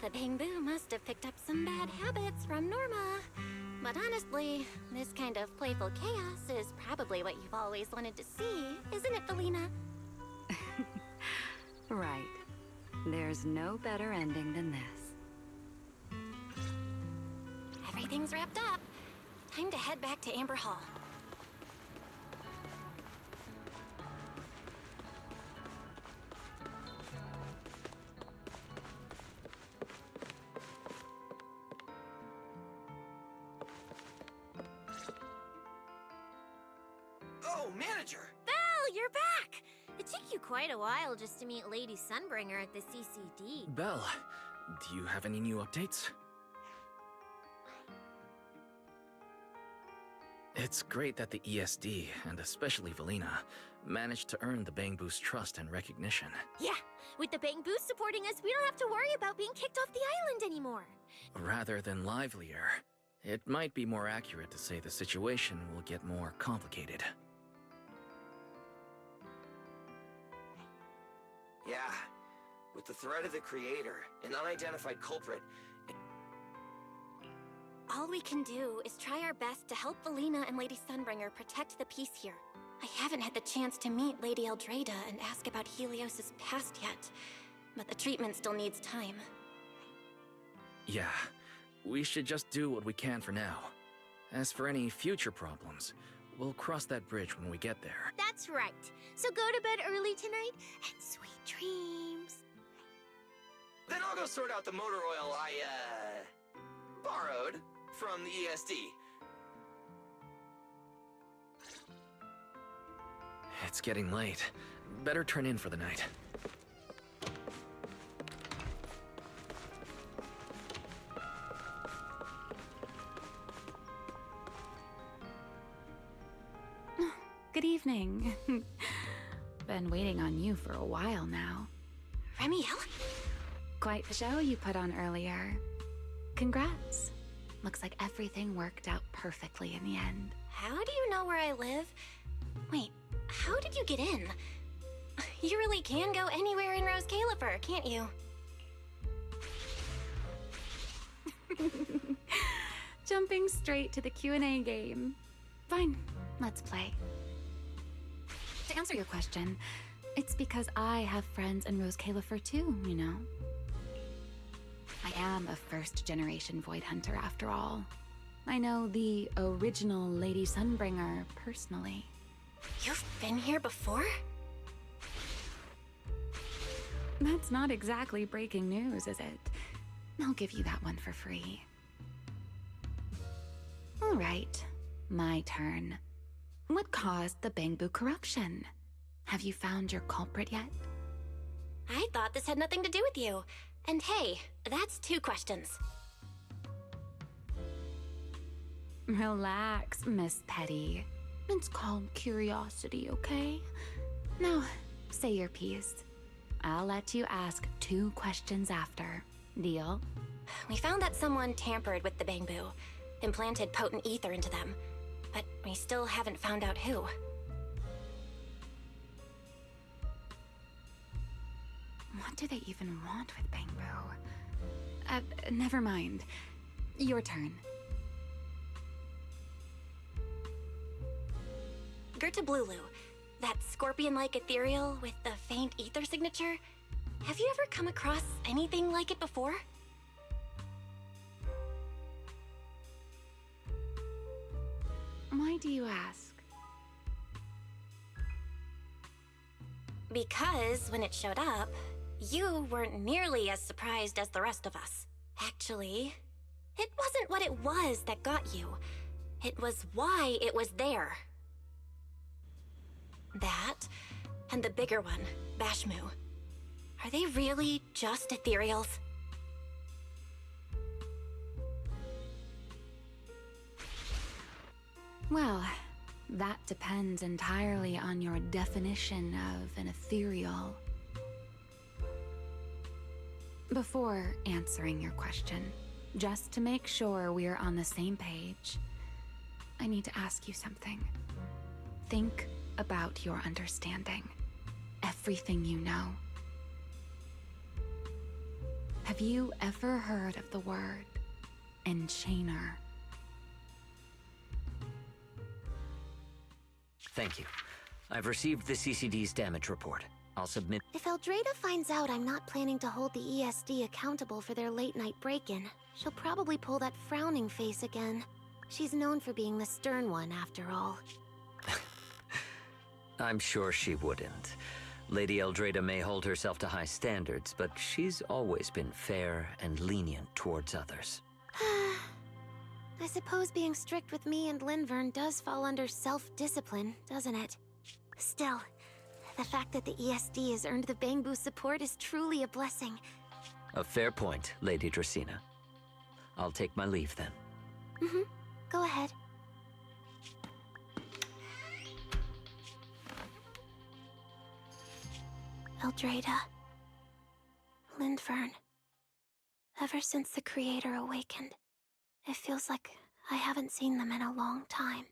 The Bangbu must have picked up some bad habits from Norma. But honestly, this kind of playful chaos is probably what you've always wanted to see, isn't it, Felina? Right. There's no better ending than this. Everything's wrapped up. Time to head back to Amber Hall. Oh, manager! Belle, you're back! It took you quite a while just to meet Lady Sunbringer at the CCD. Belle, do you have any new updates? It's great that the ESD, and especially Velina, managed to earn the Bangbu's trust and recognition. Yeah, with the Bangbu supporting us, we don't have to worry about being kicked off the island anymore. Rather than livelier, it might be more accurate to say the situation will get more complicated. Yeah, with the threat of the Creator, an unidentified culprit. All we can do is try our best to help Velina and Lady Sunbringer protect the peace here. I haven't had the chance to meet Lady Eldrada and ask about Helios's past yet, but the treatment still needs time. Yeah, we should just do what we can for now. As for any future problems, we'll cross that bridge when we get there. That's right. So go to bed early tonight and sweet dreams. Then I'll go sort out the motor oil I, borrowed from the ESD. It's getting late. Better turn in for the night. Good evening. Been waiting on you for a while now. Remiel? Quite the show you put on earlier. Congrats. Looks like everything worked out perfectly in the end. How do you know where I live? Wait, how did you get in? You really can go anywhere in Roscaelifer, can't you? Jumping straight to the Q&A game. Fine, let's play. To answer your question, it's because I have friends in Roscaelifer too, you know. I am a first-generation Void Hunter after all. I know the original Lady Sunbringer personally. You've been here before? That's not exactly breaking news, is it? I'll give you that one for free. All right, my turn. What caused the Bangbu corruption? Have you found your culprit yet? I thought this had nothing to do with you. And hey, that's 2 questions. Relax, Miss Petty. It's called curiosity, okay? Now, say your piece. I'll let you ask 2 questions after. Deal? We found that someone tampered with the Bangbu, implanted potent ether into them, but we still haven't found out who. What do they even want with Bangbu? Never mind. Your turn. Gerta Blulu, that scorpion-like ethereal with the faint ether signature. Have you ever come across anything like it before? Why do you ask? Because when it showed up, you weren't nearly as surprised as the rest of us. Actually, it wasn't what it was that got you. It was why it was there. That, and the bigger one, Bashmu. Are they really just ethereals? Well, that depends entirely on your definition of an ethereal. Before answering your question, just to make sure we're on the same page, I need to ask you something. Think about your understanding. Everything you know. Have you ever heard of the word enchainer? Thank you. I've received the CCD's damage report. I'll submit. If Eldrada finds out I'm not planning to hold the ESD accountable for their late-night break-in, she'll probably pull that frowning face again. She's known for being the stern one, after all. I'm sure she wouldn't. Lady Eldrada may hold herself to high standards, but she's always been fair and lenient towards others. I suppose being strict with me and Linvern does fall under self-discipline, doesn't it? Still, the fact that the ESD has earned the Bangbu support is truly a blessing. A fair point, Lady Dracena. I'll take my leave then. Go ahead. Eldrada. Linvern. Ever since the Creator awakened, it feels like I haven't seen them in a long time.